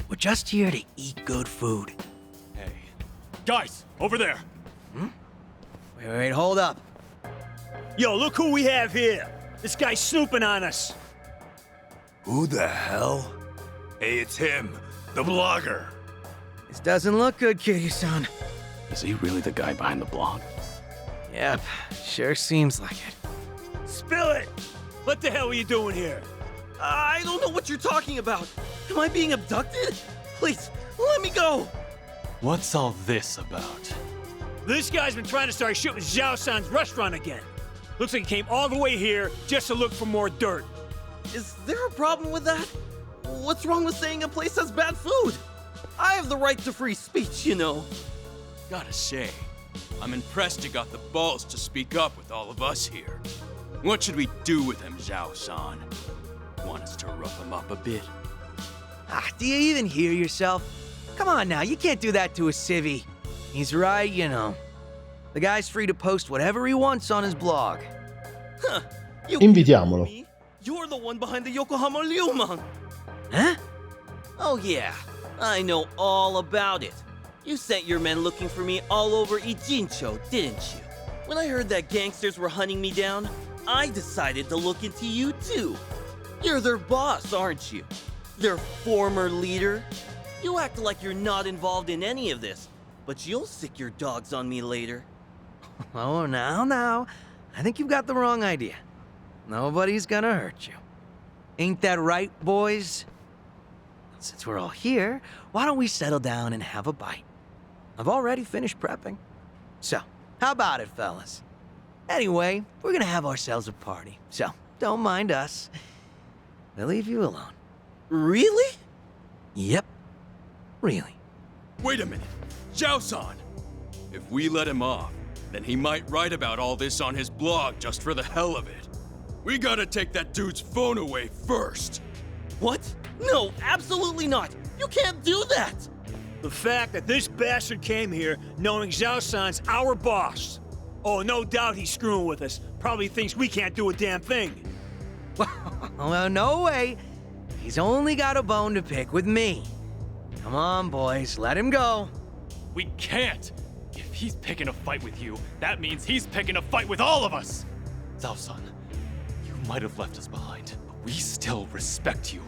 We're just here to eat good food. Hey. Guys, over there! Wait, hold up. Yo, look who we have here! This guy's snooping on us! Who the hell? Hey, it's him, the blogger. This doesn't look good, Kiryu-san. Is he really the guy behind the blog? Yep, sure seems like it. Spill it! What the hell are you doing here? I don't know what you're talking about. Am I being abducted? Please, let me go. What's all this about? This guy's been trying to start shit with Zhao-san's restaurant again. Looks like he came all the way here just to look for more dirt. Is there a problem with that? What's wrong with saying a place has bad food? I have the right to free speech, you know. Gotta say, I'm impressed you got the balls to speak up with all of us here. What should we do with him, Zhao-san? Want us to rough him up a bit? Do you even hear yourself? Come on now, you can't do that to a civvy. He's right, you know. The guy's free to post whatever he wants on his blog. Huh. Invitiamolo. You're the one behind the Yokohama Liumang. Huh? Oh yeah, I know all about it. You sent your men looking for me all over Ijincho, didn't you? When I heard that gangsters were hunting me down, I decided to look into you too. You're their boss, aren't you? Their former leader? You act like you're not involved in any of this, but you'll sick your dogs on me later. Oh, now. I think you've got the wrong idea. Nobody's gonna hurt you. Ain't that right, boys? Since we're all here, why don't we settle down and have a bite? I've already finished prepping. So, how about it, fellas? Anyway, we're gonna have ourselves a party, so don't mind us. We'll leave you alone. Really? Yep. Really. Wait a minute. Zhao-san! If we let him off, then he might write about all this on his blog just for the hell of it. We gotta take that dude's phone away first. What? No, absolutely not. You can't do that. The fact that this bastard came here knowing Zhao-san's our boss. Oh, no doubt he's screwing with us. Probably thinks we can't do a damn thing. Well, no way. He's only got a bone to pick with me. Come on, boys, let him go. We can't! If he's picking a fight with you, that means he's picking a fight with all of us! Zhao-san, you might have left us behind, but we still respect you.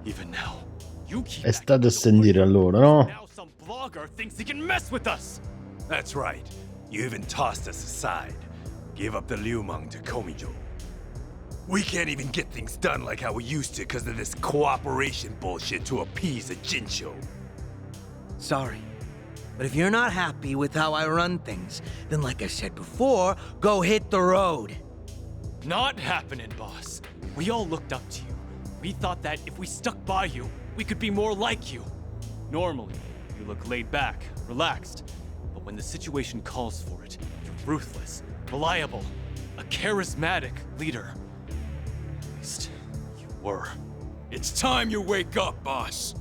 Even now, you keep È stato a sentire allora, no? now some blogger thinks he can mess with us! That's right. You even tossed us aside. Gave up the Liumang to Komijo. We can't even get things done like how we used to because of this cooperation bullshit to appease a Jinsho. Sorry. But if you're not happy with how I run things, then like I said before, go hit the road. Not happening, boss. We all looked up to you. We thought that if we stuck by you, we could be more like you. Normally, you look laid back, relaxed. But when the situation calls for it, you're ruthless, reliable, a charismatic leader. At least, you were. It's time you wake up, boss.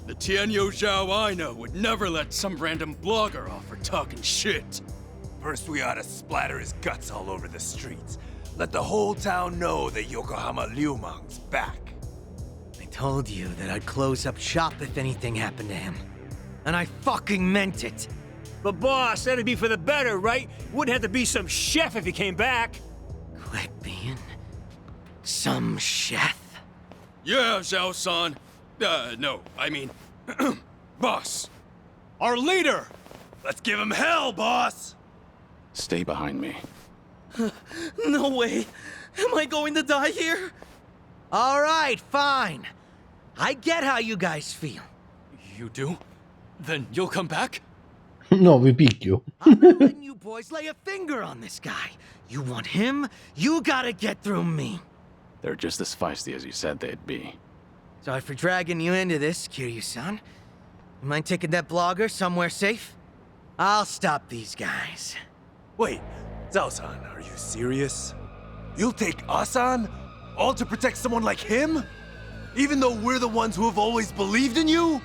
The Tianyo Zhao I know would never let some random blogger off for talking shit. First, we ought to splatter his guts all over the streets. Let the whole town know that Yokohama Liumang's back. told you that I'd close up shop if anything happened to him. And I fucking meant it. But boss, that'd be for the better, right? Wouldn't have to be some chef if he came back. Quit being some chef. Yeah, Zhao-san. No, I mean, boss. Our leader! Let's give him hell, boss! Stay behind me. No way. Am I going to die here? All right, fine. I get how you guys feel. You do? Then you'll come back? No, vi picchio. I'm not letting you boys lay a finger on this guy. You want him? You gotta get through me. They're just as feisty as you said they'd be. Sorry for dragging you into this, Kiryu-san. You mind taking that blogger somewhere safe? I'll stop these guys. Wait, Zhao-san, are you serious? You'll take us on? All to protect someone like him? Even though we're the ones who have always believed in you?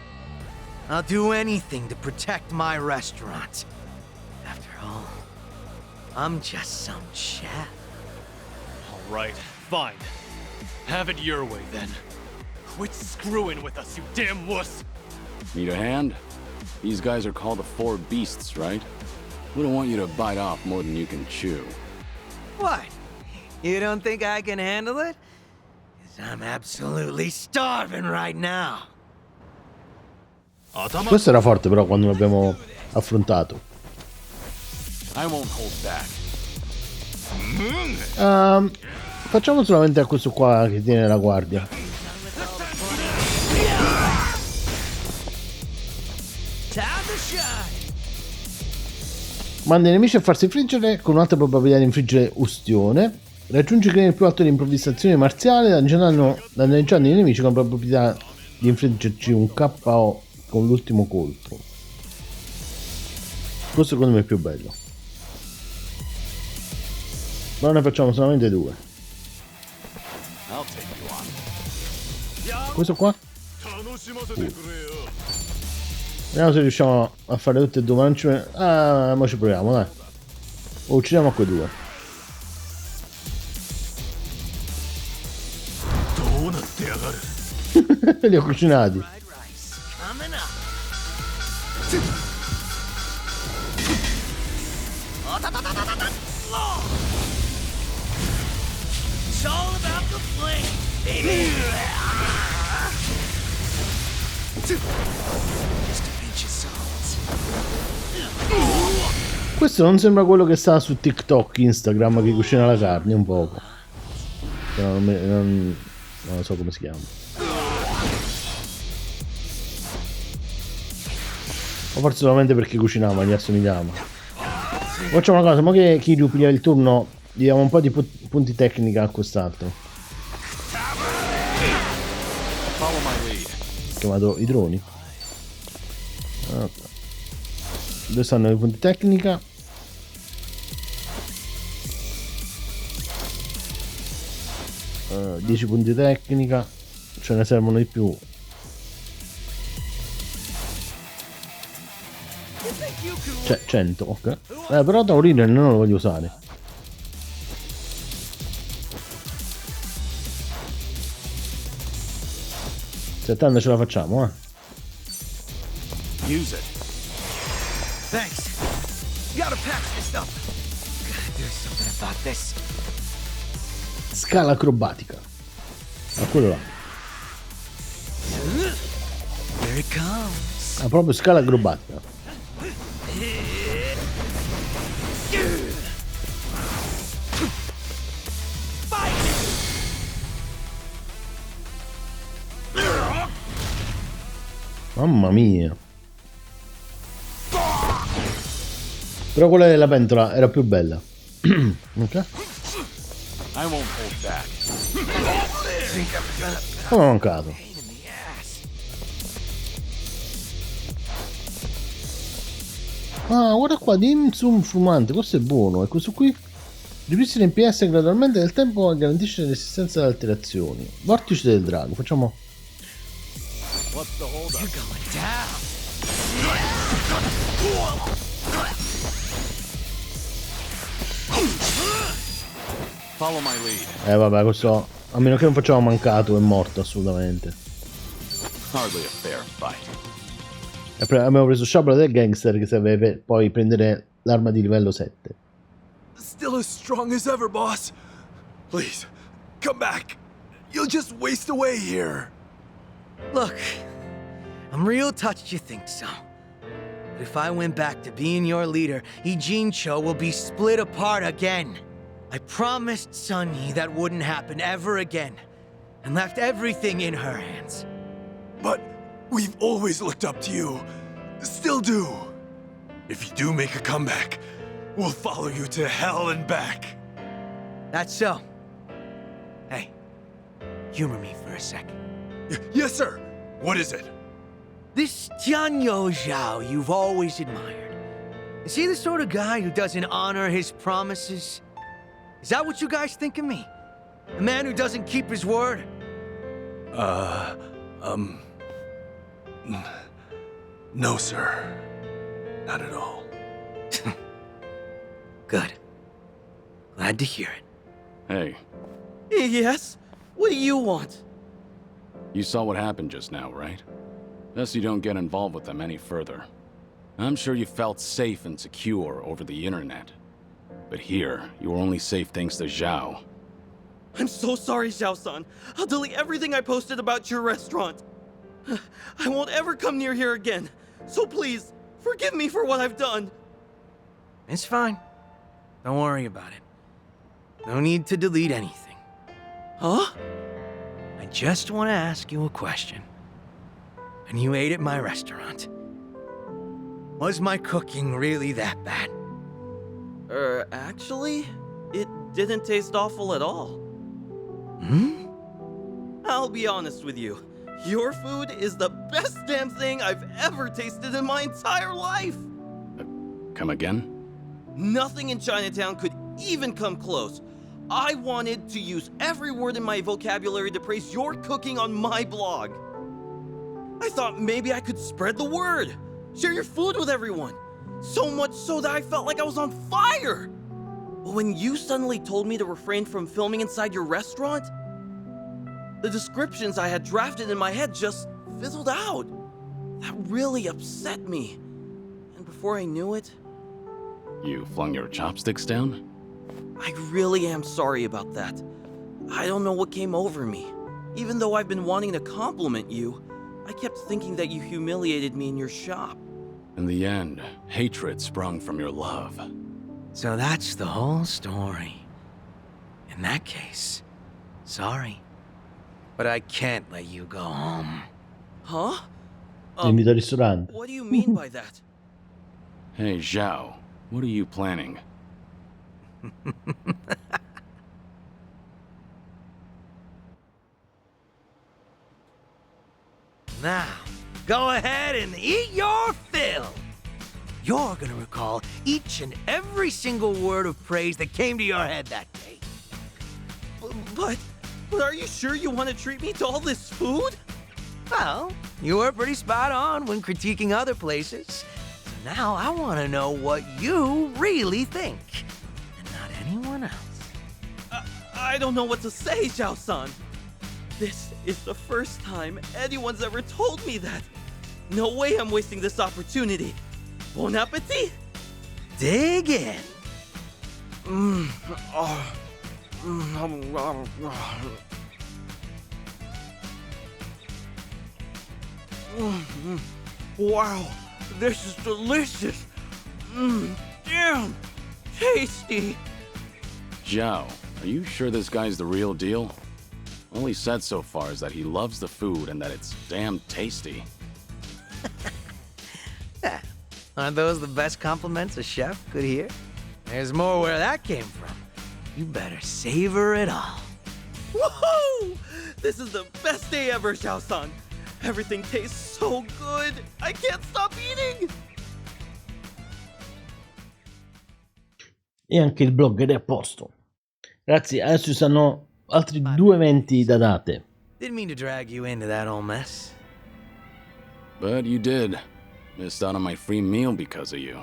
I'll do anything to protect my restaurant. After all, I'm just some chef. All right, fine. Have it your way, then. Quit screwing with us, you damn wuss! Need a hand? These guys are called the Four Beasts, right? We don't want you to bite off more than you can chew. What? You don't think I can handle it? 'Cause I'm absolutely starving right now. Questo era forte però quando l'abbiamo affrontato. I won't hold back. Facciamo solamente a questo qua che tiene la guardia. Manda i nemici a farsi infliggere con un'alta probabilità di infliggere ustione. Raggiunge il livello più alto di improvvisazione marziale danneggiando i nemici con probabilità di infliggerci un KO con l'ultimo colpo. Questo secondo me è più bello. Ma ne facciamo solamente due. Questo qua? Vediamo se riusciamo a fare tutte e due, ma non ci... ma ci proviamo, dai. O uccidiamo a quei due. Li ho cucinati. It's all about the flame, baby. Questo non sembra quello che sta su TikTok, Instagram, che cucina la carne un poco. Però non so come si chiama. O forse solamente perché cucinava, gli assomigliava. Facciamo una cosa, ma che Kiryu piglia il turno, gli diamo un po' di punti tecnica a quest'altro. Chiamato i droni. Dove stanno i punti tecnica? 10 punti tecnica. Ce ne servono di più. Cioè 100, ok. Però Taurino non lo voglio usare. Settando ce la facciamo, Use it. Thanks. Gotta patch this up. Gotta do something about this. Scala acrobatica. A quello là. Here it comes. Ah, proprio scala acrobatica. Mamma mia. Però quella della pentola era più bella. Ok. Come è mancato? Ah, guarda qua, Dimsum fumante, questo è buono. E questo qui ripristina in PS gradualmente nel tempo e garantisce resistenza ad alterazioni. Vortice del drago, facciamo. Follow my lead. Vabbè, questo a meno che non facciamo mancato è morto assolutamente. Hardly a fair fight. Abbiamo preso sciopero del gangster che serve per poi prendere l'arma di livello 7. Still as strong as ever, boss. Please, come back. You'll just waste away here. Look, I'm real touched you think so. But if I went back to being your leader, Ijincho will be split apart again. I promised Sunny that wouldn't happen ever again, and left everything in her hands. But we've always looked up to you. Still do. If you do make a comeback, we'll follow you to hell and back. That's so. Hey, humor me for a second. Yes, sir. What is it? This Tianyo Zhao you've always admired. Is he the sort of guy who doesn't honor his promises? Is that what you guys think of me? A man who doesn't keep his word? No, sir. Not at all. Good. Glad to hear it. Hey, Yes? What do you want? you saw what happened just now, right? Best you don't get involved with them any further. I'm sure you felt safe and secure over the internet. But here, you were only safe thanks to Zhao. I'm so sorry, Zhao-san. I'll delete everything I posted about your restaurant. I won't ever come near here again. So please, forgive me for what I've done. It's fine. Don't worry about it. No need to delete anything. Huh? I just want to ask you a question. When you ate at my restaurant, was my cooking really that bad? Actually, it didn't taste awful at all. Hmm? I'll be honest with you. Your food is the best damn thing I've ever tasted in my entire life. Come again? Nothing in Chinatown could even come close. I wanted to use every word in my vocabulary to praise your cooking on my blog. I thought maybe I could spread the word, share your food with everyone. So much so that I felt like I was on fire. But when you suddenly told me to refrain from filming inside your restaurant, the descriptions I had drafted in my head just fizzled out. That really upset me. And before I knew it, You flung your chopsticks down? I really am sorry about that. I don't know what came over me. Even though I've been wanting to compliment you, I kept thinking that you humiliated me in your shop. In the end, hatred sprung from your love. So that's the whole story. In that case, sorry. But I can't let you go home. Huh? Invito al ristorante. What do you mean by that? Hey, Zhao, what are you planning? Now, go ahead and eat your fill. You're gonna recall each and every single word of praise that came to your head that day. But are you sure you want to treat me to all this food? Well, you were pretty spot on when critiquing other places. So now I want to know what you really think, and not anyone else. I don't know what to say, Zhao-san. This is the first time anyone's ever told me that. No way I'm wasting this opportunity. Bon appetit! Dig in. Wow, this is delicious. Damn, tasty. Zhao, are you sure this guy's the real deal? All he said so far is that he loves the food and that it's damn tasty. Aren't those the best compliments a chef could hear? There's more where that came from. You better savor it all. Woohoo! This is the best day ever, Zhao-san. Everything tastes so good. I can't stop eating. E anche il blogger è a posto. Ragazzi, adesso ci stanno altri 2 eventi da date. Didn't mean to drag you into that old mess. But you did. Missed out on my free meal because of you.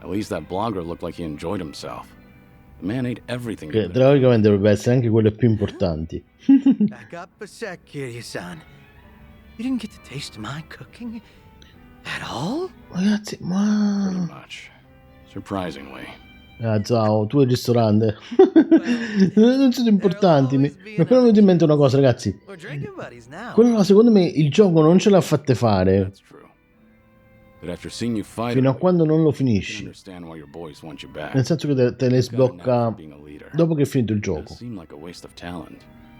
At least that blogger looked like he enjoyed himself. The man ate everything. Che teoricamente dovrebbe essere anche quelle più importanti. Back up a sec, Kiryu-san. You didn't get to taste my cooking at all? Ragazzi, ma... Pretty much. Surprisingly. Zao, tu e il ristorante. Non sono importanti. Mi è appena venuto in mente una cosa, ragazzi. Quello secondo me il gioco non ce l'ha fatte fare. Fino a quando non lo finisci. Nel senso che te le sblocca dopo che è finito il gioco.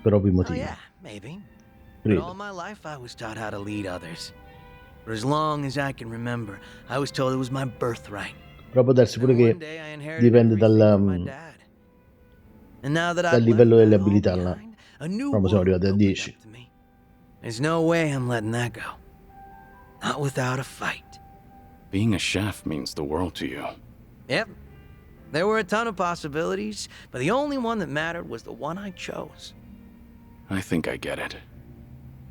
Per ovvi motivi. But all my life I was taught how to lead others. For as long as I can remember, I was told it was my birthright. Però può darsi pure che dipende dal livello delle abilità là. Proprio siamo arrivati a 10. There's no way I'm letting that go. Not without a fight. Being a chef means the world to you. Yep. There were a ton of possibilities, but the only one that mattered was the one I chose. I think I get it.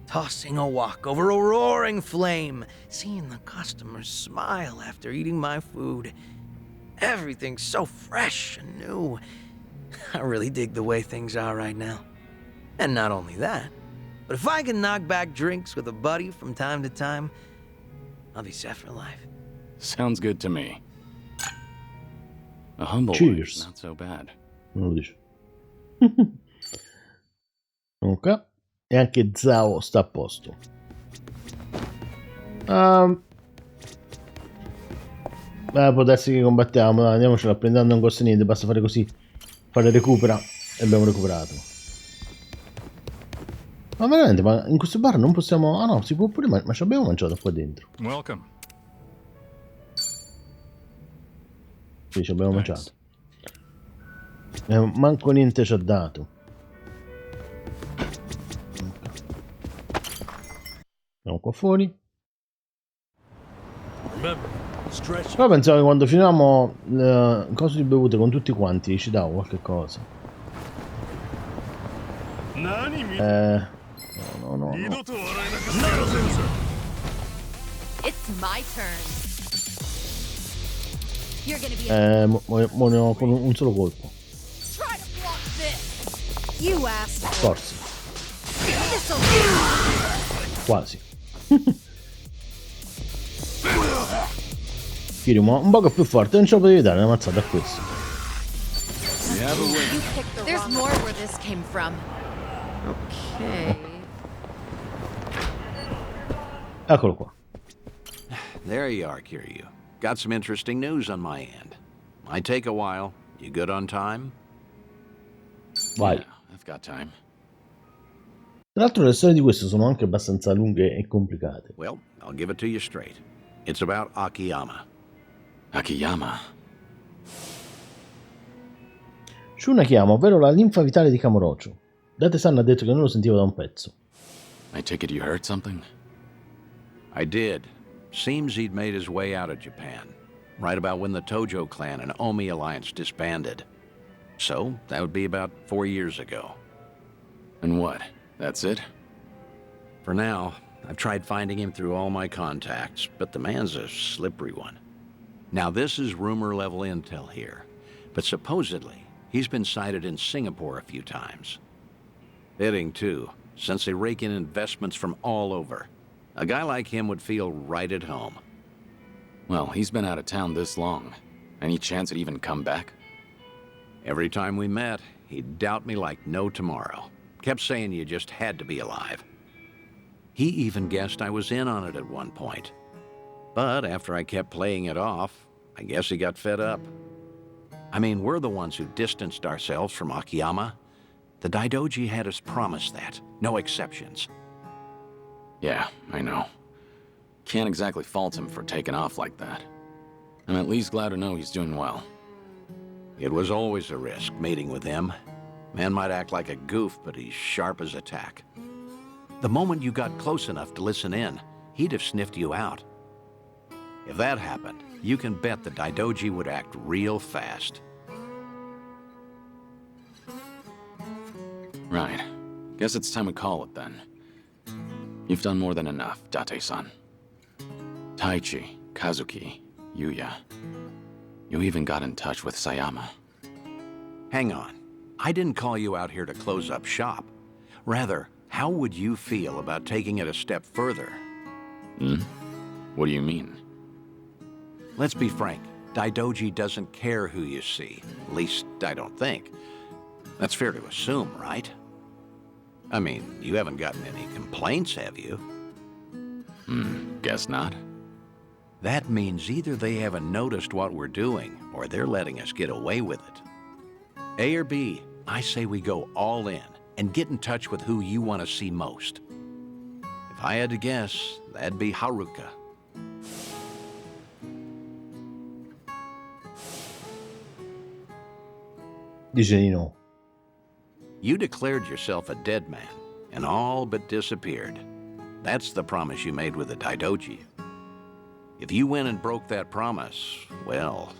Tossing a wok over a roaring flame, seeing the customers smile after eating my food. Everything's so fresh and new. I really dig the way things are right now. And not only that, but if I can knock back drinks with a buddy from time to time, I'll be set for life. Sounds good to me. A humble Cheers. life, not so bad. Non lo dice. Ok. E anche Zao sta a posto. Può darsi che combattiamo. Dai, andiamocela, prendendo non costa niente. Basta fare così. Fare recupera. E abbiamo recuperato. Ma veramente, ma in questo bar non possiamo... Ah no, si può pure... Ma ci abbiamo mangiato qua dentro. Welcome. Sì, ci abbiamo mangiato. Manco niente ci ha dato. Andiamo qua fuori. Però pensavo che quando finiamo il coso di bevute con tutti quanti ci davo qualche cosa. No. It's my turn. You're gonna be muoiono con un solo colpo. Try to block this. You asked. Forse. Quasi. Kiryu, ma un poco più forte, non ce lo potevi dare una mazzata a questo. There's more where this came from. Okay. Eccolo qua. There you are, Kiryu. Got some interesting news on my end. Might take a while. You good on time? Vai. Yeah, I've got time. Tra l'altro le storie di questo sono anche abbastanza lunghe e complicate. Well, I'll give it to you straight. It's about Akiyama. Akiyama? Shun Akiyama, ovvero la linfa vitale di Kamurocho. Date-san ha detto che non lo sentiva da un pezzo. I take it you heard something? I did. Seems he'd made his way out of Japan, right about when the Tojo clan and Omi alliance disbanded. So, that would be about 4 years ago. And what? That's it? For now, I've tried finding him through all my contacts, but the man's a slippery one. Now, this is rumor-level intel here, but supposedly, he's been sighted in Singapore a few times. Fitting, too, since they rake in investments from all over. A guy like him would feel right at home. Well, he's been out of town this long. Any chance he'd even come back? Every time we met, he'd doubt me like no tomorrow. Kept saying you just had to be alive. He even guessed I was in on it at one point. But after I kept playing it off, I guess he got fed up. I mean, we're the ones who distanced ourselves from Akiyama. The Daidoji had us promise that. No exceptions. Yeah, I know. Can't exactly fault him for taking off like that. I'm at least glad to know he's doing well. It was always a risk, meeting with him. Man might act like a goof, but he's sharp as a tack. The moment you got close enough to listen in, he'd have sniffed you out. If that happened, you can bet the Daidoji would act real fast. Right. Guess it's time we call it then. You've done more than enough, Date-san. Taichi, Kazuki, Yuya. You even got in touch with Sayama. Hang on. I didn't call you out here to close up shop. Rather, how would you feel about taking it a step further? Hmm? What do you mean? Let's be frank. Daidoji doesn't care who you see. At least, I don't think. That's fair to assume, right? I mean, you haven't gotten any complaints, have you? Guess not. That means either they haven't noticed what we're doing, or they're letting us get away with it. A or B, I say we go all in and get in touch with who you want to see most. If I had to guess, that'd be Haruka. Dice di no. You declared yourself a dead man, and all but disappeared. That's the promise you made with the Daidoji. If you went and broke that promise, well,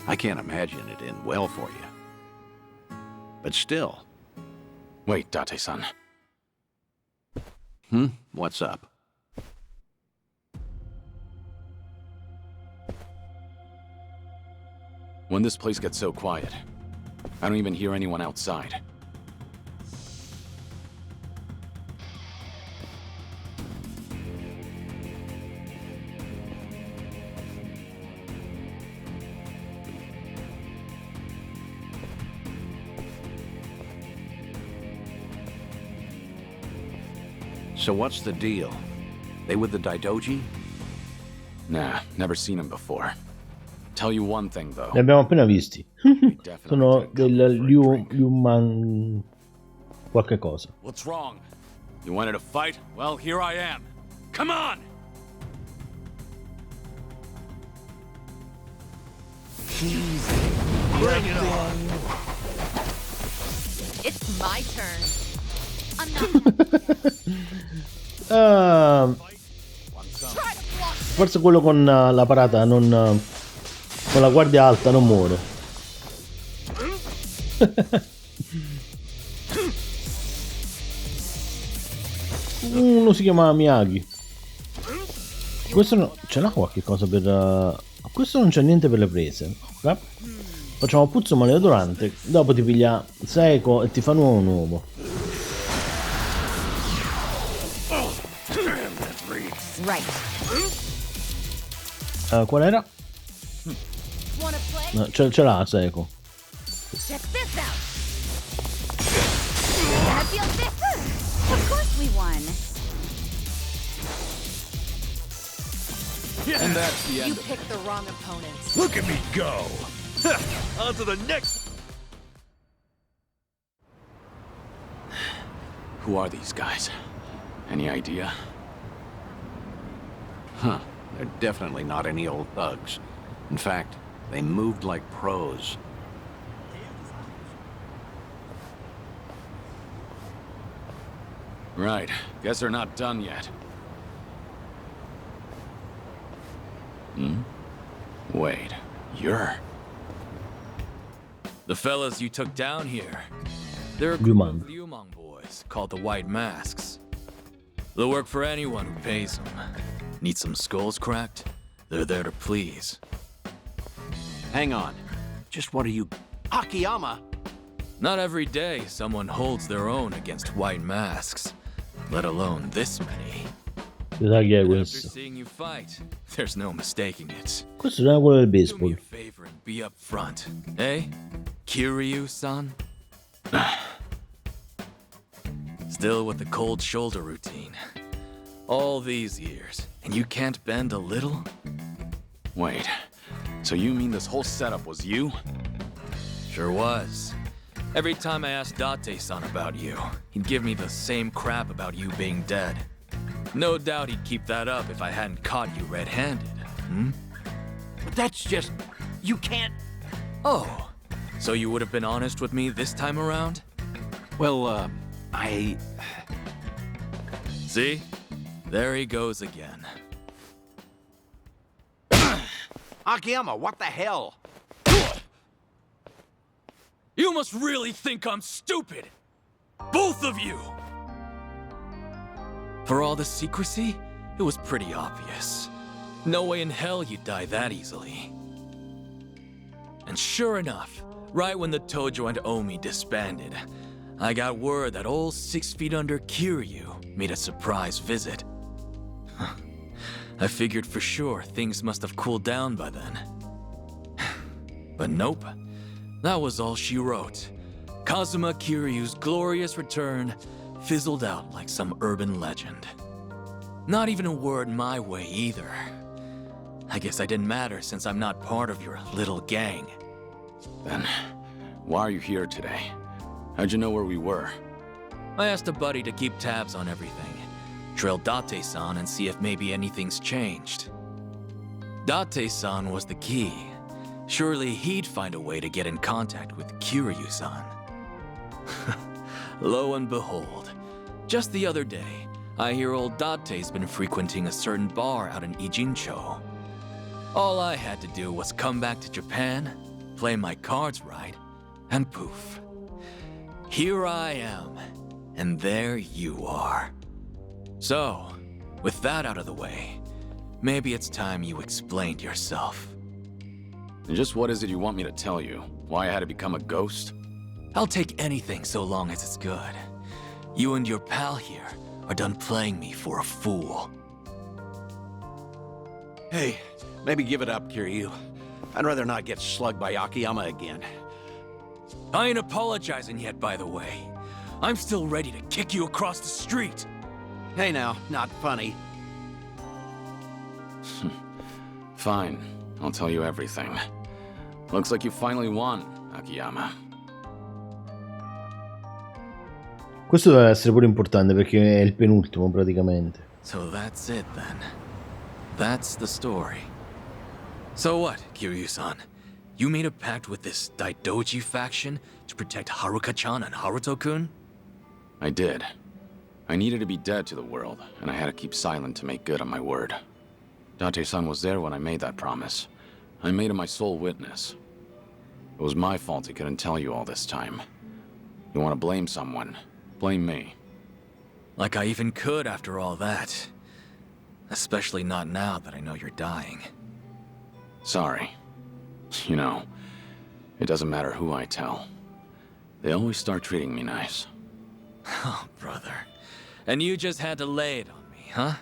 I can't imagine it end well for you. But still. Wait, Date-san. What's up? When this place gets so quiet, I don't even hear anyone outside. So what's the deal? They with the Daidoji? Nah, never seen him before. Tell you one thing though. Li abbiamo appena visti. Sono del Liuman qualche cosa. What's wrong? You wanted to fight? Well, here I am. Come on! Bring it on. It's my turn. I'm not. Forse quello con la parata non con la guardia alta non muore. Uno si chiama Miyagi. Questo no, ce l'ha qualche cosa per questo non c'è niente per le prese. Okay. Facciamo puzzo maleodorante, dopo ti piglia Seiko e ti fa nuovo. Qual era? No, ce l'ha Seiko. Check this out. I feel this. Of course we won. And that's the end. You picked the wrong opponents. Look at me go! On to the next. Who are these guys? Any idea? Huh. They're definitely not any old thugs. In fact, they moved like pros. Right. Guess they're not done yet. Wait. You're... The fellas you took down here. They're a group of Liumang boys called the White Masks. They'll work for anyone who pays them. Need some skulls cracked? They're there to please. Hang on. Just what are you... Akiyama? Not every day someone holds their own against White Masks, let alone this many. After seeing you fight, there's no mistaking it. Questo era quello del baseball. Do me a favor and be up front, eh? Kiryu-san? Still with the cold shoulder routine. All these years, and you can't bend a little? Wait, so you mean this whole setup was you? Sure was. Every time I asked Date-san about you, he'd give me the same crap about you being dead. No doubt he'd keep that up if I hadn't caught you red-handed, But that's just... You can't... Oh, so you would have been honest with me this time around? Well, See? There he goes again. Akiyama, what the hell? You must really think I'm stupid! Both of you! For all the secrecy, it was pretty obvious. No way in hell you'd die that easily. And sure enough, right when the Tojo and Omi disbanded, I got word that old 6 feet under Kiryu made a surprise visit. I figured for sure things must have cooled down by then. But nope. That was all she wrote. Kazuma Kiryu's glorious return fizzled out like some urban legend. Not even a word my way either. I guess I didn't matter since I'm not part of your little gang. Then, why are you here today? How'd you know where we were? I asked a buddy to keep tabs on everything. Trail Date-san and see if maybe anything's changed. Date-san was the key. Surely he'd find a way to get in contact with Kiryu-san. Lo and behold, just the other day, I hear old Date's been frequenting a certain bar out in Ijincho. All I had to do was come back to Japan, play my cards right, and poof. Here I am, and there you are. So, with that out of the way, maybe it's time you explained yourself. And just what is it you want me to tell you? Why I had to become a ghost? I'll take anything so long as it's good. You and your pal here are done playing me for a fool. Hey, maybe give it up, Kiryu. I'd rather not get slugged by Akiyama again. I ain't apologizing yet, by the way. I'm still ready to kick you across the street. Hey now, not funny. Fine, I'll tell you everything. Looks like you finally won, Akiyama. Questo deve essere pure importante perché è il penultimo praticamente. So that's it then. That's the story. So what, Kiryu-san? You made a pact with this Daidoji faction to protect Haruka-chan and Haruto-kun? I did. I needed to be dead to the world, and I had to keep silent to make good on my word. Date-san was there when I made that promise. I made him my sole witness. It was my fault he couldn't tell you all this time. You want to blame someone? Blame me. Like I even could after all that. Especially not now that I know you're dying. Sorry. You know, it doesn't matter who I tell. They always start treating me nice. Oh, brother. And you just had to lay it on me, huh?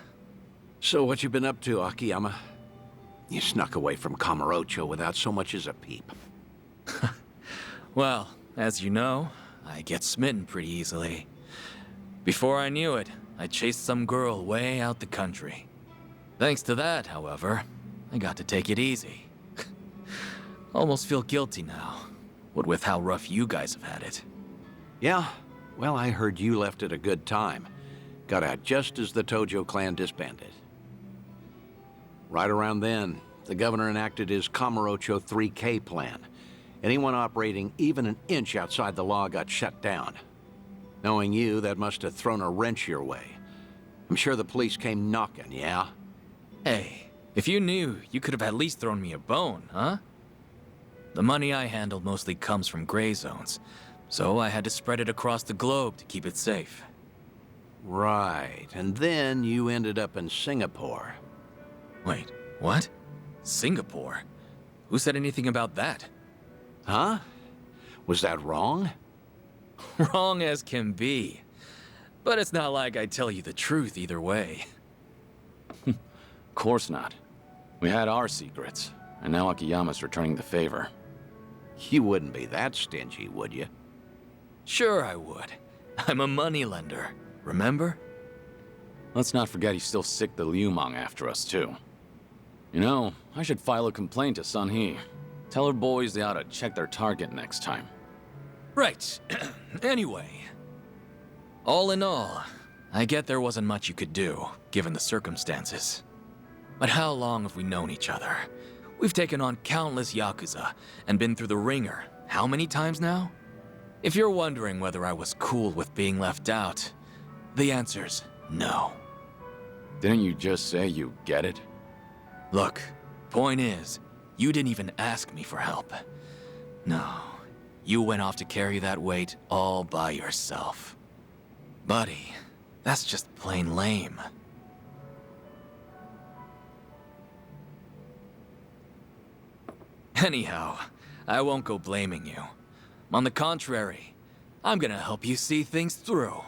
So what you been up to, Akiyama? You snuck away from Kamurocho without so much as a peep. Well, as you know, I get smitten pretty easily. Before I knew it, I chased some girl way out the country. Thanks to that, however, I got to take it easy. Almost feel guilty now, what with how rough you guys have had it. Yeah? Well, I heard you left at a good time. Got out just as the Tojo clan disbanded. Right around then, the governor enacted his Kamurocho 3K plan. Anyone operating even an inch outside the law got shut down. Knowing you, that must have thrown a wrench your way. I'm sure the police came knocking, yeah? Hey, if you knew, you could have at least thrown me a bone, huh? The money I handled mostly comes from gray zones, so I had to spread it across the globe to keep it safe. Right, and then you ended up in Singapore. Wait, what? Singapore? Who said anything about that? Huh? Was that wrong? Wrong as can be. But it's not like I tell you the truth either way. Of course not. We had our secrets, and now Akiyama's returning the favor. You wouldn't be that stingy, would you? Sure I would. I'm a moneylender, remember? Let's not forget he's still sick the Liumang after us, too. You know, I should file a complaint to Sun Hee. Tell her boys they ought to check their target next time. Right. Anyway. All in all, I get there wasn't much you could do, given the circumstances. But how long have we known each other? We've taken on countless Yakuza, and been through the ringer, how many times now? If you're wondering whether I was cool with being left out, the answer's no. Didn't you just say you get it? Look, point is, you didn't even ask me for help. No, you went off to carry that weight all by yourself. Buddy, that's just plain lame. Anyhow, I won't go blaming you. On the contrary, I'm gonna help you see things through.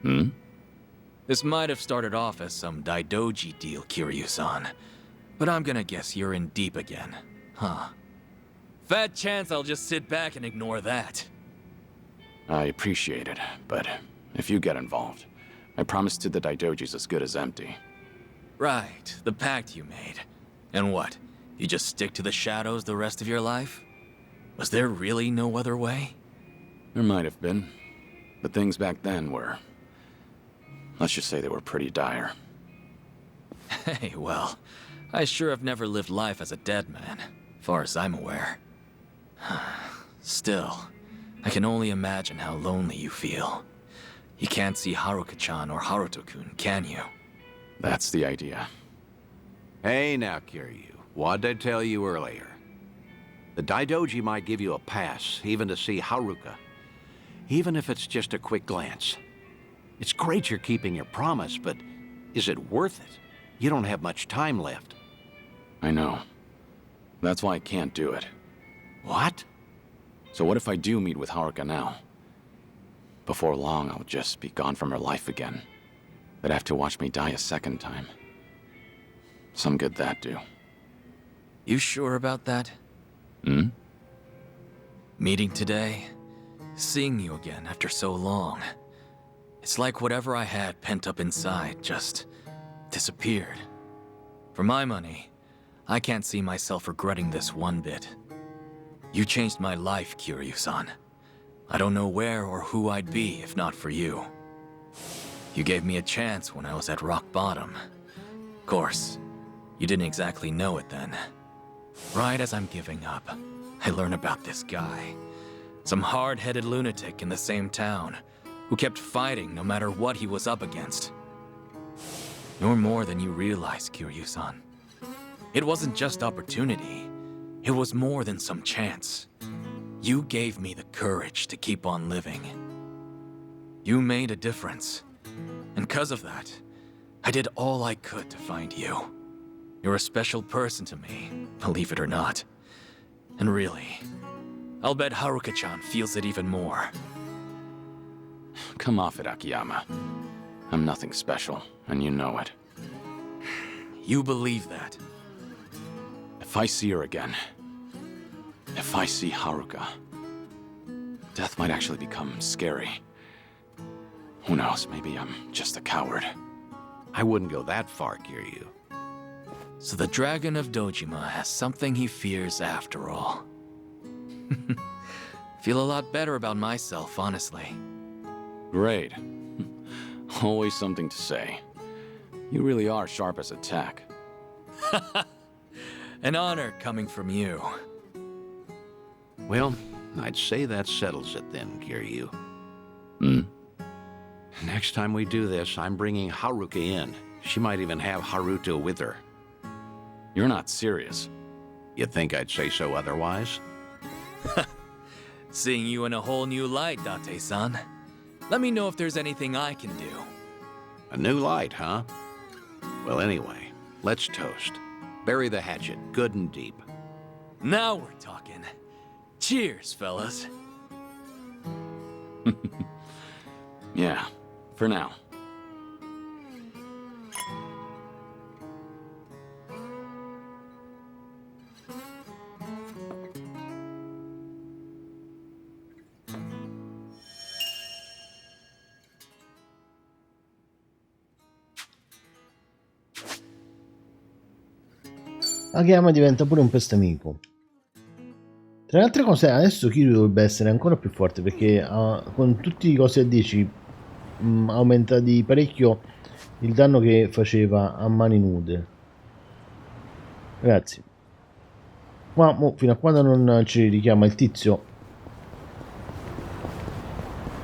Hmm? This might have started off as some Daidoji deal, Kiryu-san. But I'm gonna guess you're in deep again, huh? Fat chance I'll just sit back and ignore that. I appreciate it, but if you get involved, I promise to the Daidoji's as good as empty. Right, the pact you made. And what? You just stick to the shadows the rest of your life? Was there really no other way? There might have been, but things back then were... let's just say they were pretty dire. Hey, well, I sure have never lived life as a dead man, far as I'm aware. Still, I can only imagine how lonely you feel. You can't see Haruka-chan or Haruto-kun, can you? That's the idea. Hey now, Kiryu. What'd I tell you earlier? The Daidoji might give you a pass, even to see Haruka. Even if it's just a quick glance. It's great you're keeping your promise, but is it worth it? You don't have much time left. I know. That's why I can't do it. What? So what if I do meet with Haruka now? Before long, I'll just be gone from her life again. They'd have to watch me die a second time. Some good that do. You sure about that? Hmm? Meeting today, seeing you again after so long. It's like whatever I had pent up inside just disappeared. For my money, I can't see myself regretting this one bit. You changed my life, Kiryu-san. I don't know where or who I'd be if not for you. You gave me a chance when I was at rock bottom. Of course, you didn't exactly know it then. Right as I'm giving up, I learn about this guy. Some hard-headed lunatic in the same town who kept fighting no matter what he was up against. You're more than you realize, Kiryu-san. It wasn't just opportunity. It was more than some chance. You gave me the courage to keep on living. You made a difference. And because of that, I did all I could to find you. You're a special person to me, believe it or not. And really, I'll bet Haruka-chan feels it even more. Come off it, Akiyama. I'm nothing special, and you know it. You believe that? If I see her again, if I see Haruka, death might actually become scary. Who knows, maybe I'm just a coward. I wouldn't go that far, Kiryu. So the Dragon of Dojima has something he fears after all. Feel a lot better about myself, honestly. Great. Always something to say. You really are sharp as a tack. An honor coming from you. Well, I'd say that settles it then, Kiryu. Hmm? Next time we do this, I'm bringing Haruka in. She might even have Haruto with her. You're not serious. You think I'd say so otherwise? Seeing you in a whole new light, Date-san. Let me know if there's anything I can do. A new light, huh? Well, anyway, let's toast. Bury the hatchet good and deep. Now we're talking. Cheers, fellas. Yeah, for now. Akiyama diventa pure un pestamico. Tra le altre cose, adesso Kiryu dovrebbe essere ancora più forte perché con tutti i cosi a 10 aumenta di parecchio il danno che faceva a mani nude. Ragazzi, qua fino a quando non ci richiama il tizio,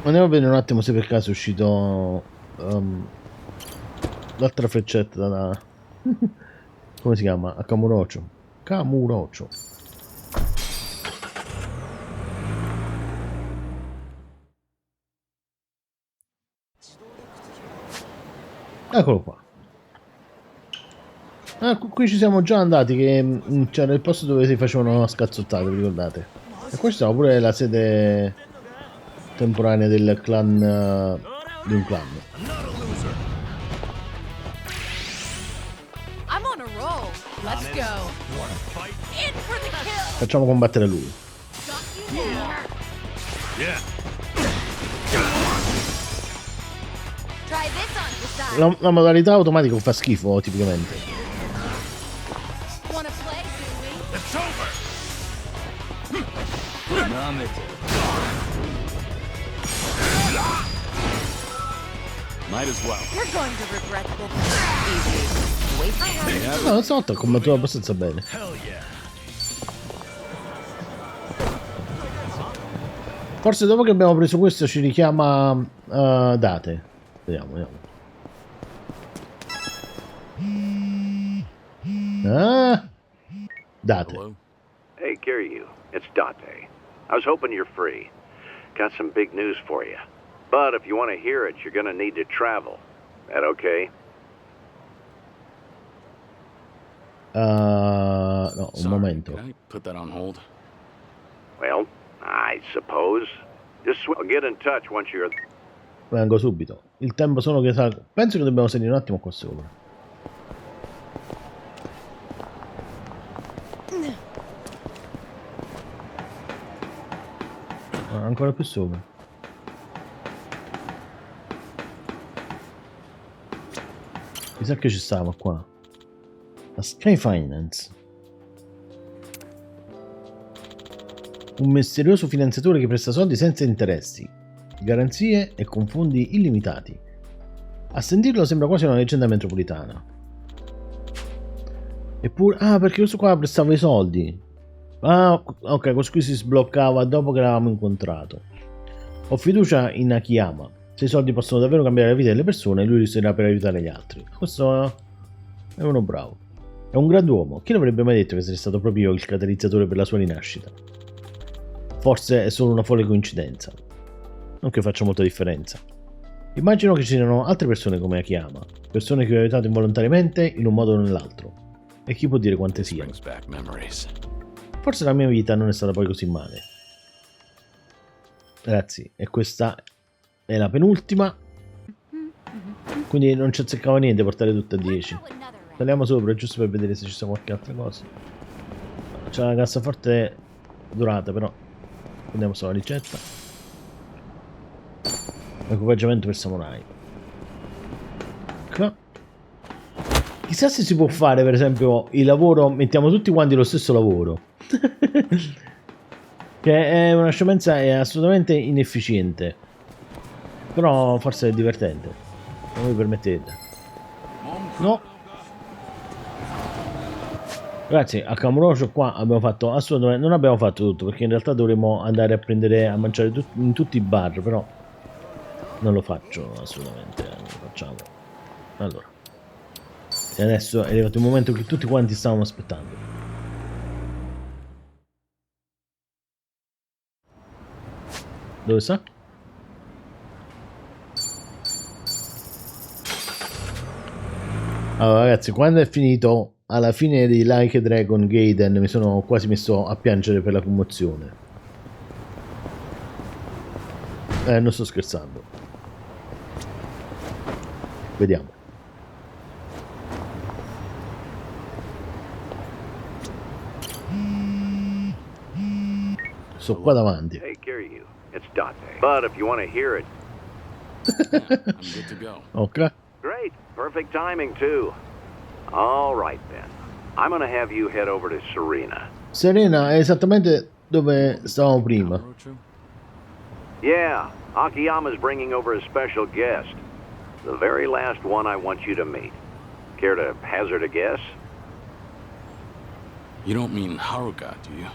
andiamo a vedere un attimo se per caso è uscito l'altra freccetta da come si chiama? A Kamurocho. Kamurocho. Eccolo qua. Qui ci siamo già andati, che c'era il posto dove si facevano scazzottate, vi ricordate? E qua ci stava pure la sede temporanea del clan, di un clan. Facciamo combattere lui. La modalità automatica fa schifo tipicamente. Might as well. You're going to regret this. Easy. No, stavolta ho combattuto abbastanza bene. Forse dopo che abbiamo preso questo ci richiama date. Vediamo. Date. Hello? Hey, Kiryu. It's Date. I was hoping you're free. Got some big news for you. But if you want to hear it, you're going to need to travel. That okay? No, un momento. Can I put that on hold? Well, I suppose. Just get in touch once you're... Vengo subito. Il tempo solo che sa... Penso che dobbiamo salire un attimo qua sopra. Ancora più sopra. Mi sa che ci stava qua. La Sky Finance. Un misterioso finanziatore che presta soldi senza interessi, garanzie e con fondi illimitati. A sentirlo sembra quasi una leggenda metropolitana. Eppure... Ah, perché questo qua prestava i soldi. Ah, ok, questo qui si sbloccava dopo che l'avevamo incontrato. Ho fiducia in Akiyama. Se i soldi possono davvero cambiare la vita delle persone, lui li userà per aiutare gli altri. Questo è uno bravo. È un grand'uomo. Chi l'avrebbe mai detto che sarei stato proprio io il catalizzatore per la sua rinascita? Forse è solo una folle coincidenza. Non che faccia molta differenza. Immagino che ci siano altre persone come Akiyama. Persone che ho aiutato involontariamente in un modo o nell'altro. E chi può dire quante siano? Forse la mia vita non è stata poi così male. Ragazzi, e questa è la penultima. Quindi non ci azzeccava niente portare tutte a 10. Saliamo sopra giusto per vedere se ci sta qualche altra cosa. C'è la cassaforte dorata, però prendiamo solo la ricetta. Equipaggiamento per samurai. Ecco. Chissà se si può fare, per esempio, il lavoro, mettiamo tutti quanti lo stesso lavoro. Che è una scemenza, è assolutamente inefficiente. Però forse è divertente. Non mi permettete. No. Ragazzi, a Kamurocho qua abbiamo fatto assolutamente... Non abbiamo fatto tutto, perché in realtà dovremmo andare a prendere, a mangiare in tutti i bar, però non lo faccio assolutamente, non lo facciamo. Allora. E adesso è arrivato il momento che tutti quanti stavamo aspettando. Dove sta? Allora ragazzi, quando è finito alla fine di Like a Dragon Gaiden mi sono quasi messo a piangere per la commozione. Non sto scherzando. Vediamo. Sto qua davanti. Hey, Kiryu, it's Date. But if you want to hear it... I'm good to go. Ok. Great. Perfect timing, too. All right, then. I'm going to have you head over to Serena. Serena è esattamente dove stavamo prima. Yeah, Akiyama's bringing over a special guest. The very last one I want you to meet. Care to hazard a guess? You don't mean Haruka, do you?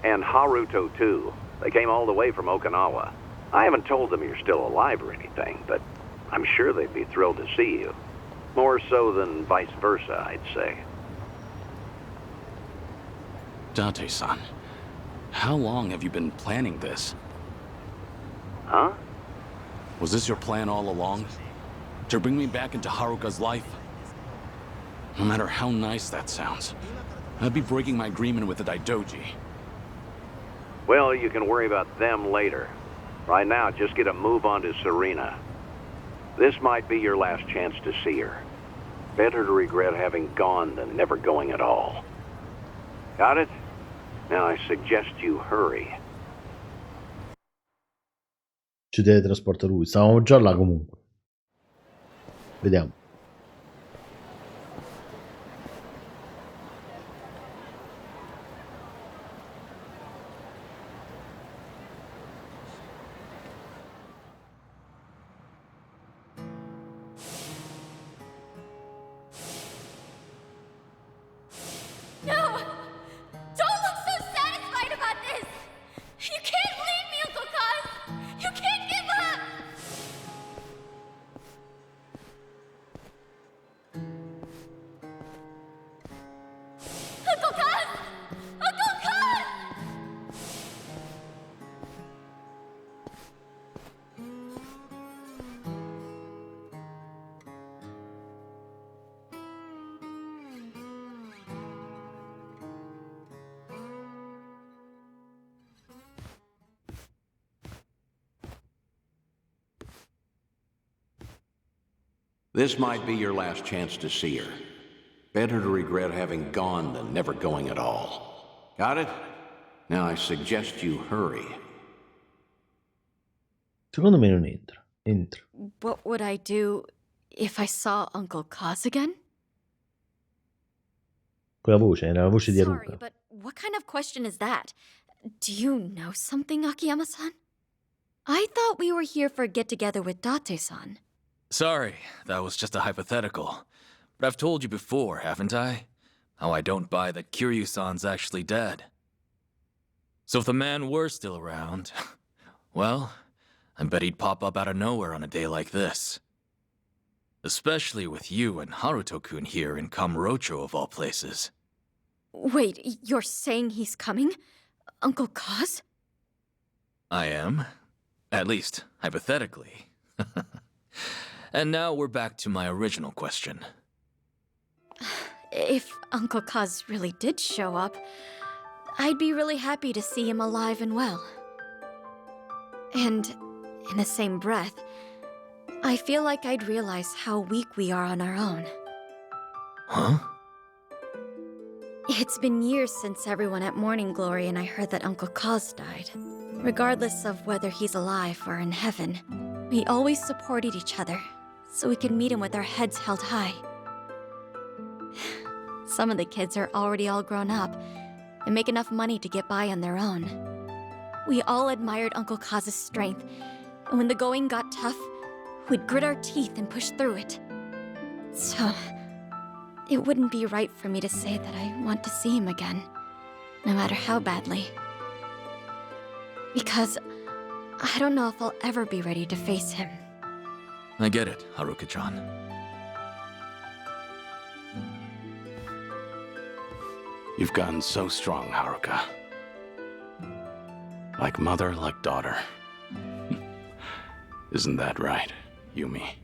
And Haruto, too. They came all the way from Okinawa. I haven't told them you're still alive or anything, but I'm sure they'd be thrilled to see you. More so than vice versa, I'd say. Date-san, how long have you been planning this? Huh? Was this your plan all along? To bring me back into Haruka's life? No matter how nice that sounds, I'd be breaking my agreement with the Daidoji. Well, you can worry about them later. Right now, just get a move on to Serena. This might be your last chance to see her. Better to regret having gone than never going at all. Got it? Now I suggest you hurry. Ci teletrasporta lui. Stavamo già là comunque. Vediamo. This might be your last chance to see her. Better to regret having gone than never going at all. Got it? Now I suggest you hurry. Secondo me non entra. Entra. What would I do if I saw Uncle Kaz again? Quella voce era la voce di Sorry, Haruka. but what kind of question is that? Do you know something, Akiyama-san? I thought we were here for a get-together with Date-san. Sorry, that was just a hypothetical. But I've told you before, haven't I? How I don't buy that Kiryu-san's actually dead. So if the man were still around, well, I bet he'd pop up out of nowhere on a day like this. Especially with you and Haruto-kun here in Kamurocho of all places. Wait, you're saying he's coming? Uncle Kaz? I am. At least, hypothetically. And now we're back to my original question. If Uncle Kaz really did show up, I'd be really happy to see him alive and well. And in the same breath, I feel like I'd realize how weak we are on our own. Huh? It's been years since everyone at Morning Glory and I heard that Uncle Kaz died. Regardless of whether he's alive or in heaven, we always supported each other, so we could meet him with our heads held high. Some of the kids are already all grown up and make enough money to get by on their own. We all admired Uncle Kaz's strength, and when the going got tough, we'd grit our teeth and push through it. So, it wouldn't be right for me to say that I want to see him again, no matter how badly. Because I don't know if I'll ever be ready to face him. I get it, Haruka-chan. You've gotten so strong, Haruka. Like mother, like daughter. Isn't that right, Yumi?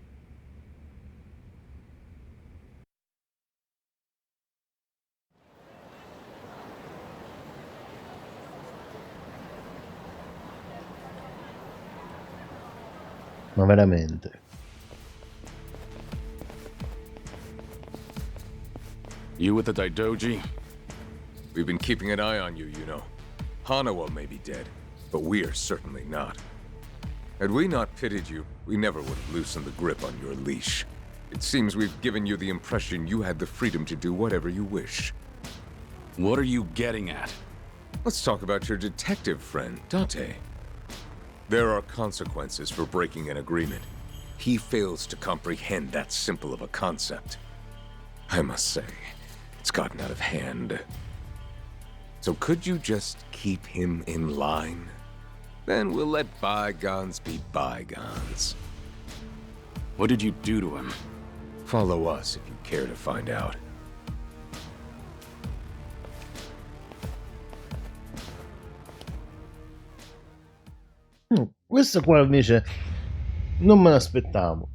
Ma veramente. You with the Daidoji? We've been keeping an eye on you, you know. Hanawa may be dead, but we're certainly not. Had we not pitied you, we never would have loosened the grip on your leash. It seems we've given you the impression you had the freedom to do whatever you wish. What are you getting at? Let's talk about your detective friend, Date. There are consequences for breaking an agreement. He fails to comprehend that simple of a concept. I must say, it's gotten out of hand. So could you just keep him in line? Then we'll let bygones be bygones. What did you do to him? Follow us if you care to find out. Questo qua invece non me l'aspettavo.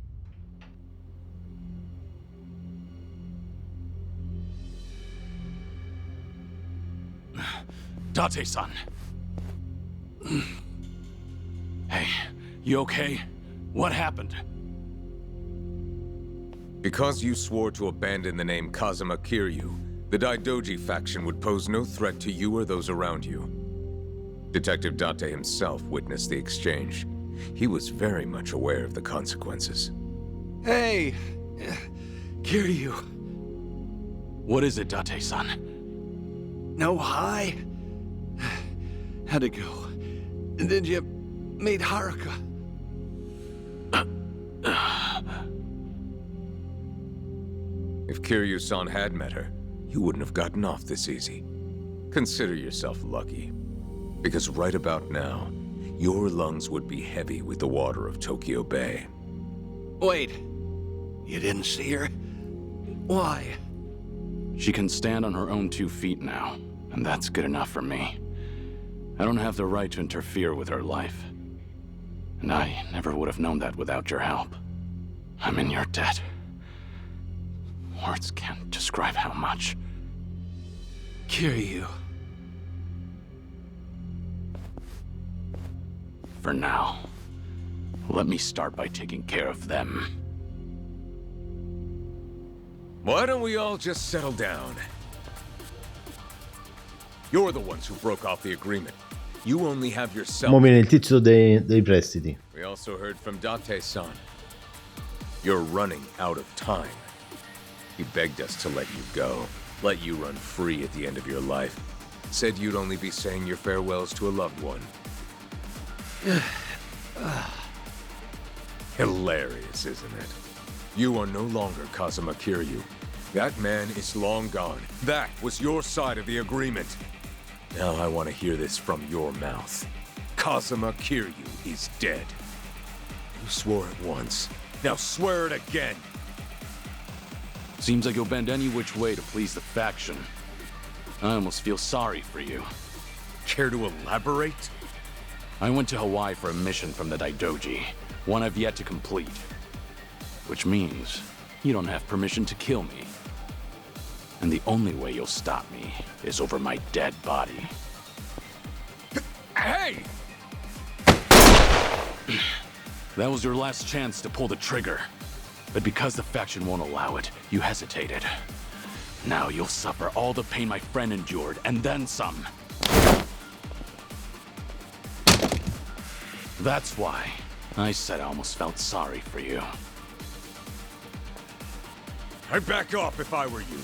Date-san. Hey, you okay? What happened? Because you swore to abandon the name Kazuma Kiryu, The Daidoji faction would pose no threat to you or those around you. Detective Date himself witnessed the exchange. He was very much aware of the consequences. Hey, Kiryu. What is it, Date-san? No hi? How'd it go? Did you meet Haruka? If Kiryu-san had met her, you wouldn't have gotten off this easy. Consider yourself lucky. Because right about now, your lungs would be heavy with the water of Tokyo Bay. Wait, you didn't see her? Why? She can stand on her own 2 feet now, and that's good enough for me. I don't have the right to interfere with her life. And I never would have known that without your help. I'm in your debt. Words can't describe how much. Kiryu. For now, let me start by taking care of them. Why don't we all just settle down? You're the ones who broke off the agreement. You only have yourself. Mo viene il tizio dei prestiti. We also heard from Date-san. You're running out of time. He begged us to let you go, let you run free at the end of your life. Said you'd only be saying your farewells to a loved one. Hilarious, isn't it? You are no longer Kazuma Kiryu. That man is long gone. That was your side of the agreement. Now I want to hear this from your mouth. Kazuma Kiryu is dead. You swore it once. Now swear it again. Seems like you'll bend any which way to please the faction. I almost feel sorry for you. Care to elaborate? I went to Hawaii for a mission from the Daidoji, one I've yet to complete. Which means you don't have permission to kill me. And the only way you'll stop me is over my dead body. Hey! That was your last chance to pull the trigger. But because the faction won't allow it, you hesitated. Now you'll suffer all the pain my friend endured, and then some. That's why I said I almost felt sorry for you. I'd back off if I were you.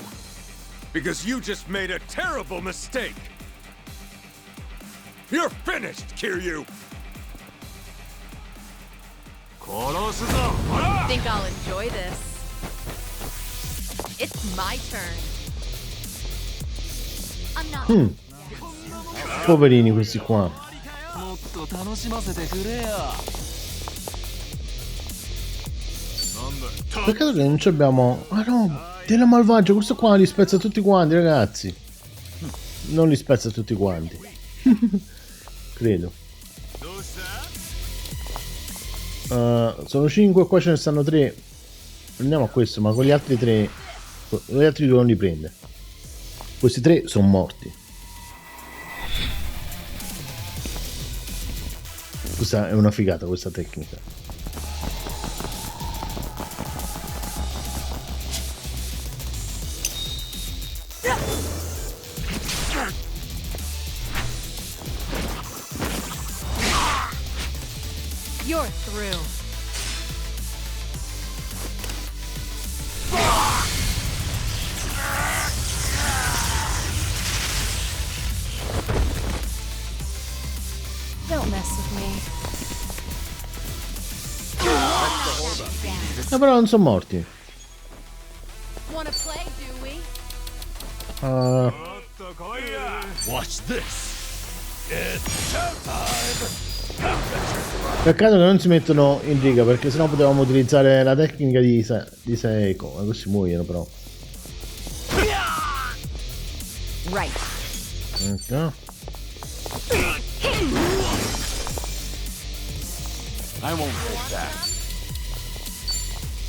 Because you just made a terrible mistake. You're finished, Kiryu! Think I'll enjoy this. It's my turn. I'm not. Poverini questi qua. Peccato che non ci abbiamo. Ah no, della malvagia, questo qua li spezza tutti quanti, ragazzi. Non li spezza tutti quanti. Credo. Sono 5, qua ce ne stanno 3. Prendiamo a questo, ma con gli altri 3. Con gli altri 2 non li prende. Questi 3 sono morti. Questa è una figata, questa tecnica. You're through. Don't mess with me. Però non sono morti. Wanna play, do we? Watch this. It's showtime. Peccato che non si mettono in riga, perché sennò potevamo utilizzare la tecnica di Seiko. Ma questi muoiono però. Right. Okay. I won't hold that.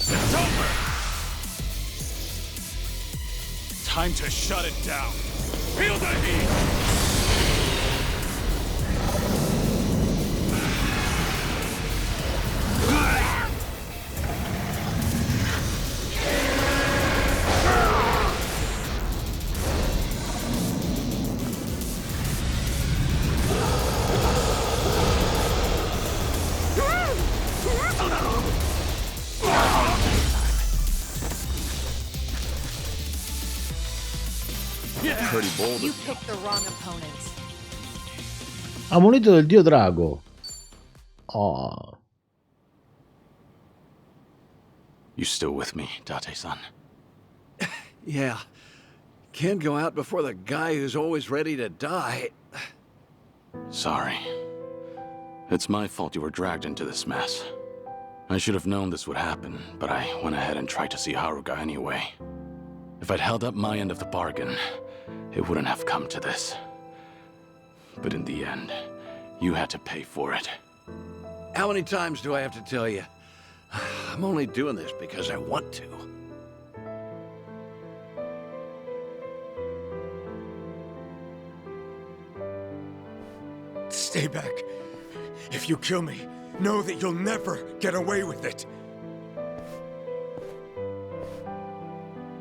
It's over. Time to shut it down. Feel the heat. Pretty bold. You picked the wrong opponent. Ammonito del dio Drago. Oh. You still with me, Date-san? Yeah. Can't go out before the guy who's always ready to die. Sorry. It's my fault you were dragged into this mess. I should have known this would happen, but I went ahead and tried to see Haruka anyway. If I'd held up my end of the bargain, it wouldn't have come to this. But in the end, you had to pay for it. How many times do I have to tell you? I'm only doing this because I want to. Stay back. If you kill me, know that you'll never get away with it.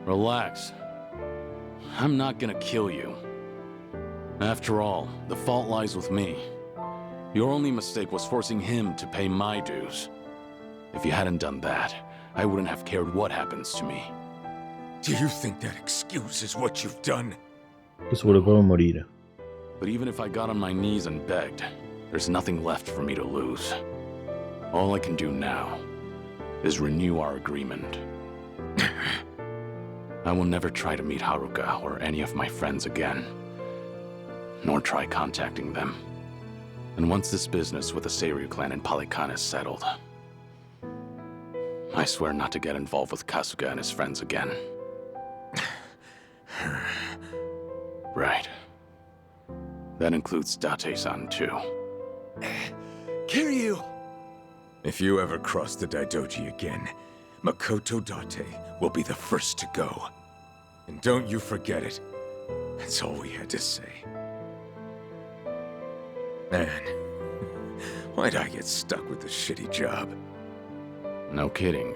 Relax. I'm not gonna kill you. After all, the fault lies with me. Your only mistake was forcing him to pay my dues. If you hadn't done that, I wouldn't have cared what happens to me. Do you think that excuses what you've done? Questo vuole proprio morire. But even if I got on my knees and begged, there's nothing left for me to lose. All I can do now is renew our agreement. I will never try to meet Haruka or any of my friends again, nor try contacting them. And once this business with the Seiryu clan in Polycon is settled, I swear not to get involved with Kasuga and his friends again. Right. That includes Date-san too. Kiryu! If you ever cross the Daidoji again, Makoto Date will be the first to go. And don't you forget it. That's all we had to say. Man, why'd I get stuck with this shitty job? No kidding.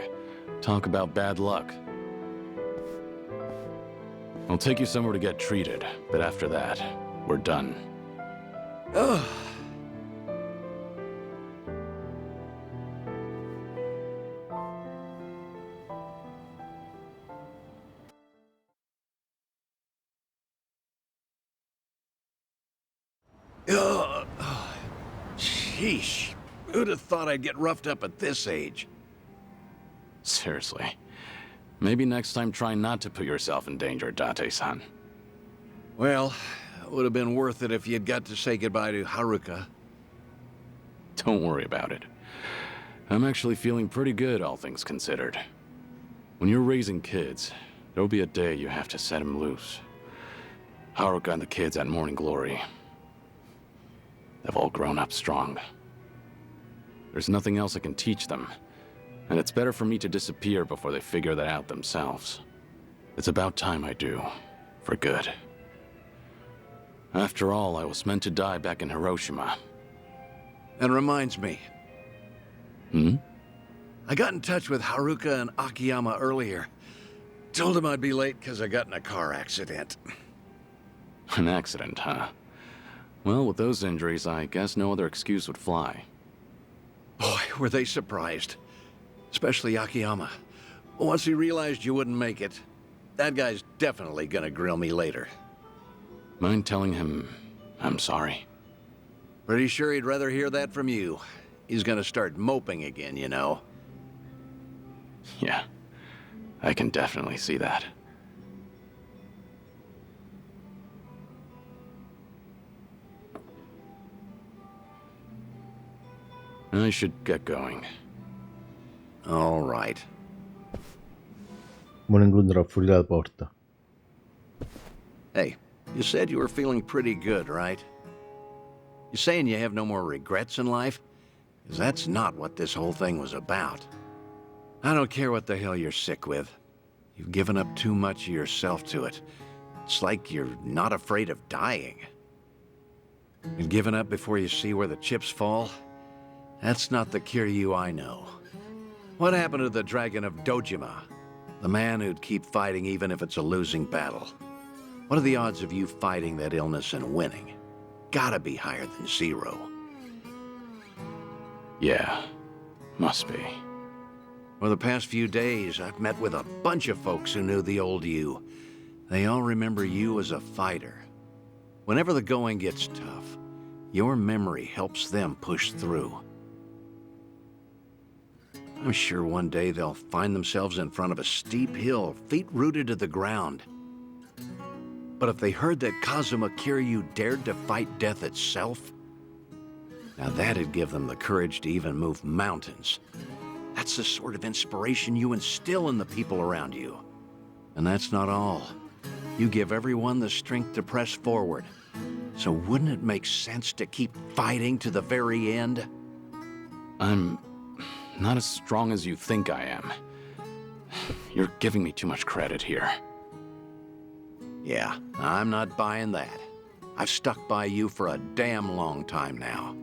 Talk about bad luck. I'll take you somewhere to get treated, but after that, we're done. Ugh. Sheesh. Who'd have thought I'd get roughed up at this age? Seriously. Maybe next time try not to put yourself in danger, Date-san. Well, it would have been worth it if you'd got to say goodbye to Haruka. Don't worry about it. I'm actually feeling pretty good, all things considered. When you're raising kids, there'll be a day you have to set them loose. Haruka and the kids at Morning Glory, they've all grown up strong. There's nothing else I can teach them, and it's better for me to disappear before they figure that out themselves. It's about time I do, for good. After all, I was meant to die back in Hiroshima. That reminds me. I got in touch with Haruka and Akiyama earlier. Told them I'd be late because I got in a car accident. An accident, huh? Well, with those injuries, I guess no other excuse would fly. Boy, were they surprised. Especially Akiyama. Once he realized you wouldn't make it, that guy's definitely gonna grill me later. Mind telling him I'm sorry? Pretty sure he'd rather hear that from you. He's gonna start moping again, you know. Yeah, I can definitely see that. I should get going. All right. Vuole incontrare fuori dalla porta. Hey, you said you were feeling pretty good, right? You saying you have no more regrets in life? Because that's not what this whole thing was about. I don't care what the hell you're sick with. You've given up too much of yourself to it. It's like you're not afraid of dying. And giving up before you see where the chips fall? That's not the Kiryu I know. What happened to the Dragon of Dojima? The man who'd keep fighting even if it's a losing battle. What are the odds of you fighting that illness and winning? Gotta be higher than 0. Yeah, must be. For the past few days, I've met with a bunch of folks who knew the old you. they all remember you as a fighter. Whenever the going gets tough, your memory helps them push through. I'm sure one day they'll find themselves in front of a steep hill, feet rooted to the ground. But if they heard that Kazuma Kiryu dared to fight death itself, now that'd give them the courage to even move mountains. That's the sort of inspiration you instill in the people around you. And that's not all. You give everyone the strength to press forward. So wouldn't it make sense to keep fighting to the very end? I'm not as strong as you think I am. You're giving me too much credit here. Yeah, I'm not buying that. I've stuck by you for a damn long time now.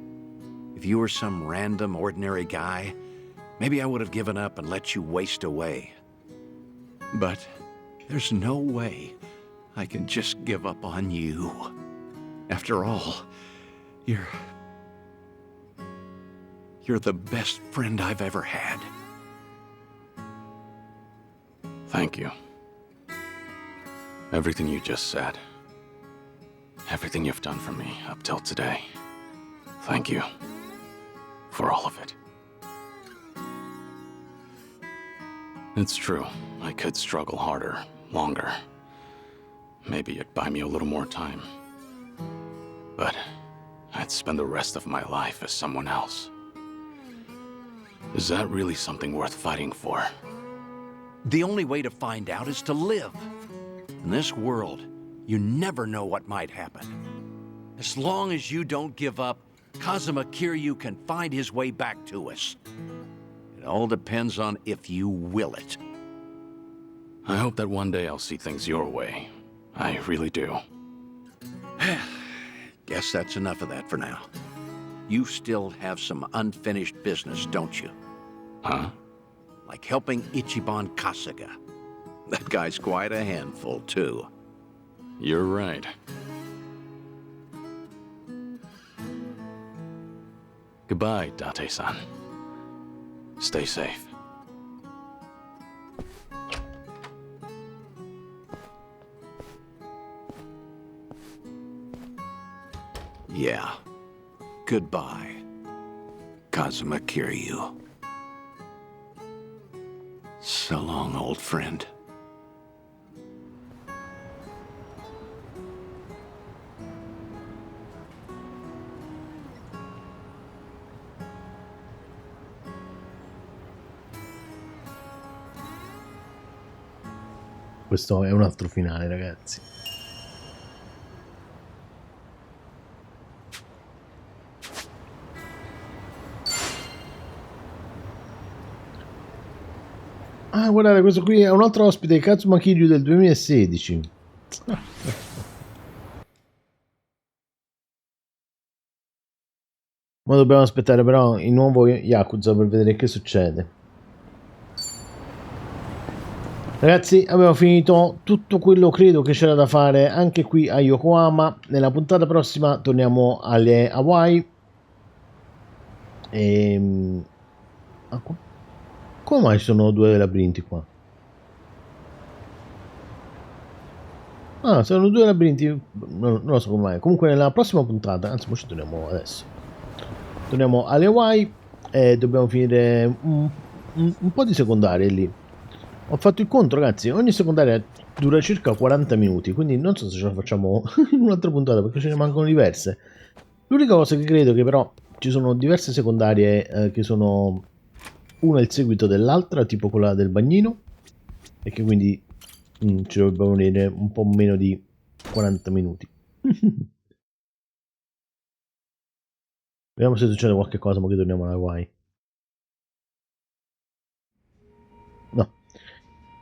If you were some random, ordinary guy, maybe I would have given up and let you waste away. But there's no way I can just give up on you. After all, you're the best friend I've ever had. Thank you. Everything you just said. Everything you've done for me up till today. Thank you. For all of it. It's true. I could struggle harder, longer. Maybe it'd buy me a little more time. But I'd spend the rest of my life as someone else. Is that really something worth fighting for? The only way to find out is to live. In this world, you never know what might happen. As long as you don't give up, Kazuma Kiryu can find his way back to us. It all depends on if you will it. I hope that one day I'll see things your way. I really do. Guess that's enough of that for now. You still have some unfinished business, don't you? Huh? Like helping Ichiban Kasuga. That guy's quite a handful, too. You're right. Goodbye, Date-san. Stay safe. Yeah. Goodbye, Kazuma Kiryu. So long, old friend. Questo è un altro finale, ragazzi. Ah, guardate, questo qui è un altro ospite, Kazuma Kiryu del 2016. Ma dobbiamo aspettare però il nuovo Yakuza per vedere che succede. Ragazzi, abbiamo finito tutto quello credo che c'era da fare anche qui a Yokohama. Nella puntata prossima torniamo alle Hawaii. Come mai ci sono due labirinti qua? Ah, sono due labirinti, non lo so come mai. Comunque nella prossima puntata, anzi poi ci torniamo adesso. Torniamo alle Hawaii e dobbiamo finire un po' di secondarie lì. Ho fatto il conto, ragazzi, ogni secondaria dura circa 40 minuti, quindi non so se ce la facciamo in un'altra puntata perché ce ne mancano diverse. L'unica cosa che credo è che però ci sono diverse secondarie che sono una il seguito dell'altra, tipo quella del bagnino, e che quindi ci dovrebbe venire un po' meno di 40 minuti. Vediamo se succede qualche cosa, ma che torniamo alla Hawaii. No.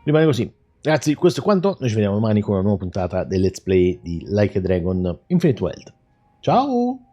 Rimane così. Ragazzi, questo è quanto. Noi ci vediamo domani con una nuova puntata del Let's Play di Like a Dragon Infinite Wealth. Ciao!